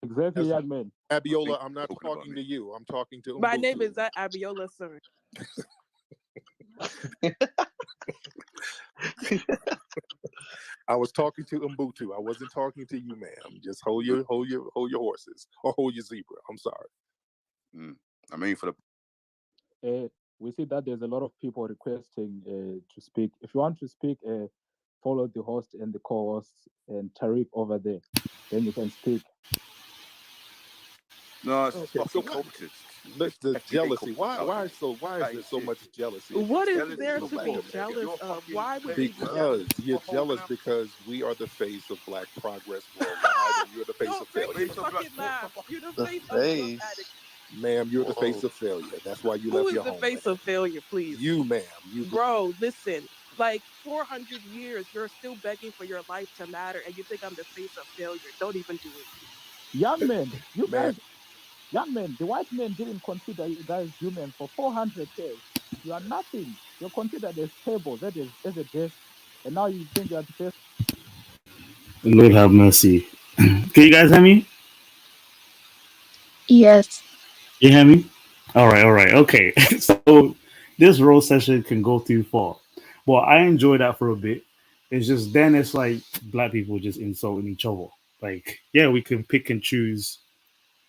Exactly, young man. Abiola, I'm not talking to you. I'm talking to My Umbutu. name is Abiola, sir. I was talking to Umbutu. I wasn't talking to you, ma'am. Just hold your horses or hold your zebra. I'm sorry. I mean, for the we see that there's a lot of people requesting to speak. If you want to speak, follow the host and the co-host and Tariq over there. Then you can speak. No, it's Okay, fucking cultist. The jealousy. Why is there so much jealousy? What is there to be jealous of? Why would we be jealous? Because you're jealous because we are the face of Black progress worldwide, and you're the face of failure. You're the face of drug addict. Ma'am, you're the face of failure. That's why you Who left is your the home. face of failure, please? You, ma'am. You, bro. Listen, like 400 years, you're still begging for your life to matter, and you think I'm the face of failure? Don't even do it. Young men, you guys. Young men, the white men didn't consider you guys human for 400 years. You are nothing. You're considered as tables, as a desk, and now you think you're the face. Lord have mercy. Can you guys hear me? Yes. You hear me? All right. Okay. So this role session can go too far. Well, I enjoy that for a bit. It's just then it's like Black people just insulting each other. Like, yeah, we can pick and choose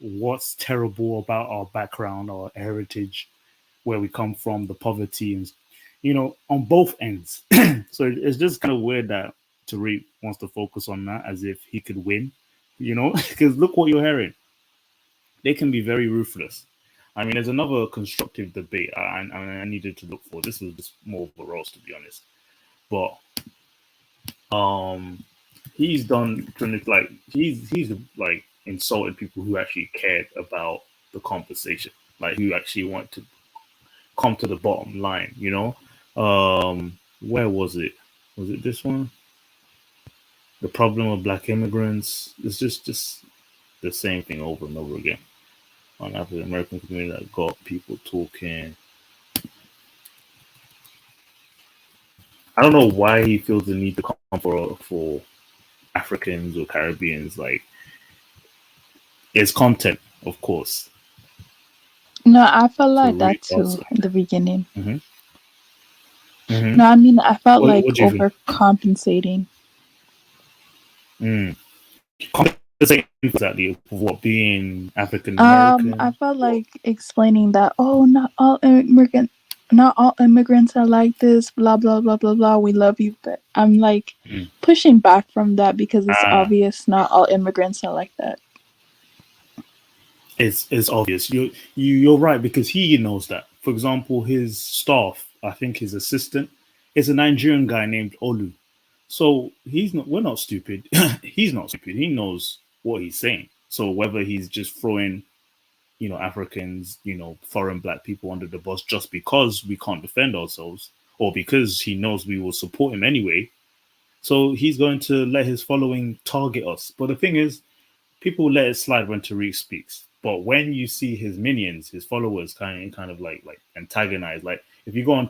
what's terrible about our background, our heritage, where we come from, the poverty, and on both ends. So it's just kind of weird that Tariq wants to focus on that as if he could win, because look what you're hearing. They can be very ruthless. I mean, there's another constructive debate I needed to look for. This was just more of a roast, to be honest. But he's done like he's like insulted people who actually cared about the conversation, like who actually want to come to the bottom line. Where was it? Was it this one? The problem of Black immigrants. It's just the same thing over and over again. On African American community that got people talking. I don't know why he feels the need to come for Africans or Caribbeans. Like, it's content, of course. No, I felt like Tariq that too also. in the beginning. Mm-hmm. No, I mean I felt like What do you think? overcompensating. Compensating exactly for what, being African American? I felt like explaining that, oh, not all immigrants are like this, blah blah blah blah blah. We love you, but I'm like pushing back from that because it's obvious not all immigrants are like that. It's obvious. You're right, because he knows that. For example, his staff, I think his assistant, is a Nigerian guy named Olu. So he's not. We're not stupid. He's not stupid. He knows what he's saying. So whether he's just throwing, Africans, foreign black people under the bus just because we can't defend ourselves, or because he knows we will support him anyway, so he's going to let his following target us. But the thing is, people let it slide when Tariq speaks. But when you see his minions, his followers, kind of like antagonize. Like, if you go on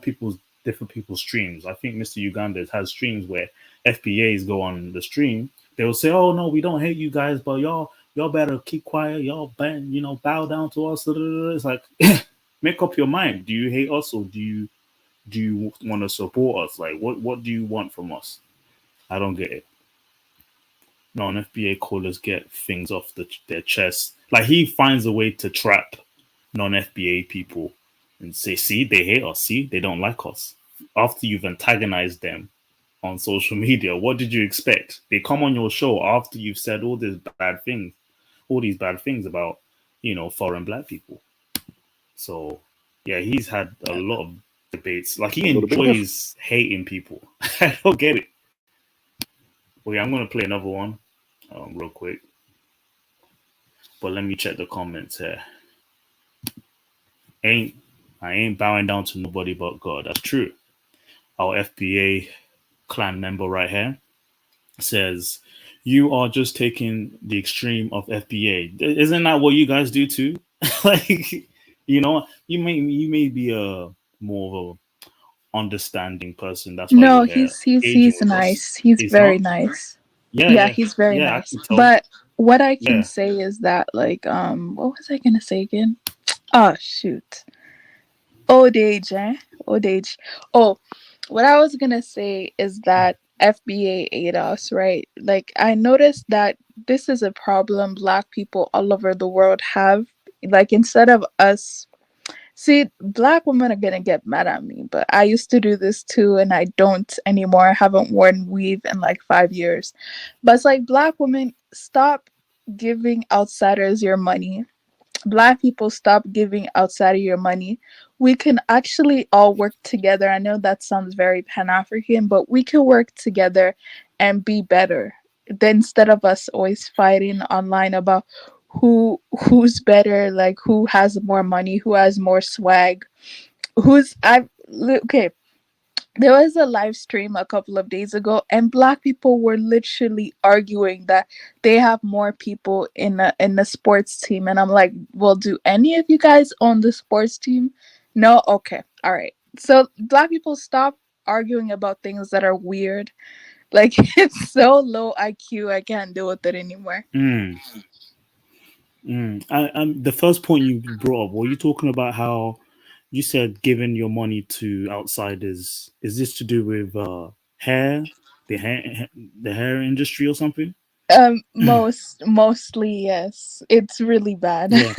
different people's streams, I think Mr. Uganda has streams where FBAs go on the stream. They will say, "Oh no, we don't hate you guys, but y'all better keep quiet. Y'all bow down to us." It's like, make up your mind. Do you hate us, or do you want to support us? Like, what do you want from us? I don't get it. Non-FBA callers get things off their chest. Like, he finds a way to trap non-FBA people and say, "See, they hate us. See, they don't like us." After you've antagonized them on social media, what did you expect? They come on your show after you've said all these bad things about, foreign black people. So yeah, he's had a lot of debates. Like, he enjoys hating people. I don't get it. Well, yeah, I'm gonna play another one real quick. But let me check the comments here. I ain't bowing down to nobody but God. That's true. Our FBA clan member right here says, "You are just taking the extreme of FBA. Isn't that what you guys do too?" Like, you may be a more of a understanding person. That's why No, you're here engaging he's with us. nice. He's He's very not. nice. Yeah, Yeah, he's very yeah. I nice. can tell. But what I can Yeah. say is that, like, what was I gonna say again? Oh shoot. Old age, eh? Old age. Oh, what I was gonna say is that FBA ate us, right? Like, I noticed that this is a problem Black people all over the world have. Like, instead of us, see, Black women are gonna get mad at me, but I used to do this too, and I don't anymore. I haven't worn weave in like 5 years. But it's like, Black women, stop giving outsiders your money. Black people, stop giving outside of your money. We can actually all work together. I know that sounds very Pan-African, but we can work together and be better. Then, instead of us always fighting online about who's better, like who has more money, who has more swag, okay, there was a live stream a couple of days ago, and Black people were literally arguing that they have more people in the sports team, and I'm like, well, do any of you guys own the sports team? No. Okay, all right. So Black people, stop arguing about things that are weird. Like, it's so low IQ, I can't deal with it anymore. The first point you brought up, were you talking about how you said giving your money to outsiders? Is this to do with hair, the hair industry or something? Mostly yes. It's really bad. Yeah.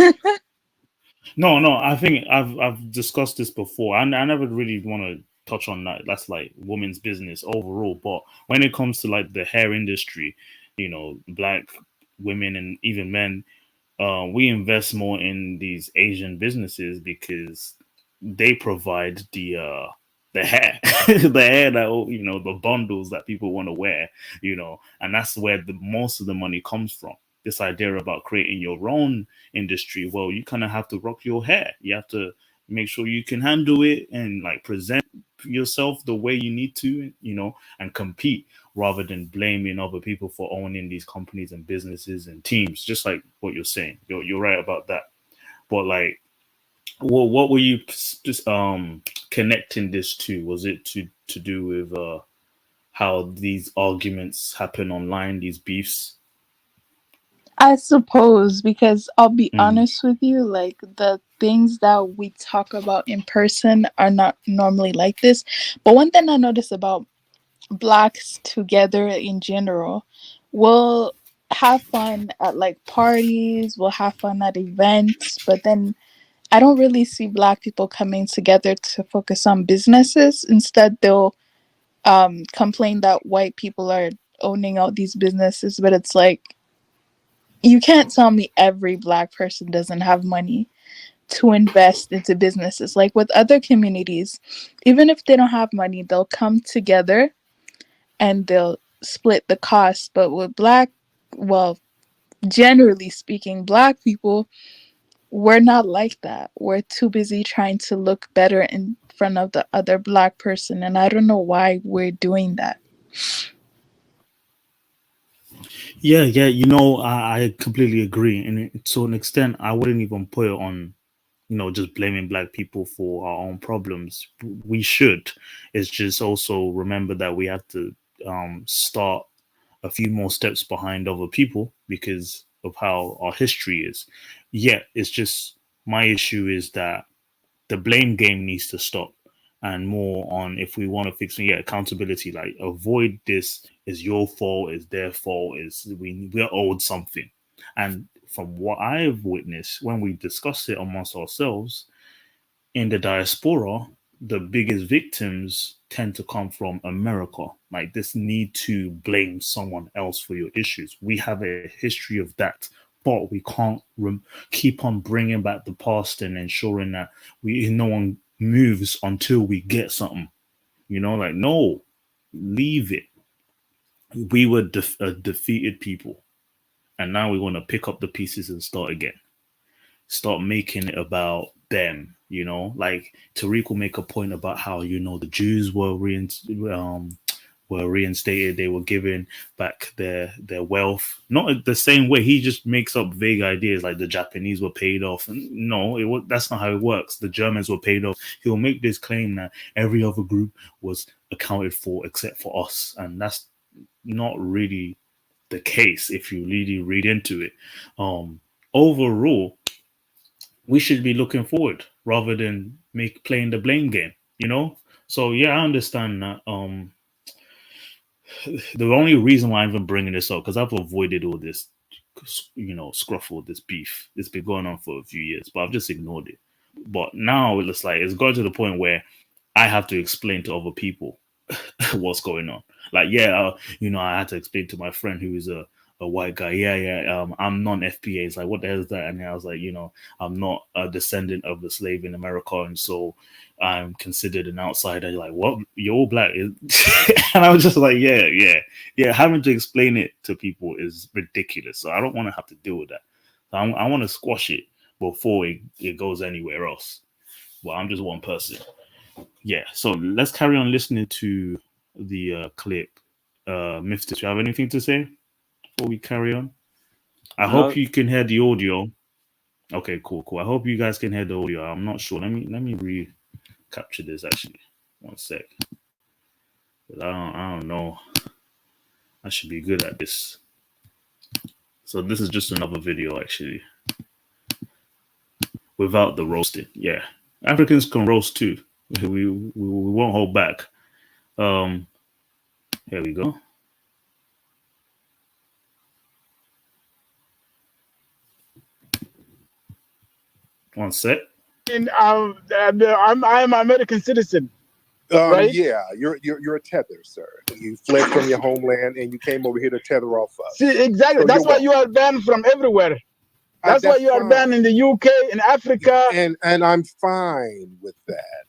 No. I think I've discussed this before. I never really want to touch on that. That's like women's business overall. But when it comes to like the hair industry, Black women and even men, we invest more in these Asian businesses because they provide the hair, the hair that the bundles that people want to wear, and that's where the most of the money comes from. This idea about creating your own industry, well, you kind of have to rock your hair. You have to make sure you can handle it and like present yourself the way you need to, and compete, rather than blaming other people for owning these companies and businesses and teams. Just like what you're saying, you're right about that. But like, Well, what were you just connecting this to? Was it to do with how these arguments happen online, these beefs? I suppose, because I'll be Mm. honest with you, like the things that we talk about in person are not normally like this. But one thing I notice about blacks together in general, we'll have fun at like parties, we'll have fun at events, but then I don't really see black people coming together to focus on businesses. Instead, they'll complain that white people are owning all these businesses, but it's like, you can't tell me every black person doesn't have money to invest into businesses. Like with other communities, even if they don't have money, they'll come together and they'll split the cost. But with black, well, generally speaking, black people, we're not like that. We're too busy trying to look better in front of the other black person, and I don't know why we're doing that. Yeah, you know, I completely agree. And to an extent, I wouldn't even put it on, you know, just blaming black people for our own problems. We should. It's just also remember that we have to start a few more steps behind other people because of how our history is. Yeah, it's just my issue is that the blame game needs to stop and more on if we want to fix it, accountability, like avoid this is your fault, is their fault, is we're owed something. And from what I've witnessed when we discuss it amongst ourselves in the diaspora, the biggest victims tend to come from America. Like this need to blame someone else for your issues. We have a history of that, but we can't keep on bringing back the past and ensuring that no one moves until we get something. You know, like no, leave it. We were defeated people, and now we want to pick up the pieces and start again. Start making it about them, you know, like Tariq will make a point about how, you know, the Jews were reinstated, they were given back their wealth, not the same way. He just makes up vague ideas like the Japanese were paid off. No, that's not how it works. The Germans were paid off. He'll make this claim that every other group was accounted for except for us, and that's not really the case if you really read into it. Overall, we should be looking forward rather than playing the blame game, you know. So yeah, I understand that. The only reason why I'm even bringing this up because I've avoided all this, you know, scruffle, this beef. It's been going on for a few years, but I've just ignored it. But now it's like it's got to the point where I have to explain to other people what's going on. Like, you know, I had to explain to my friend who is a white guy. I'm non-FBA. It's like, what the hell is that? And I was like, you know, I'm not a descendant of the slave in America, and so I'm considered an outsider. You're like, what? You're all black? And I was just like, yeah. Having to explain it to people is ridiculous. So I don't want to have to deal with that. So I want to squash it before it goes anywhere else. Well, I'm just one person. Yeah, so let's carry on listening to the clip. Mister, do you have anything to say before we carry on? I hope you can hear the audio. Okay, cool. I hope you guys can hear the audio. I'm not sure. Let me recapture this actually. One sec. I don't know. I should be good at this. So this is just another video actually. Without the roasting. Yeah. Africans can roast too. We won't hold back. Here we go. One sec. And I'm an American citizen. Right? Yeah, you're a tether, sir. You fled from your homeland and you came over here to tether off us. See, exactly. So that's why you are banned from everywhere. That's why you are banned in the UK, in Africa. And I'm fine with that.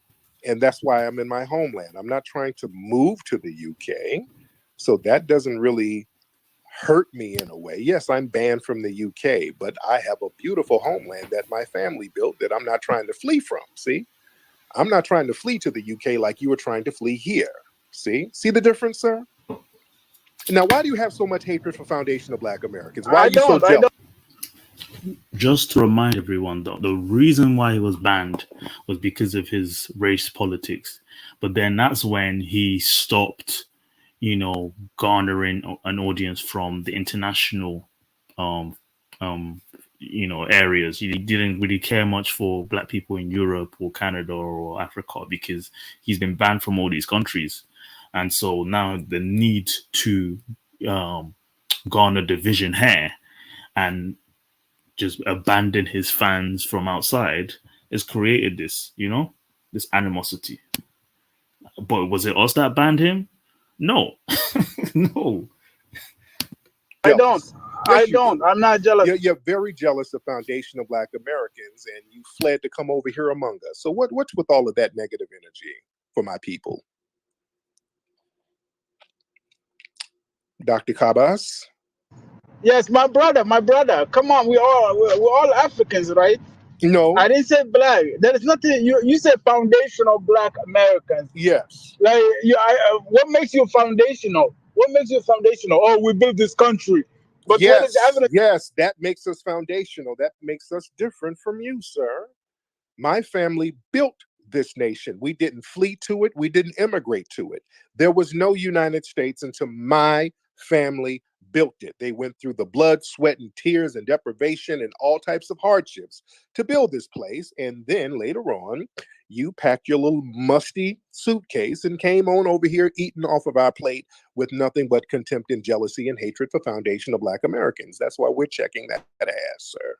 And that's why I'm in my homeland. I'm not trying to move to the UK. So that doesn't really hurt me in a way. Yes, I'm banned from the UK, but I have a beautiful homeland that my family built that I'm not trying to flee from. See? I'm not trying to flee to the UK like you were trying to flee here. See the difference, sir? Now, why do you have so much hatred for Foundation of Black Americans? Why are you so jealous? just to remind everyone, though, the reason why he was banned was because of his race politics. But then that's when he stopped, garnering an audience from the international, um, areas. He didn't really care much for black people in Europe or Canada or Africa because he's been banned from all these countries. And so now the need to garner division here and just abandon his fans from outside has created this animosity. But was it us that banned him? No. No. I don't. Yes, you don't. do. I'm not jealous. You're very jealous of foundational Black Americans, and you fled to come over here among us. So what's with all of that negative energy for my people? Dr. Kabas? Yes, my brother. Come on, we're all Africans, right? No. I didn't say black. There is nothing. You said foundational Black Americans. Yes. Like what makes you foundational? What makes you foundational? Oh, we built this country. But what is the evidence? Yes, that makes us foundational. That makes us different from you, sir. My family built this nation. We didn't flee to it. We didn't immigrate to it. There was no United States until my family built it. They went through the blood, sweat, and tears and deprivation and all types of hardships to build this place. And then later on, you packed your little musty suitcase and came on over here eating off of our plate with nothing but contempt and jealousy and hatred for foundational Black Americans. That's why we're checking that ass, sir.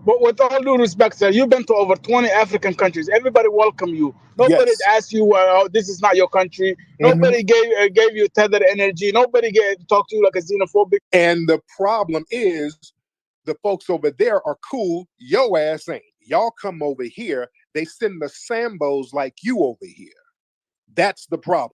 But with all due respect, sir, you've been to over 20 African countries. Everybody welcome you. Nobody asked you, oh, this is not your country. Nobody gave you tethered energy. Nobody talked to you like a xenophobic. And the problem is the folks over there are cool. Yo ass ain't. Y'all come over here. They send the Sambos like you over here. That's the problem.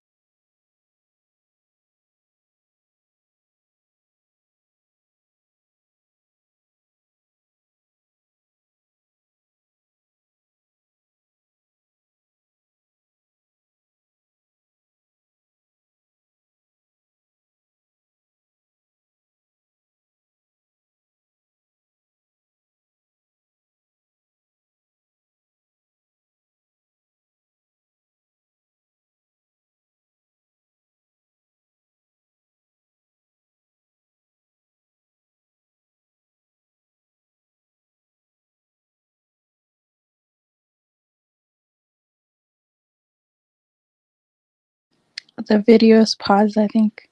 The video is paused, I think.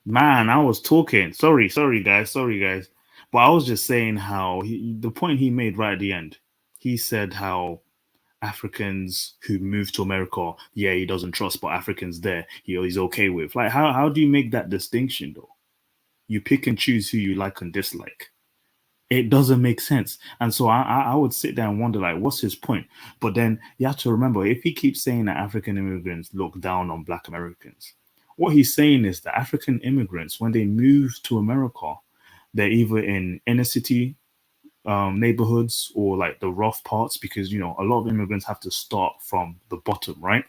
Man, I was talking. Sorry, guys. But I was just saying how the point he made right at the end. He said how Africans who move to America, yeah, he doesn't trust, but Africans there, he's okay with. Like, how do you make that distinction, though? You pick and choose who you like and dislike. It doesn't make sense. And so I would sit there and wonder, like, what's his point? But then you have to remember, if he keeps saying that African immigrants look down on Black Americans, what he's saying is that African immigrants, when they move to America, they're either in inner city neighborhoods or like the rough parts, because a lot of immigrants have to start from the bottom, right?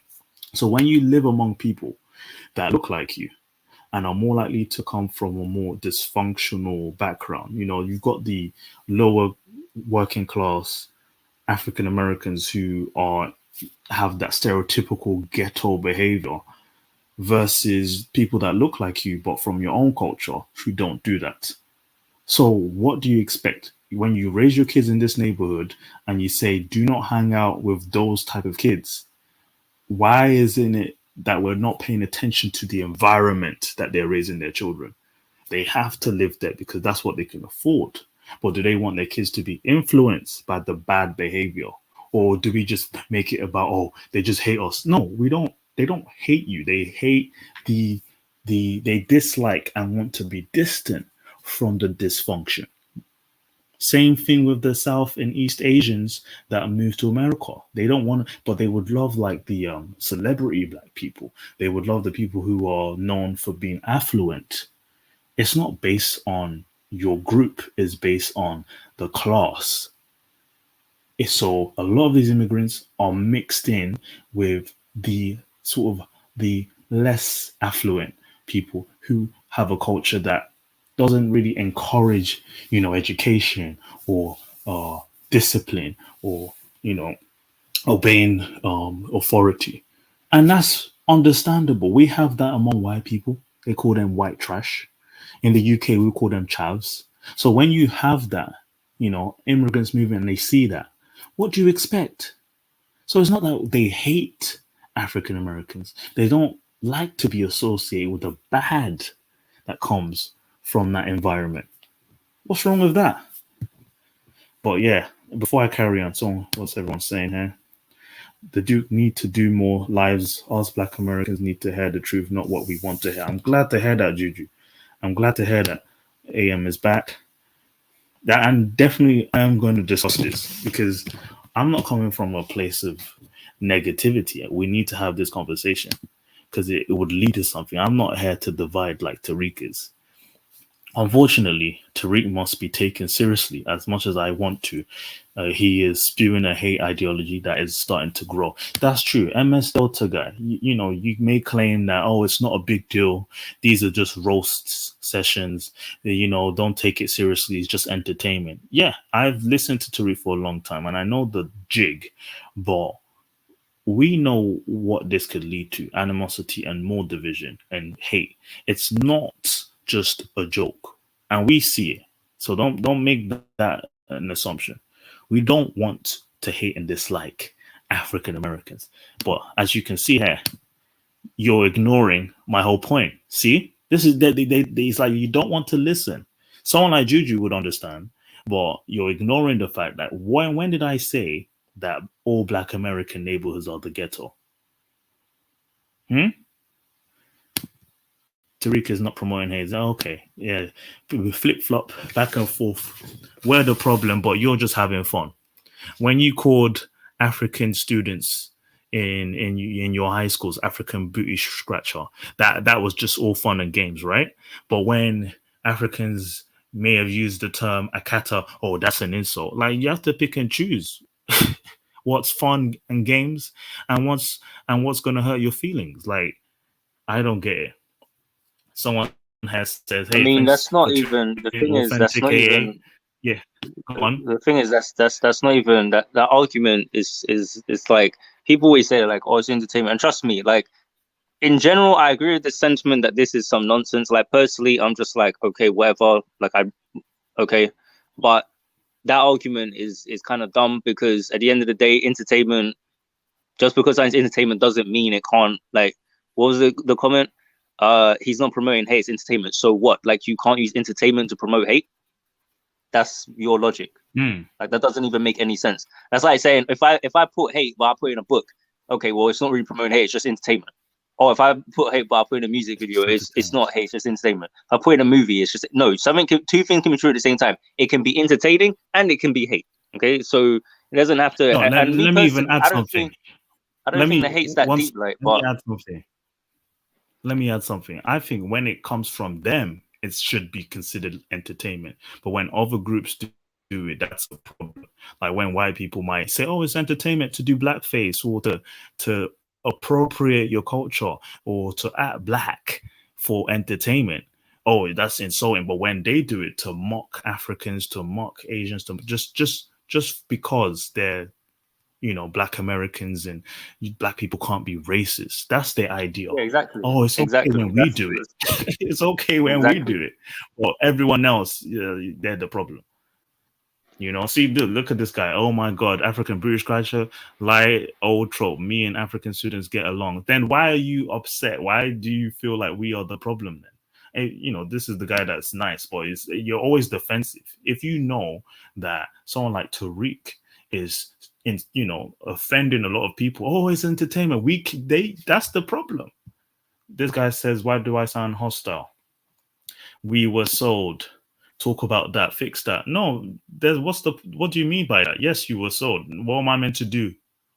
So when you live among people that look like you and are more likely to come from a more dysfunctional background, you've got the lower working class African Americans who have that stereotypical ghetto behavior versus people that look like you but from your own culture who don't do that. So what do you expect when you raise your kids in this neighborhood and you say, do not hang out with those type of kids? Why isn't it that we're not paying attention to the environment that they're raising their children? They have to live there because that's what they can afford. But do they want their kids to be influenced by the bad behavior? Or do we just make it about, oh, they just hate us? No, we don't. They don't hate you. They hate they dislike and want to be distant from the dysfunction. Same thing with the South and East Asians that moved to America. They don't want to, but they would love like the celebrity Black people. They would love the people who are known for being affluent. It's not based on your group, it's based on the class. So a lot of these immigrants are mixed in with the sort of the less affluent people who have a culture that doesn't really encourage, education or discipline or, obeying authority. And that's understandable. We have that among white people. They call them white trash. In the UK, we call them chavs. So when you have that, immigrants moving and they see that, what do you expect? So it's not that they hate African Americans. They don't like to be associated with the bad that comes from that environment. What's wrong with that? But yeah, before I carry on, so what's everyone saying here? The Duke need to do more lives. Us Black Americans need to hear the truth, not what we want to hear. I'm glad to hear that, Juju. I'm glad to hear that AM is back. That I'm definitely am going to discuss this because I'm not coming from a place of negativity. We need to have this conversation because it would lead to something. I'm not here to divide like Tariq is. Unfortunately, Tariq must be taken seriously as much as I want to. He is spewing a hate ideology that is starting to grow. That's true. MS Delta guy, you may claim that, oh, it's not a big deal. These are just roast sessions. Don't take it seriously. It's just entertainment. Yeah, I've listened to Tariq for a long time and I know the jig, but we know what this could lead to: animosity and more division and hate. It's not just a joke, and we see it. So don't make that an assumption. We don't want to hate and dislike African Americans, but as you can see here, you're ignoring my whole point. See, this is it's like you don't want to listen. Someone like Juju would understand, but you're ignoring the fact that when did I say that all Black American neighborhoods are the ghetto? Tariq is not promoting hate. Okay, yeah, we flip flop back and forth. We're the problem, but you're just having fun. When you called African students in your high schools African booty scratcher, that was just all fun and games, right? But when Africans may have used the term akata, oh, that's an insult. Like, you have to pick and choose what's fun and games and what's going to hurt your feelings. Like, I don't get it. Someone has said, hey, I mean, thanks that's not for even the thing. Is that's authentic not AA. even. Yeah, go on. The thing is that's not even that argument is like, people always say like, oh, it's entertainment, and trust me, like, in general, I agree with the sentiment that this is some nonsense. Like, personally, I'm just like, okay, whatever. Like, okay, but that argument is kind of dumb, because at the end of the day, entertainment, just because it's entertainment doesn't mean it can't, like, what was the comment? He's not promoting hate, it's entertainment. So what? Like, you can't use entertainment to promote hate? That's your logic. Like, that doesn't even make any sense. That's like saying, if I put hate but I put in a book, okay, well, it's not really promoting hate, it's just entertainment. Or if I put hate but I put in a music video, it's not hate, it's just entertainment. If I put in a movie, it's just no. Two things can be true at the same time. It can be entertaining and it can be hate. Okay, so it doesn't have to. No, let me even add something. I don't think the hate's that deep. Like, but let me add something. I think when it comes from them, it should be considered entertainment. But when other groups do it, that's a problem. Like when white people might say, oh, it's entertainment to do blackface, or to appropriate your culture, or to act black for entertainment. Oh, that's insulting. But when they do it to mock Africans, to mock Asians, to just because they're, Black Americans and Black people can't be racist. That's their ideal. Yeah, exactly. Oh, it's okay when we do it. It's okay when we do it. Well, everyone else, they're the problem. See, look at this guy. Oh my God, African British culture, lie, old trope. Me and African students get along. Then why are you upset? Why do you feel like we are the problem then? And, this is the guy that's nice, but you're always defensive. If you know that someone like Tariq is offending a lot of people, oh, it's entertainment. That's the problem. This guy says, why do I sound hostile? We were sold. Talk about that, fix that. No, what do you mean by that? Yes, you were sold. What am I meant to do?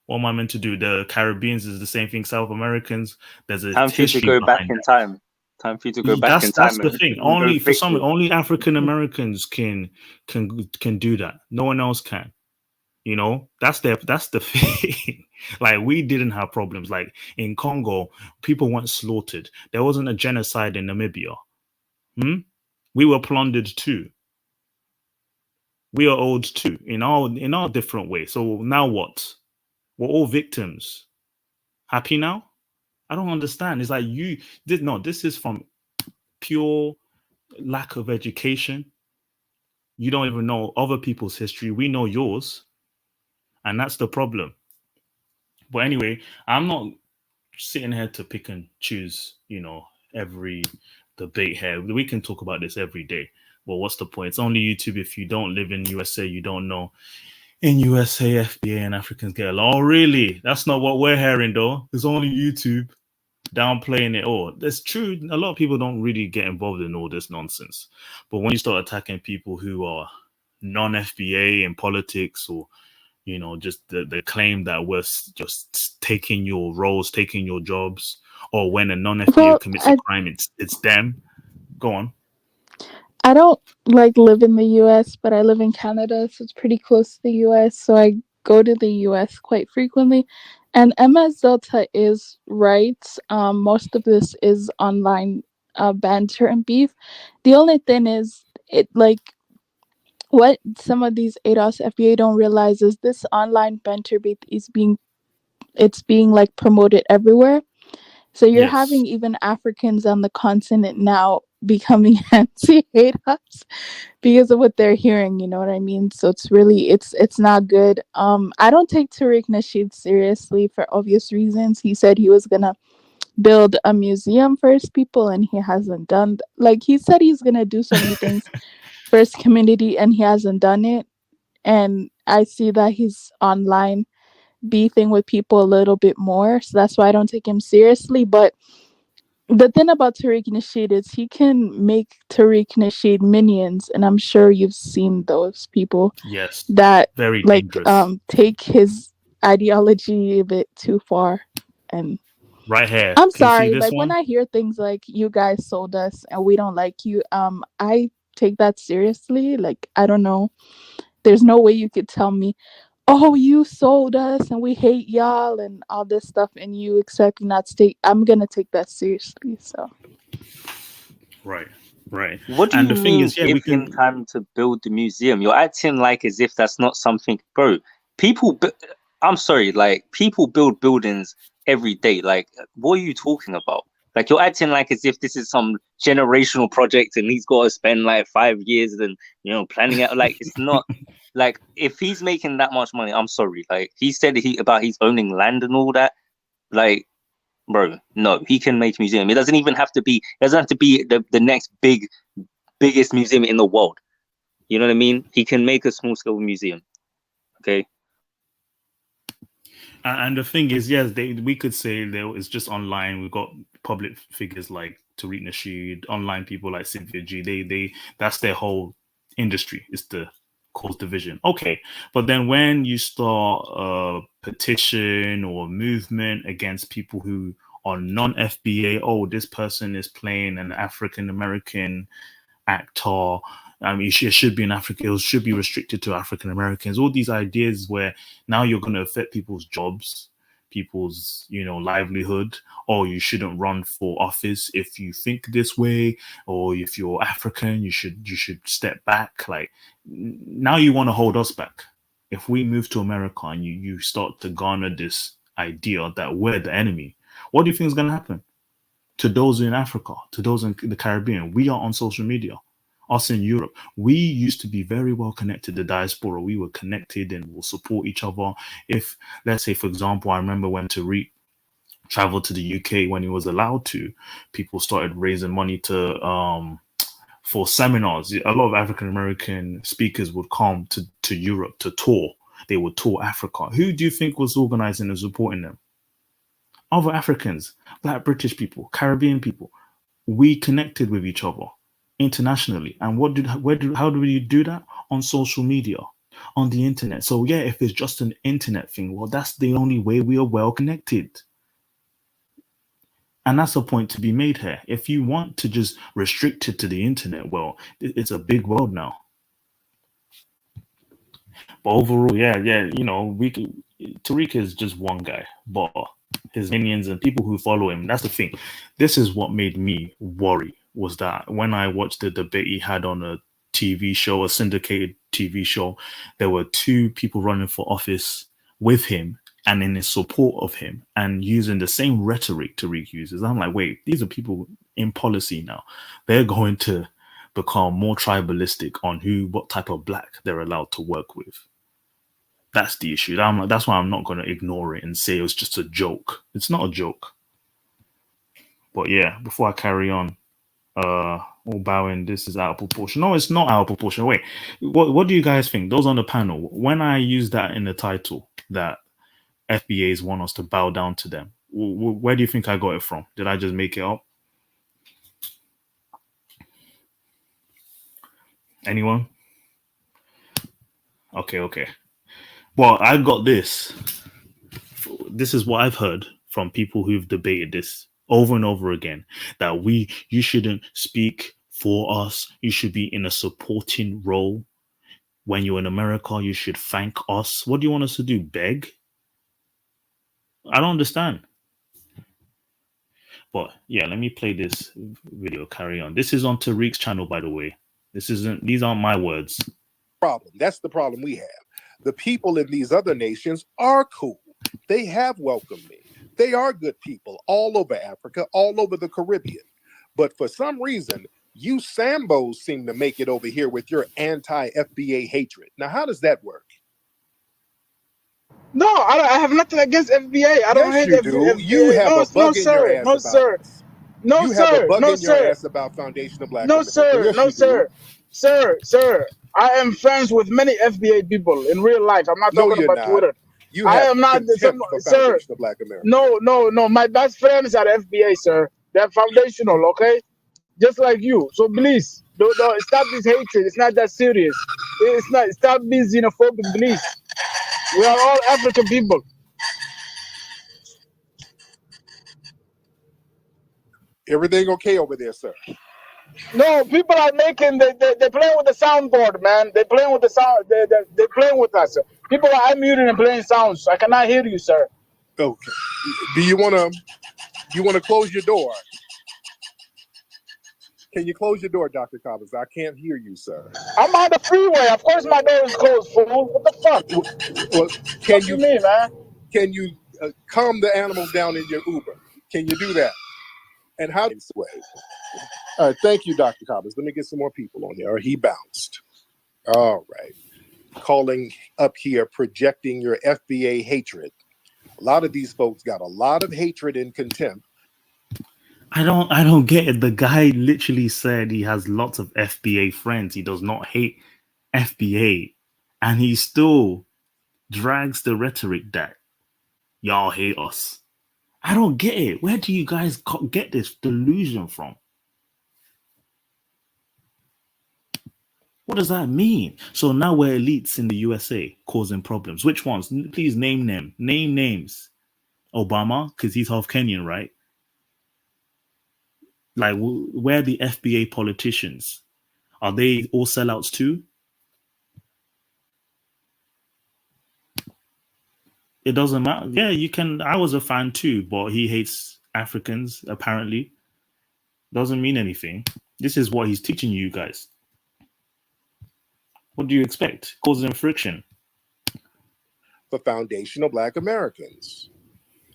The Caribbeans is the same thing. South Americans, there's a time for you to go back in time. Time for you to go back in time. That's the thing. Only African Americans can do that. No one else can. That's the thing. Like, we didn't have problems. Like in Congo, people weren't slaughtered. There wasn't a genocide in Namibia. We were plundered too. We are owed too in our different way. So now what? We're all victims. Happy now? I don't understand. It's like this is from pure lack of education. You don't even know other people's history. We know yours. And that's the problem. But anyway, I'm not sitting here to pick and choose, every debate here. We can talk about this every day. Well, what's the point? It's only YouTube. If you don't live in USA, you don't know. In USA, FBA and Africans get along. Oh, really? That's not what we're hearing, though. It's only YouTube downplaying it all. That's true. A lot of people don't really get involved in all this nonsense. But when you start attacking people who are non-FBA in politics, or just the claim that we're just taking your roles, taking your jobs, or when a non-FBA Well, commits a crime, it's them. Go on. I don't live in the US, but I live in Canada, so it's pretty close to the US. So I go to the US quite frequently. And MS Delta is right. Most of this is online banter and beef. The only thing is, what some of these ADOS FBA don't realize is this online banter beef is being promoted everywhere. So you're having even Africans on the continent now becoming anti-ADOS because of what they're hearing, you know what I mean? So it's really it's not good. I don't take Tariq Nasheed seriously for obvious reasons. He said he was gonna build a museum for his people, and he hasn't done he said he's gonna do so many things for his community, and he hasn't done it. And I see that he's online beefing with people a little bit more, so that's why I don't take him seriously. But the thing about Tariq Nasheed is he can make Tariq Nasheed minions, and I'm sure you've seen those people. Yes, that very dangerous. Take his ideology a bit too far. And right here, I'm can sorry, you see this one? when I hear things like "you guys sold us and we don't like you," I take that seriously. I don't know. There's no way you could tell me, "Oh, you sold us and we hate y'all," and all this stuff, and you expect me not to take. I'm gonna take that seriously. So. Right. What do And you the thing mean is, give him time to build the museum? You're acting like as if that's not something, bro. I'm sorry, people build buildings every day. What are you talking about? You're acting like as if this is some generational project and he's got to spend 5 years and planning it. It's not. If he's making that much money, I'm sorry. He said about he's owning land and all that. Bro, no, he can make a museum. It doesn't even have to be. It doesn't have to be the next biggest museum in the world. You know what I mean? He can make a small scale museum. Okay. And the thing is, yes, we could say it's just online. We've got public figures like Tariq Nasheed, online people like Cynthia G. They that's their whole industry, is to cause division. Okay, but then when you start a petition or a movement against people who are non-FBA, oh, this person is playing an African American actor. I mean, it should be in Africa. It should be restricted to African Americans. All these ideas where now you're going to affect people's jobs, people's livelihood. Or you shouldn't run for office if you think this way, or if you're African, you should step back. Now you want to hold us back. If we move to America and you start to garner this idea that we're the enemy, what do you think is going to happen to those in Africa, to those in the Caribbean? We are on social media. Us in Europe, we used to be very well connected. The diaspora, we were connected and we'll support each other. If, let's say, for example, I remember when Tariq traveled to the UK when he was allowed to, people started raising money for seminars. A lot of African American speakers would come to Europe to tour. They would tour Africa. Who do you think was organizing and supporting them? Other Africans, Black British people, Caribbean people. We connected with each other internationally. And how do we do that? On social media, on the internet. So yeah, if it's just an internet thing, well, that's the only way we are well connected. And that's a point to be made here. If you want to just restrict it to the internet, well, it's a big world now. But overall, yeah, Tariq is just one guy, but his minions and people who follow him, that's the thing. This is what made me worry was that when I watched the debate he had on a TV show, a syndicated TV show, there were two people running for office with him and in his support of him and using the same rhetoric Tariq uses. I'm like, wait, these are people in policy now. They're going to become more tribalistic on what type of black they're allowed to work with. That's the issue. That's why I'm not going to ignore it and say it was just a joke. It's not a joke. But yeah, before I carry on, all bowing, this is out of proportion. No, it's not out of proportion. Wait, what do you guys think? Those on the panel, when I use that in the title, that FBAs want us to bow down to them, where do you think I got it from? Did I just make it up? Anyone? Okay. Well, I got this. This is what I've heard from people who've debated this over and over again, that you shouldn't speak for us. You should be in a supporting role. When you're in America, you should thank us. What do you want us to do? Beg? I don't understand. But yeah, let me play this video. Carry on. This is on Tariq's channel, by the way. These aren't my words. Problem. That's the problem we have. The people in these other nations are cool. They have welcomed me. They are good people all over Africa, all over the Caribbean. But for some reason, you Sambos seem to make it over here with your anti-FBA hatred. Now, how does that work? No, I have nothing against FBA. I don't hate you do. FBA. You have a bug in your ass no, about sir. this. No, you sir. have a bug No, in your sir. ass about Foundation of Black No, America. sir. Yes, No, you do. Sir. I am friends with many FBA people in real life. I'm not No, talking you're about not. Twitter. You I have am not some, contempt for sir. Foundation of Black America. No. My best friends are FBA, sir. They're foundational, okay? Just like you. So please, don't stop this hatred. It's not that serious. It's not. Stop being xenophobic, please. We are all African people. Everything okay over there, sir? No, people are making they playing with the soundboard, man. They playing with the sound. They playing with us. People are unmuting and playing sounds. I cannot hear you, sir. Okay. Do you want to close your door? Can you close your door, Dr. Cobbins? I can't hear you, sir. I'm on the freeway. Of course, my door is closed, fool. What the fuck? Well, Can you mean, man? Can you calm the animals down in your Uber? Can you do that? And how this way? All right, thank you, Dr. Cobbins. Let me get some more people on here. He bounced. All right. Calling up here, projecting your FBA hatred. A lot of these folks got a lot of hatred and contempt. I don't get it. The guy literally said he has lots of FBA friends. He does not hate FBA. And he still drags the rhetoric that y'all hate us. I don't get it. Where do you guys get this delusion from? What does that mean? So now we're elites in the USA causing problems. Which ones? Please name them. Name names. Obama, because he's half Kenyan, right? Like, where are the FBA politicians? Are they all sellouts too? It doesn't matter. Yeah, you can. I was a fan too, but he hates Africans, apparently. Doesn't mean anything. This is what he's teaching you guys. What do you expect? Causing friction. For foundational Black Americans.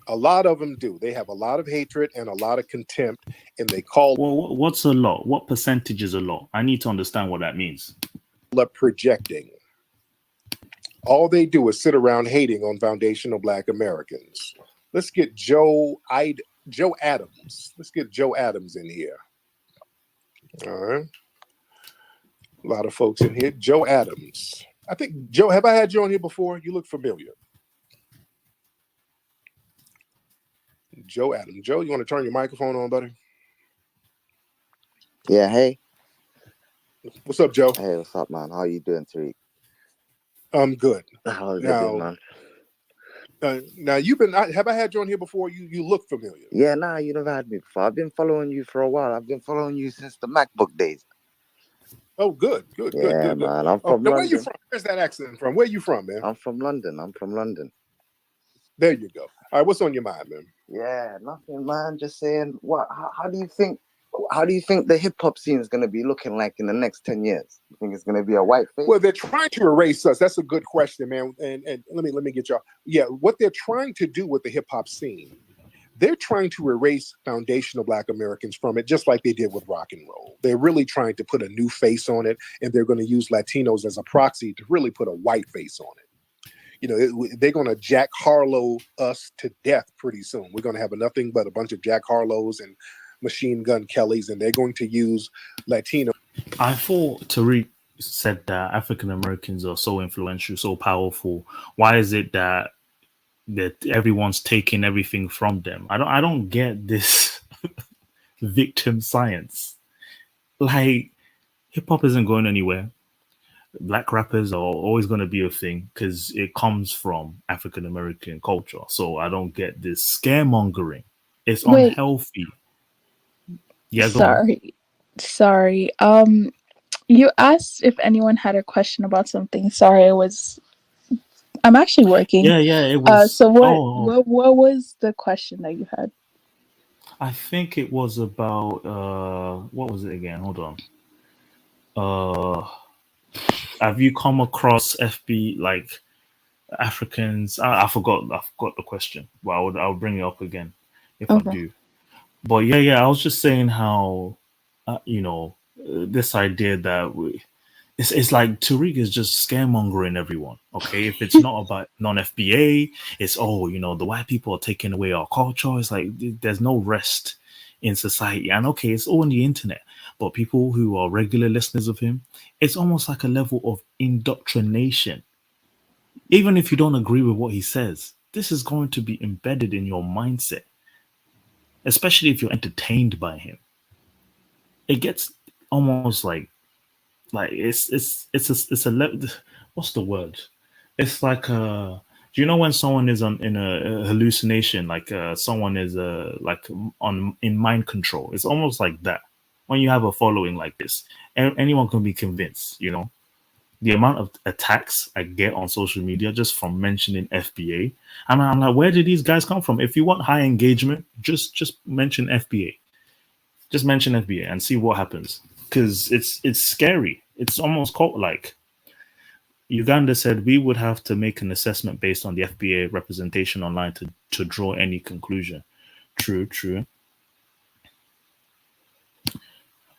A lot of them do. They have a lot of hatred and a lot of contempt, and they call... Well, what's a lot? What percentage is a lot? I need to understand what that means. Projecting. All they do is sit around hating on foundational Black Americans. Let's get Joe Adams. Let's get Joe Adams in here. All right. A lot of folks in here. Joe Adams. I think, Joe, have I had you on here before? You look familiar. Joe Adams. Joe, you want to turn your microphone on, buddy? Yeah, hey. What's up, Joe? Hey, what's up, man? How you doing, Tariq? I'm good. How's it been, man? Now you've been. Have I had you on here before? You look familiar. Yeah, nah, you never had me before. I've been following you for a while. I've been following you since the MacBook days. Oh, good. Yeah, man. I'm from London. Where you from? Where's that accent from? Where you from, man? I'm from London. There you go. All right, what's on your mind, man? Yeah, nothing, man. Just saying, how do you think? how do you think the hip hop scene is going to be looking like in the next 10 years? You think it's going to be a white face? Well, they're trying to erase us. That's a good question, man. And let me get y'all. Yeah, what they're trying to do with the hip hop scene, they're trying to erase foundational Black Americans from it, just like they did with rock and roll. They're really trying to put a new face on it, and they're going to use Latinos as a proxy to really put a white face on it. You know, they're going to Jack Harlow us to death pretty soon. We're going to have nothing but a bunch of Jack Harlows and Machine Gun Kellys, and they're going to use Latino. I thought Tariq said that African Americans are so influential, so powerful. Why is it that everyone's taking everything from them? I don't get this victim science. Like, hip hop isn't going anywhere. Black rappers are always going to be a thing because it comes from African American culture. So I don't get this scaremongering. It's Wait, unhealthy. Yeah, go on. sorry. You asked if anyone had a question about something. Sorry, I'm actually working. Yeah, it was. So what was the question that you had? I think it was about what was it again? Hold on. Have you come across FB like Africans? I forgot the question, but I'll bring it up again if I do. But yeah, I was just saying how this idea that it's like Tariq is just scaremongering everyone. Okay, if it's not about non-FBA, it's the white people are taking away our culture. It's like there's no rest in society, and okay, it's all on the internet. But people who are regular listeners of him, it's almost like a level of indoctrination. Even if you don't agree with what he says, this is going to be embedded in your mindset, especially if you're entertained by him. It gets almost like it's a what's the word? It's like do you know when someone is in a hallucination, like someone is like in mind control? It's almost like that. When you have a following like this, anyone can be convinced. The amount of attacks I get on social media just from mentioning FBA, and I'm like, where did these guys come from? If you want high engagement, just mention FBA. Just mention FBA and see what happens, because it's scary. It's almost cult-like. Uganda said we would have to make an assessment based on the FBA representation online to draw any conclusion. True.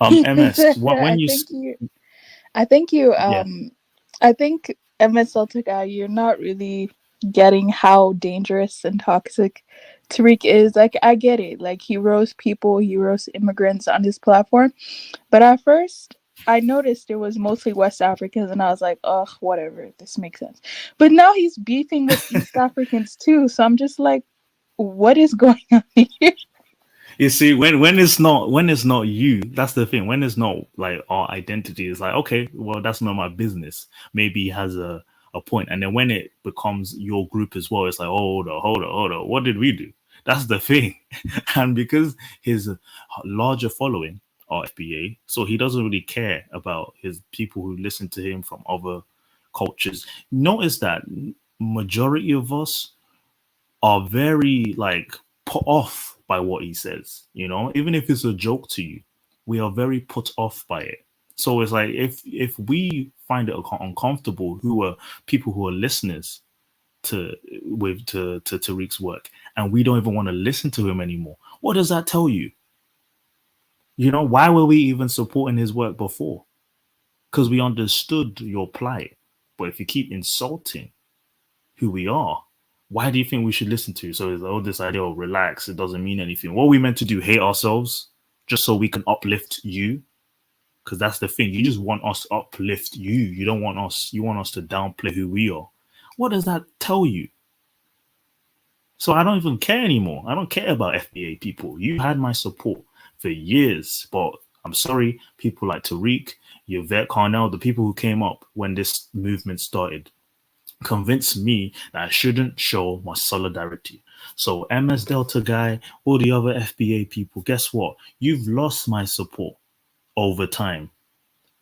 MS, when I think MS Celtica, you're not really getting how dangerous and toxic Tariq is. Like, I get it. Like, he roasts people, he roasts immigrants on his platform. But at first, I noticed it was mostly West Africans, and I was like, oh, whatever, this makes sense. But now he's beefing with East Africans too. So I'm just like, what is going on here? You see, when it's not you, that's the thing. When it's not like our identity, it's like, okay, well, that's not my business. Maybe he has a point. And then when it becomes your group as well, it's like, hold on. What did we do? That's the thing. And because his larger following are FBA, so he doesn't really care about his people who listen to him from other cultures. Notice that majority of us are very like put off by what he says, even if it's a joke to you, we are very put off by it. So it's like if we find it uncomfortable, who are people who are listeners to Tariq's work, and we don't even want to listen to him anymore, what does that tell you? Why were we even supporting his work before? Because we understood your plight. But if you keep insulting who we are, why do you think we should listen to you? So it's all this idea of relax, it doesn't mean anything. What are we meant to do? Hate ourselves just so we can uplift you? Because that's the thing. You just want us to uplift you. You want us to downplay who we are. What does that tell you? So I don't even care anymore. I don't care about FBA people. You had my support for years, but I'm sorry, people like Tariq, Yvette Carnell, the people who came up when this movement started, convinced me that I shouldn't show my solidarity. So MS Delta guy, all the other FBA people, guess what? You've lost my support over time.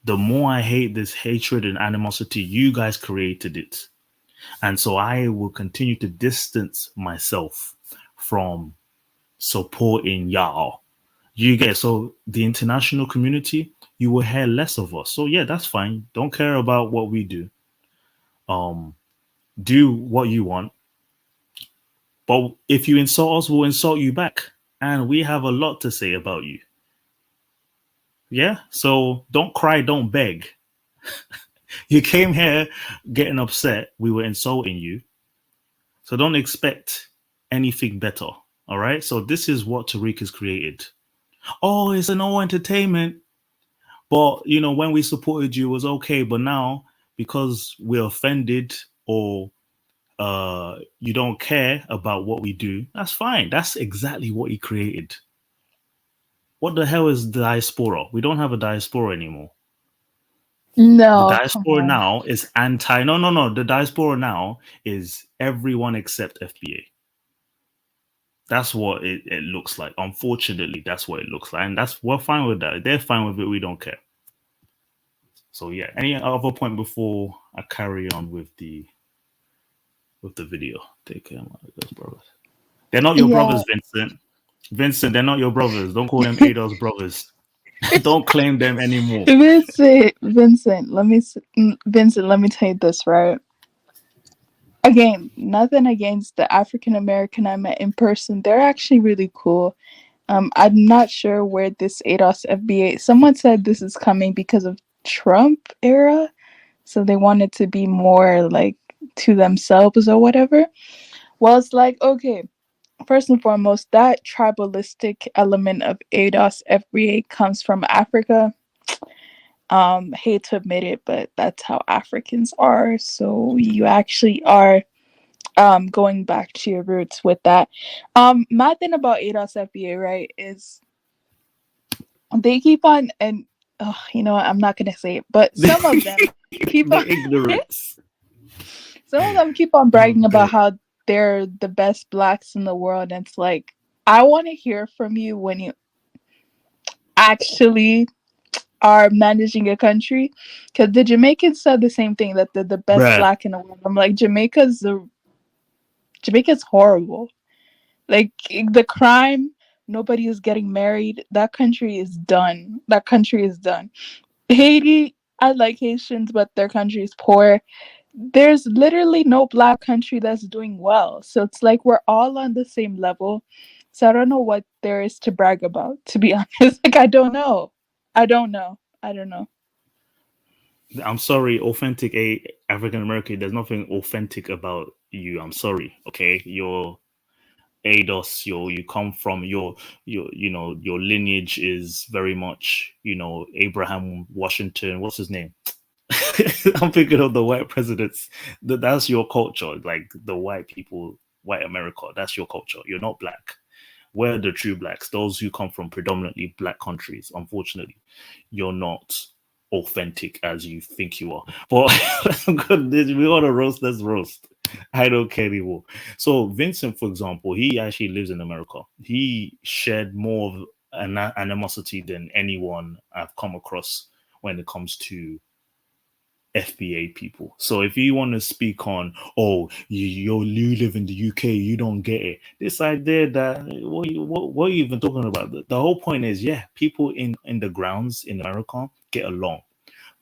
The more I hate this hatred and animosity, you guys created it. And so I will continue to distance myself from supporting y'all. You get, so the international community, you will hear less of us. So yeah, that's fine. Don't care about what we do. Do what you want. But if you insult us, we'll insult you back. And we have a lot to say about you. Yeah? So don't cry, don't beg. You came here getting upset. We were insulting you. So don't expect anything better. All right? So this is what Tariq has created. Oh, it's an all entertainment. But, you know, when we supported you, it was okay. But now, because we're offended or you don't care about what we do, that's fine. That's exactly what he created. What the hell is diaspora? We don't have a diaspora anymore. No, The come diaspora on. now is anti. No. The diaspora now is everyone except FBA. That's what it looks like. Unfortunately, that's what it looks like. And we're fine with that. They're fine with it. We don't care. So yeah. Any other point before I carry on with the video? Take care of those brothers. They're not your Yeah. brothers, Vincent. Vincent, they're not your brothers. Don't call them ADOS brothers. Don't claim them anymore. Vincent, let me tell you this, right? Again, nothing against the African American I met in person. They're actually really cool. I'm not sure where this ADOS FBA. Someone said this is coming because of Trump era, so they wanted to be more like to themselves or whatever. Well, it's like, okay, first and foremost, that tribalistic element of ADOS FBA comes from Africa. Hate to admit it, but that's how Africans are. So you actually are going back to your roots with that. My thing about ADOS FBA, right, is they keep on, and you know what, I'm not gonna say it, but some of them keep on ignorance. Some of them keep on bragging about how they're the best blacks in the world, and it's like, I want to hear from you when you actually are managing a country, because the Jamaicans said the same thing, that they're the best black in the world. I'm like, Jamaica's horrible. Like, the crime, nobody is getting married. That country is done. Haiti, I like Haitians, but their country is poor. There's literally no black country that's doing well. So it's like we're all on the same level. So I don't know what there is to brag about, to be honest. Like, I don't know. I'm sorry, authentic African American. There's nothing authentic about you. I'm sorry. Okay, you're ADOS. You come from your your lineage is very much Abraham Washington. What's his name? I'm thinking of the white presidents. That's your culture, like the white people, white America. That's your culture. You're not black. We're the true blacks, those who come from predominantly black countries. Unfortunately, you're not authentic as you think you are. But we want to roast. Let's roast. I don't care anymore. So Vincent, for example, he actually lives in America. He shared more of an animosity than anyone I've come across when it comes to FBA people. So if you want to speak on, oh, you live in the UK, you don't get it. This idea that what are you even talking about? The whole point is, yeah, people in the grounds in America get along,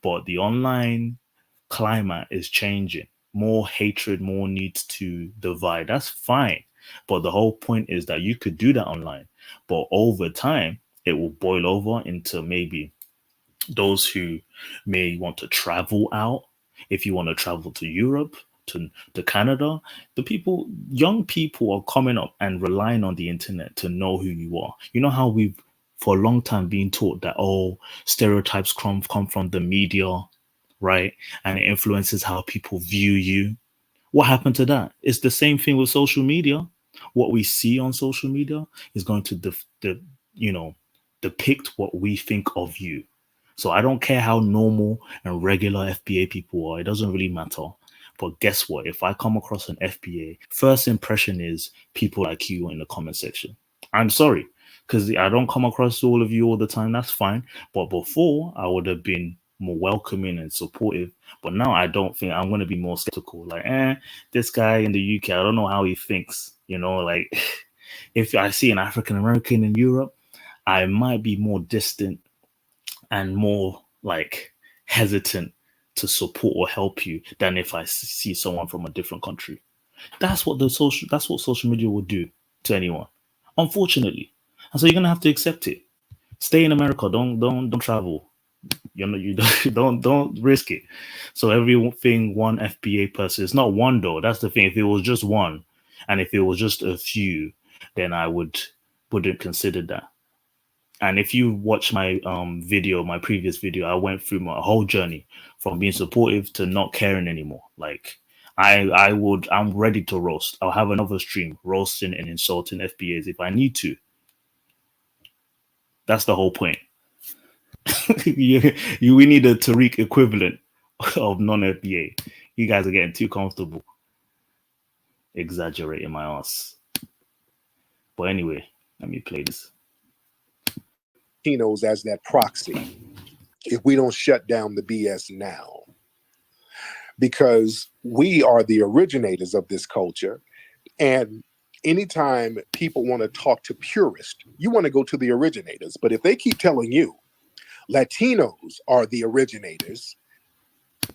but the online climate is changing. More hatred, more needs to divide. That's fine, but the whole point is that you could do that online, but over time it will boil over into maybe those who may want to travel out. If you want to travel to Europe, to Canada, young people are coming up and relying on the internet to know who you are. You know how we've for a long time been taught that stereotypes come from the media, right? And it influences how people view you. What happened to that? It's the same thing with social media. What we see on social media is going to depict what we think of you. So I don't care how normal and regular FBA people are. It doesn't really matter. But guess what? If I come across an FBA, first impression is people like you in the comment section. I'm sorry, because I don't come across all of you all the time. That's fine. But before, I would have been more welcoming and supportive. But now I don't think. I'm going to be more skeptical. Like, this guy in the UK, I don't know how he thinks. Like, if I see an African American in Europe, I might be more distant and more like hesitant to support or help you than if I see someone from a different country. That's what social media will do to anyone, unfortunately. And so you're gonna have to accept it. Stay in America. Don't travel. You don't risk it. So everything one FBA person, it's not one though. That's the thing. If it was just one, and if it was just a few, then I wouldn't consider that. And if you watch my my previous video, I went through my whole journey from being supportive to not caring anymore. Like I'm ready to roast. I'll have another stream roasting and insulting FBAs if I need to. That's the whole point. We need a Tariq equivalent of non-FBA. You guys are getting too comfortable. Exaggerating my ass. But anyway, let me play this. Latinos as that proxy if we don't shut down the BS now. Because we are the originators of this culture. And anytime people want to talk to purists, you want to go to the originators. But if they keep telling you Latinos are the originators,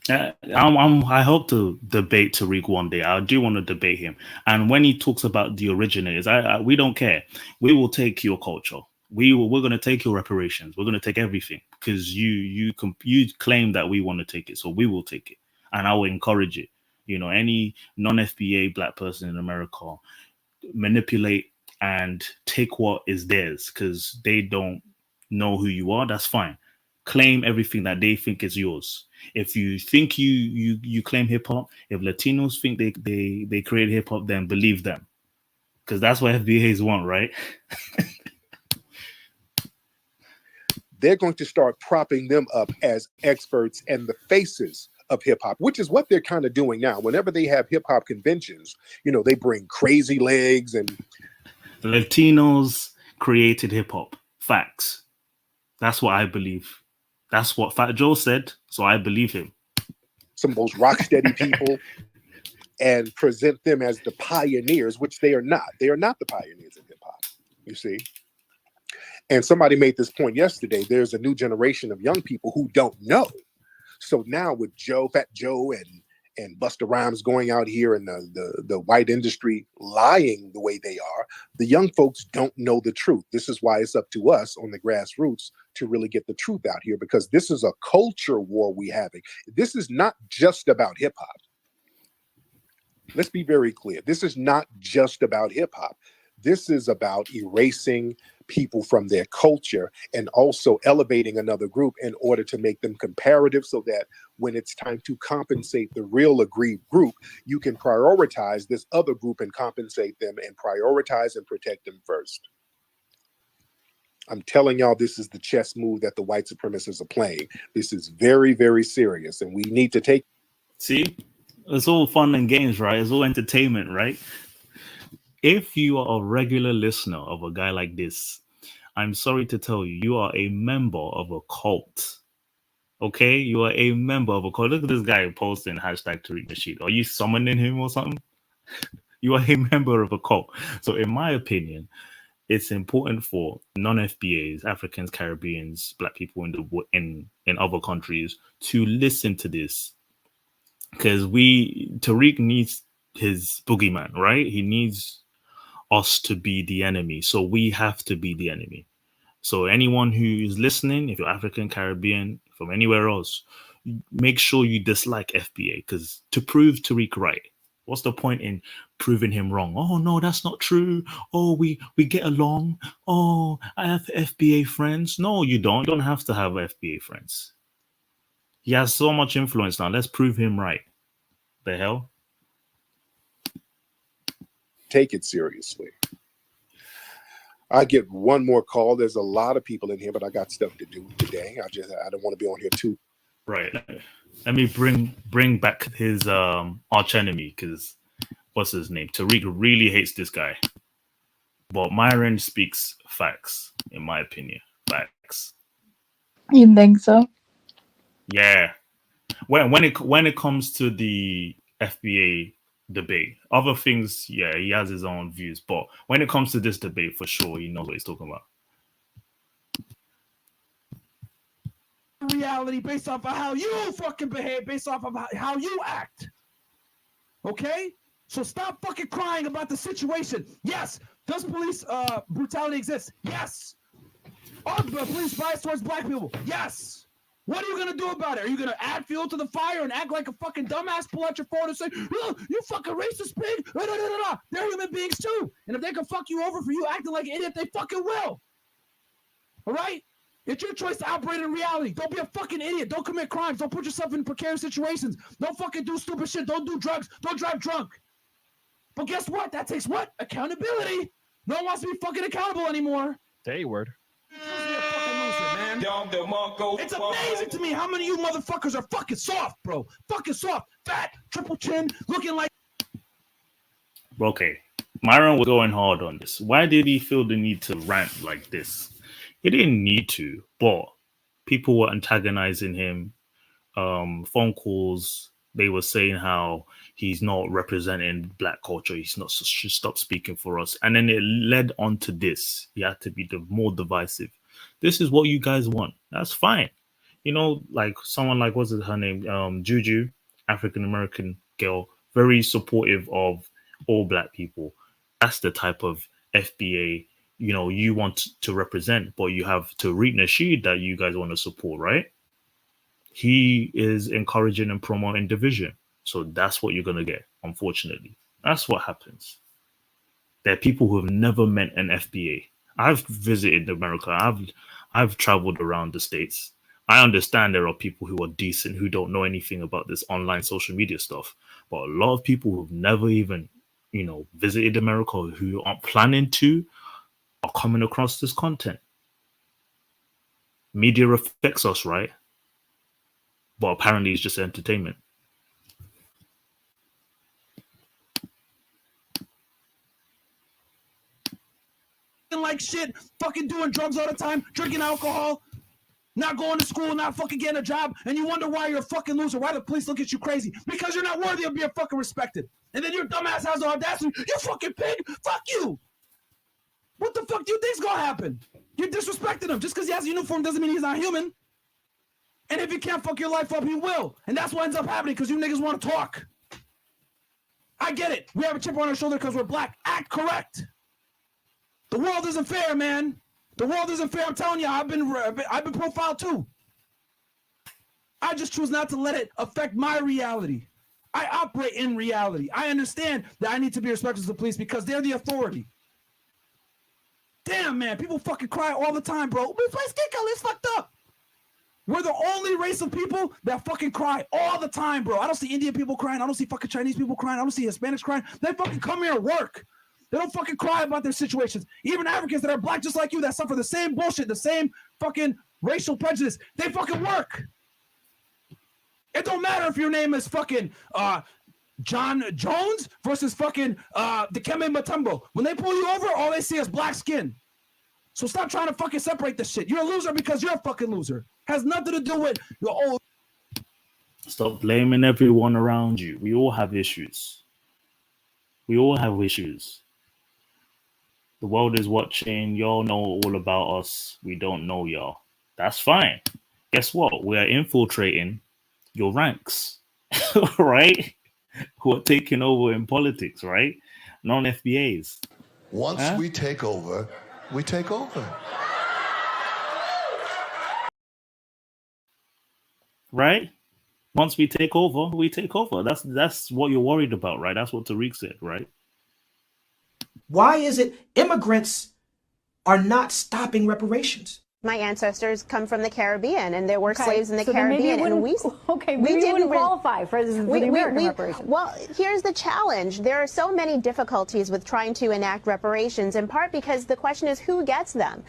I hope to debate Tariq one day. I do want to debate him. And when he talks about the originators, we don't care. We will take your culture. We're going to take your reparations. We're going to take everything because you claim that we want to take it. So we will take it. And I will encourage it. You know, any non-FBA black person in America, manipulate and take what is theirs because they don't know who you are. That's fine. Claim everything that they think is yours. If you think you claim hip hop, if Latinos think they create hip hop, then believe them, because that's what FBAs want, right? They're going to start propping them up as experts and the faces of hip hop, which is what they're kind of doing now. Whenever they have hip hop conventions, you know, they bring Crazy Legs and Latinos created hip hop. Facts. That's what I believe. That's what Fat Joe said, so I believe him. Some of those rock steady people and present them as the pioneers, which they are not. They are not the pioneers of hip hop, you see. And somebody made this point yesterday. There's a new generation of young people who don't know. So now with Fat Joe and Busta Rhymes going out here and the white industry lying the way they are, the young folks don't know the truth. This is why it's up to us on the grassroots to really get the truth out here, because this is a culture war we having. This is not just about hip hop. Let's be very clear. This is not just about hip hop. This is about erasing people from their culture and also elevating another group in order to make them comparative, so that when it's time to compensate the real aggrieved group, you can prioritize this other group and compensate them and prioritize and protect them first. I'm telling y'all, this is the chess move that the white supremacists are playing. This is very, very serious, and we need to take. See, it's all fun and games, right? It's all entertainment, right? If you are a regular listener of a guy like this, I'm sorry to tell you, you are a member of a cult. Okay? You are a member of a cult. Look at this guy posting hashtag Tariq Nasheed. Are you summoning him or something? You are a member of a cult. So in my opinion, it's important for non-FBAs, Africans, Caribbeans, black people in other countries to listen to this. Because Tariq needs his boogeyman, right? He needs us to be the enemy. So we have to be the enemy. So anyone who is listening, if you're African, Caribbean, from anywhere else, make sure you dislike FBA, because to prove Tariq right, what's the point in proving him wrong? Oh, no, that's not true. Oh, we get along. Oh, I have FBA friends. No, you don't. You don't have to have FBA friends. He has so much influence now. Let's prove him right. The hell? Take it seriously. I get one more call. There's a lot of people in here, but I got stuff to do today. I don't want to be on here too. Right. Let me bring back his arch enemy, because what's his name? Tariq really hates this guy. But Myron speaks facts, in my opinion. Facts. You think so? Yeah. When it comes to the FBA debate, other things, yeah, he has his own views. But when it comes to this debate, for sure, he knows what he's talking about. reality based off of how you fucking behave, based off of how you act. Okay? So stop fucking crying about the situation. Yes, does police brutality exist? Yes. Are police bias towards black people? Yes. What are you gonna do about it? Are you gonna add fuel to the fire and act like a fucking dumbass, pull out your phone and say, oh, you fucking racist pig? They're human beings too. And if they can fuck you over for you acting like an idiot, they fucking will. All right? It's your choice to operate in reality. Don't be a fucking idiot. Don't commit crimes. Don't put yourself in precarious situations. Don't fucking do stupid shit. Don't do drugs. Don't drive drunk. But guess what? That takes what? Accountability. No one wants to be fucking accountable anymore. Day word. It's amazing to me how many of you motherfuckers are fucking soft, bro. Fucking soft, fat, triple chin, looking like. Okay, Myron was going hard on this. Why did he feel the need to rant like this? He didn't need to, but people were antagonizing him. Phone calls, they were saying how he's not representing black culture. He's not, should stop speaking for us. And then it led on to this. He had to be the more divisive. This is what you guys want. That's fine. You know, like someone like, what's her name? Juju, African-American girl, very supportive of all black people. That's the type of FBA, you know, you want to represent, but you have Tariq Nasheed that you guys want to support, right? He is encouraging and promoting division. So that's what you're going to get, unfortunately. That's what happens. There are people who have never met an FBA. I've visited America. I've traveled around the States. I understand there are people who are decent, who don't know anything about this online social media stuff. But a lot of people who've never even, you know, visited America, who aren't planning to, are coming across this content. Media affects us, right? But apparently it's just entertainment. Like shit, fucking doing drugs all the time, drinking alcohol, not going to school, not fucking getting a job, and you wonder why you're a fucking loser, why the police look at you crazy, because you're not worthy of being fucking respected. And then your dumbass has the audacity, you fucking pig, fuck you. What the fuck do you think's gonna happen? You're disrespecting him. Just because he has a uniform doesn't mean he's not human. And if he can't fuck your life up, he will. And that's what ends up happening because you niggas want to talk. I get it. We have a chip on our shoulder because we're black. Act correct. The world isn't fair, man. The world isn't fair. I'm telling you, I've been profiled too. I just choose not to let it affect my reality. I operate in reality. I understand that I need to be respectful to the police because they're the authority. Damn, man, people fucking cry all the time, bro. We play skin color, it's fucked up. We're the only race of people that fucking cry all the time, bro. I don't see Indian people crying. I don't see fucking Chinese people crying. I don't see Hispanics crying. They fucking come here and work. They don't fucking cry about their situations. Even Africans that are black just like you that suffer the same bullshit, the same fucking racial prejudice, they fucking work. It don't matter if your name is fucking John Jones versus fucking Dikembe Mutombo. When they pull you over, all they see is black skin. So stop trying to fucking separate this shit. You're a loser because you're a fucking loser. Has nothing to do with your old. Stop blaming everyone around you. We all have issues. We all have issues. The world is watching. Y'all know all about us. We don't know y'all. That's fine. Guess what? We are infiltrating your ranks, right? Who are taking over in politics, right? Non-FBAs. Once we take over, we take over. Right? Once we take over, we take over. That's what you're worried about, right? That's what Tariq said, right? Why is it immigrants are not stopping reparations? My ancestors come from the Caribbean, and there were slaves in the so Caribbean, and we didn't qualify for the American reparations. Well, here's the challenge: there are so many difficulties with trying to enact reparations, in part because the question is who gets them.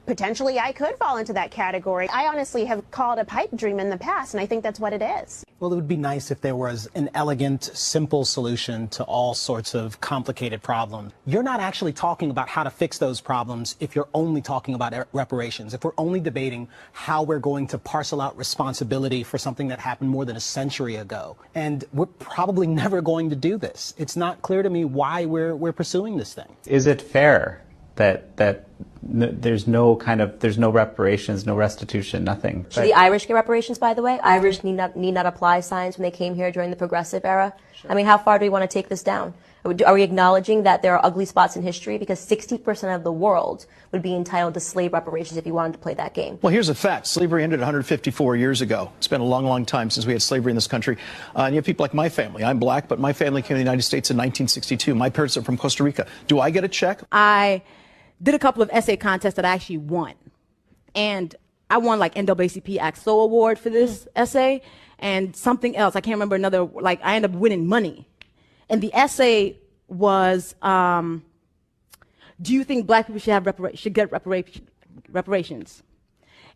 Potentially, I could fall into that category. I honestly have called a pipe dream in the past, and I think that's what it is. Well, it would be nice if there was an elegant, simple solution to all sorts of complicated problems. You're not actually talking about how to fix those problems if you're only talking about reparations. If we're only debating how we're going to parcel out responsibility for something that happened more than a century ago. And we're probably never going to do this. It's not clear to me why we're pursuing this thing. Is it fair there's no reparations, no restitution, nothing. Should the Irish get reparations, by the way? Irish need not apply signs when they came here during the progressive era. Sure. I mean, how far do we want to take this down? Are we acknowledging that there are ugly spots in history? Because 60% of the world would be entitled to slave reparations if you wanted to play that game. Well, here's a fact. Slavery ended 154 years ago. It's been a long, long time since we had slavery in this country. And you have people like my family. I'm black, but my family came to the United States in 1962. My parents are from Costa Rica. Do I get a check? I did a couple of essay contests that I actually won. And I won like NAACP AXO award for this essay and something else. I can't remember another, like I ended up winning money. And the essay was, do you think black people should get reparations?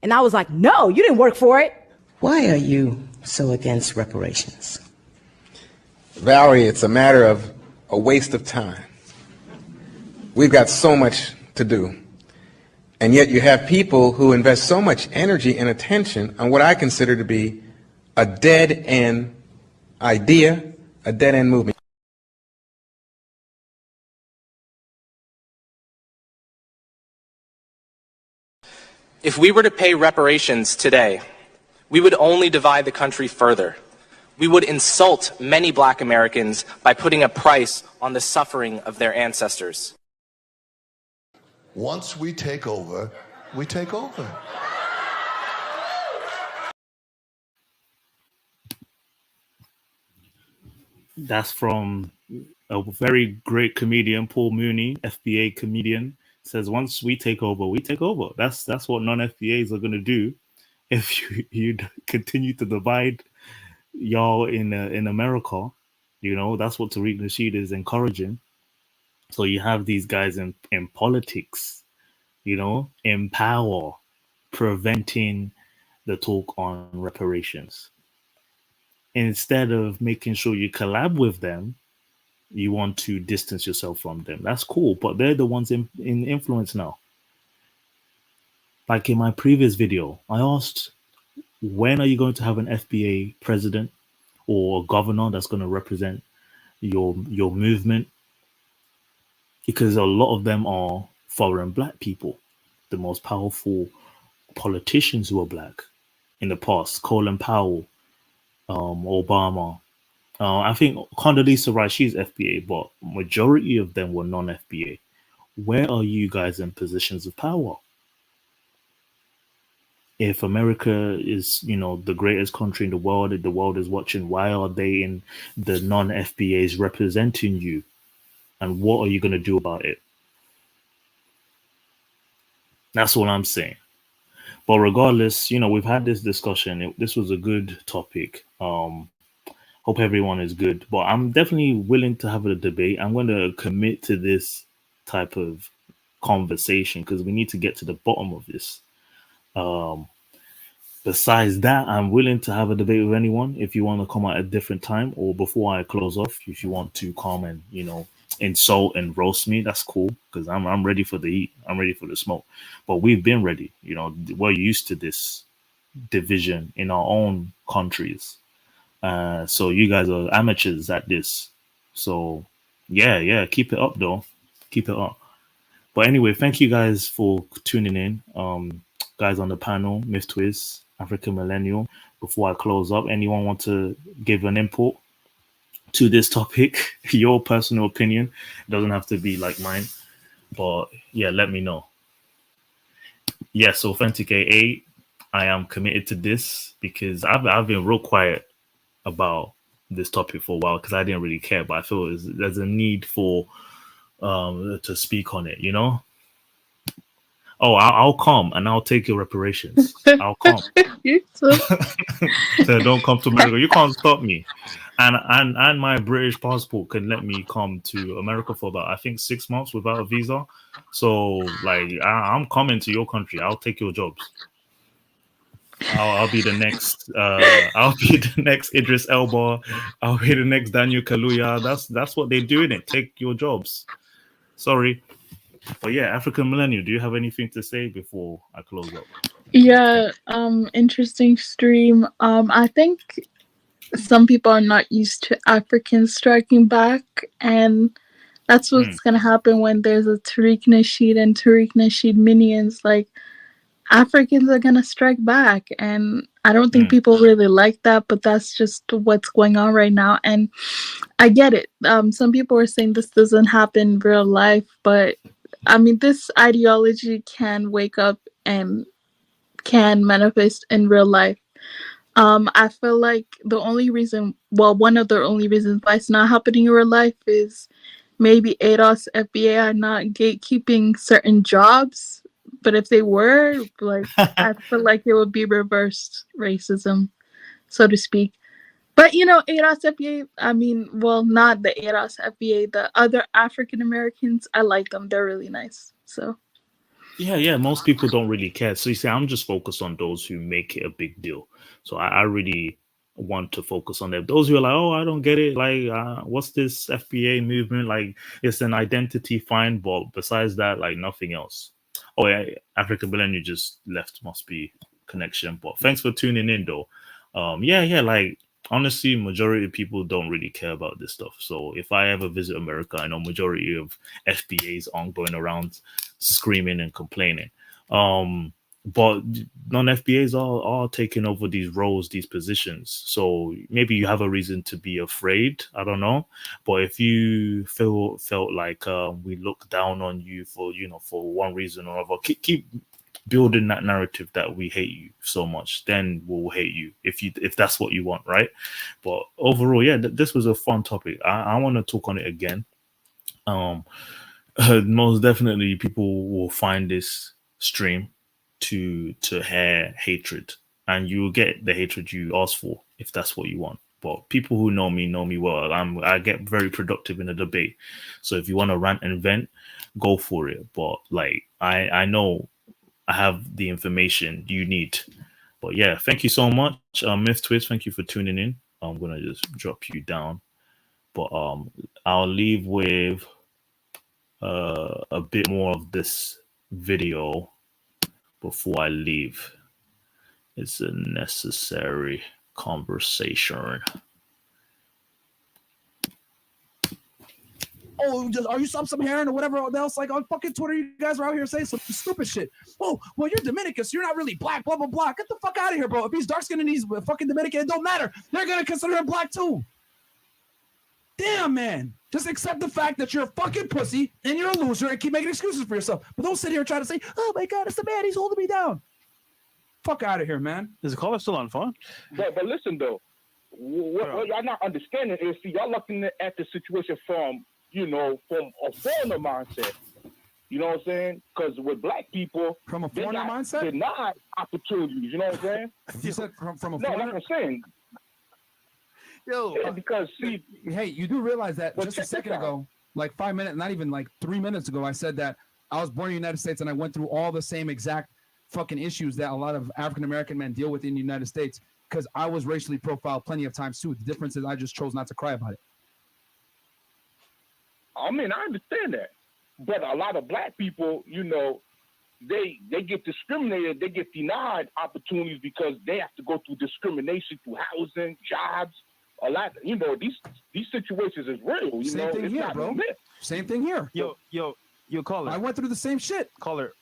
And I was like, no, you didn't work for it. Why are you so against reparations? Valerie, it's a matter of a waste of time. We've got so much to do. And yet you have people who invest so much energy and attention on what I consider to be a dead-end idea, a dead-end movement. If we were to pay reparations today, we would only divide the country further. We would insult many black Americans by putting a price on the suffering of their ancestors. Once we take over, we take over. That's from a very great comedian, Paul Mooney, FBA comedian. Says once we take over, we take over. That's what non-FBAs are going to do if you continue to divide y'all in America. You know, that's what Tariq Nasheed is encouraging. So you have these guys in politics, you know, in power, preventing the talk on reparations. Instead of making sure you collab with them, you want to distance yourself from them. That's cool, but they're the ones in influence now. Like in my previous video, I asked, when are you going to have an FBA president or a governor that's going to represent your movement? Because a lot of them are foreign black people. The most powerful politicians who are black in the past, Colin Powell, Obama, I think Condoleezza Rice, she's FBA, but majority of them were non-FBA. Where are you guys in positions of power? If America is, you know, the greatest country in the world is watching, why are they in the non-FBAs representing you? And what are you going to do about it? That's all I'm saying. But regardless, you know, we've had this discussion. This was a good topic. Hope everyone is good. But I'm definitely willing to have a debate. I'm going to commit to this type of conversation because we need to get to the bottom of this. Besides that, I'm willing to have a debate with anyone. If you want to come at a different time or before I close off, if you want to come and, you know, insult and roast me, that's cool because I'm ready for the heat. I'm ready for the smoke. But we've been ready. You know, we're used to this division in our own countries. So you guys are amateurs at this. So yeah, keep it up though. Keep it up. But anyway, thank you guys for tuning in. Guys on the panel, Myth Twist, African Millennial. Before I close up, anyone want to give an input to this topic? Your personal opinion. It doesn't have to be like mine. But yeah, let me know. Yes, Authenticate 8. I am committed to this because I've been real quiet about this topic for a while because I didn't really care, but I feel there's a need for to speak on it, you know. Oh, I'll come and I'll take your reparations. I'll come. So don't come to America. You can't stop me. And my British passport can let me come to America for about, I think, 6 months without a visa. So like I'm coming to your country. I'll take your jobs. I'll be the next I'll be the next Idris Elba. I'll be the next Daniel Kaluuya. That's what they do in it. Take your jobs. Sorry. But yeah, African Millennial, do you have anything to say before I close up? Yeah, interesting stream. I think some people are not used to Africans striking back, and That's what's gonna happen when there's a Tariq Nasheed and Tariq Nasheed minions. Like, Africans are gonna strike back, and I don't think people really like that, but that's just what's going on right now. And I get it. Some people are saying this doesn't happen in real life, but I mean, this ideology can wake up and can manifest in real life. I feel like the only reason, well, one of the only reasons why it's not happening in real life is maybe ADOS, FBA are not gatekeeping certain jobs. But if they were, like, I feel like it would be reversed racism, so to speak. But ADOS, FBA, I mean, well, not the ADOS, FBA, the other African Americans, I like them. They're really nice. So. Yeah. Most people don't really care. So you see, I'm just focused on those who make it a big deal. So I really want to focus on them. Those who are like, oh, I don't get it. Like, what's this FBA movement? Like, it's an identity, fine, but besides that, like, nothing else. Oh, yeah, African Millennial just left. Must be connection. But thanks for tuning in, though. Like, honestly, majority of people don't really care about this stuff. So if I ever visit America, I know majority of FBAs aren't going around screaming and complaining. But non-FBAs are taking over these roles, these positions. So maybe you have a reason to be afraid. I don't know. But if you felt like we look down on you for one reason or other, keep building that narrative that we hate you so much, then we'll hate you if that's what you want, right? But overall, yeah, this was a fun topic. I want to talk on it again. Most definitely people will find this stream to hear hatred, and you will get the hatred you ask for if that's what you want. But people who know me well. I get very productive in a debate. So if you want to rant and vent, go for it. But like I know I have the information you need. But yeah, thank you so much. Myth Twist, thank you for tuning in. I'm gonna just drop you down. But I'll leave with a bit more of this video before I leave. It's a necessary conversation. Oh, are you some heron or whatever else? Like on fucking Twitter, you guys are out here saying some stupid shit. Oh, well, you're Dominican, so you're not really black, blah, blah, blah. Get the fuck out of here, bro. If he's dark skinned and he's fucking Dominican, it don't matter. They're going to consider him black too. Damn, man. Just accept the fact that you're a fucking pussy and you're a loser and keep making excuses for yourself. But don't sit here and try to say, oh my God, it's the man. He's holding me down. Fuck out of here, man. Is the caller still on phone? But listen, though. What y'all not understanding is, see, y'all looking at the situation from a foreigner mindset. You know what I'm saying? Because with black people, from a foreigner mindset, denied opportunities. You know what I'm saying? You said from a no, foreigner? that's what I'm saying. Yo, because see, hey, you do realize that just a second ago, like 5 minutes, not even like 3 minutes ago, I said that I was born in the United States and I went through all the same exact fucking issues that a lot of African American men deal with in the United States, because I was racially profiled plenty of times too. The difference is I just chose not to cry about it. I mean, I understand that, but a lot of black people, they get discriminated, they get denied opportunities because they have to go through discrimination through housing, jobs. A lot, these situations is real. Same thing here, bro. Same thing here. Yo, caller. I went through the same shit. Caller,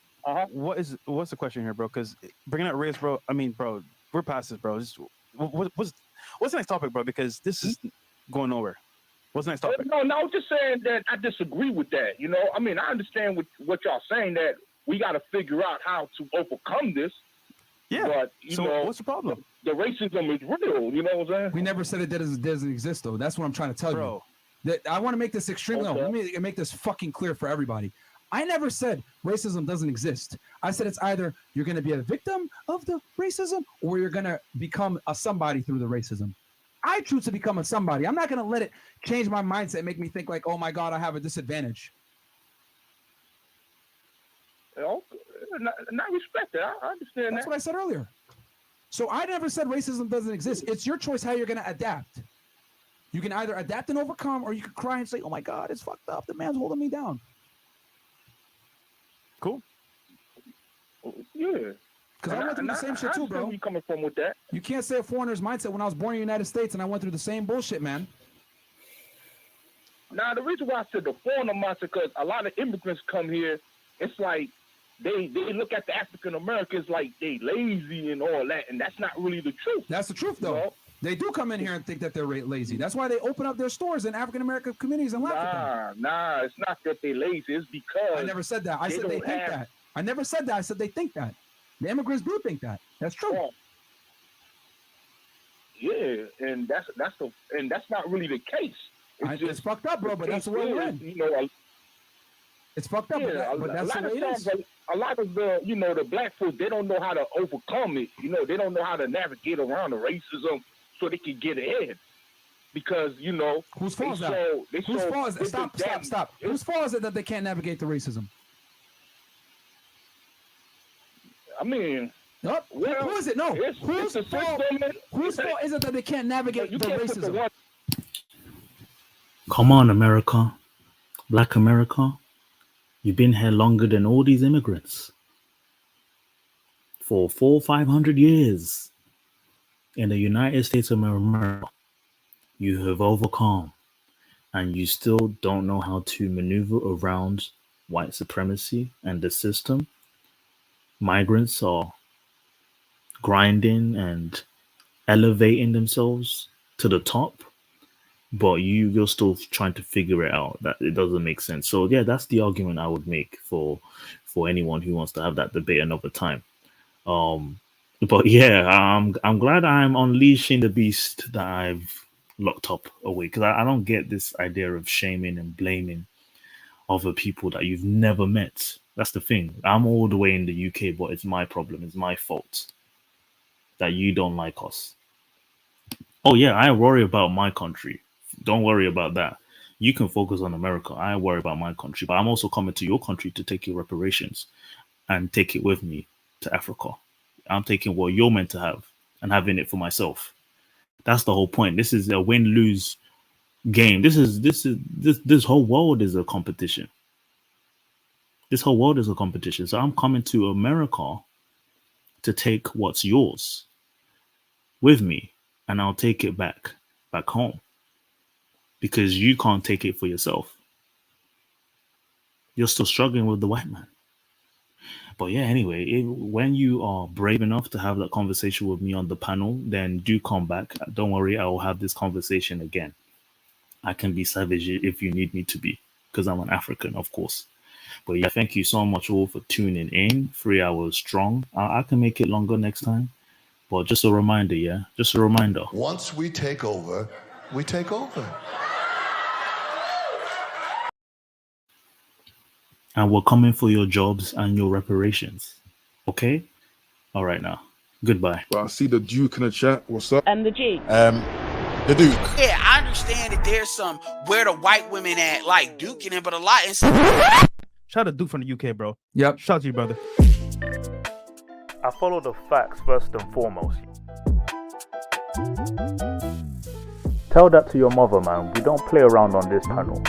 what's the question here, bro? Because bringing up race, bro. I mean, bro, we're past this, bro. What's the next topic, bro? Because this is going nowhere. What's the next topic? No, I was just saying that I disagree with that. I mean, I understand what y'all saying, that we got to figure out how to overcome this. Yeah. But what's the problem? The racism is real. You know what I'm saying? We never said it doesn't exist, though. That's what I'm trying to tell you. That I want to make this extremely. Okay. No, let me make this fucking clear for everybody. I never said racism doesn't exist. I said it's either you're going to be a victim of the racism or you're going to become a somebody through the racism. I choose to become a somebody. I'm not going to let it change my mindset and make me think like, oh my God, I have a disadvantage. Not respect that. I understand That's what I said earlier. So I never said racism doesn't exist. It's your choice how you're going to adapt. You can either adapt and overcome, or you can cry and say, oh my God, it's fucked up. The man's holding me down. Cool. Yeah. Because I went through the same shit too, bro. Where you coming from with that? You can't say a foreigner's mindset when I was born in the United States and I went through the same bullshit, man. Now, the reason why I said the foreigner mindset, because a lot of immigrants come here, it's like they look at the African Americans like they lazy and all that, and that's not really the truth. That's the truth, though. You know? They do come in here and think that they're lazy. That's why they open up their stores in African American communities and laugh at them. Nah, it's not that they lazy. It's because I never said that. I said they think that. I never said that. I said they think that. The immigrants do think that. That's true. Yeah, and that's not really the case. It's fucked up, bro. But that's the way we're in. You know, it's fucked up, but that's the way it is. A lot of the black folks, they don't know how to overcome it. You know, they don't know how to navigate around the racism so they can get ahead. Because, you know, whose fault is that? Whose fault is that? Stop. Whose fault is it that they can't navigate the racism? I mean, who is it? No, whose fault is it that they can't navigate the racism? Come on, America, Black America, you've been here longer than all these immigrants. For 400-500 years in the United States of America, you have overcome, and you still don't know how to maneuver around white supremacy and the system. Migrants are grinding and elevating themselves to the top, but you're still trying to figure it out. That it doesn't make sense. So yeah, that's the argument I would make for anyone who wants to have that debate another time. But yeah, I'm glad I'm unleashing the beast that I've locked up away, because I don't get this idea of shaming and blaming other people that you've never met. That's the thing. I'm all the way in the UK, but it's my problem. It's my fault that you don't like us. Oh yeah, I worry about my country. Don't worry about that. You can focus on America. I worry about my country, but I'm also coming to your country to take your reparations and take it with me to Africa. I'm taking what you're meant to have and having it for myself. That's the whole point. This is a win-lose game. This whole world is a competition. This whole world is a competition. So I'm coming to America to take what's yours with me, and I'll take it back home, because you can't take it for yourself. You're still struggling with the white man. But yeah, anyway, when you are brave enough to have that conversation with me on the panel, then do come back. Don't worry, I will have this conversation again. I can be savage if you need me to be, because I'm an African, of course. But yeah, thank you so much all for tuning in. 3 hours strong. I can make it longer next time. But just a reminder, yeah? Just a reminder. Once we take over, we take over. And we're coming for your jobs and your reparations. Okay? All right now. Goodbye. Well, I see the Duke in the chat. What's up? The G. The Duke. Yeah, I understand that there's some where the white women at, like Duke and him, but a lot. Shout out to Duke from the UK, bro. Yep. Shout out to you, brother. I follow the facts first and foremost. Tell that to your mother, man. We don't play around on this panel.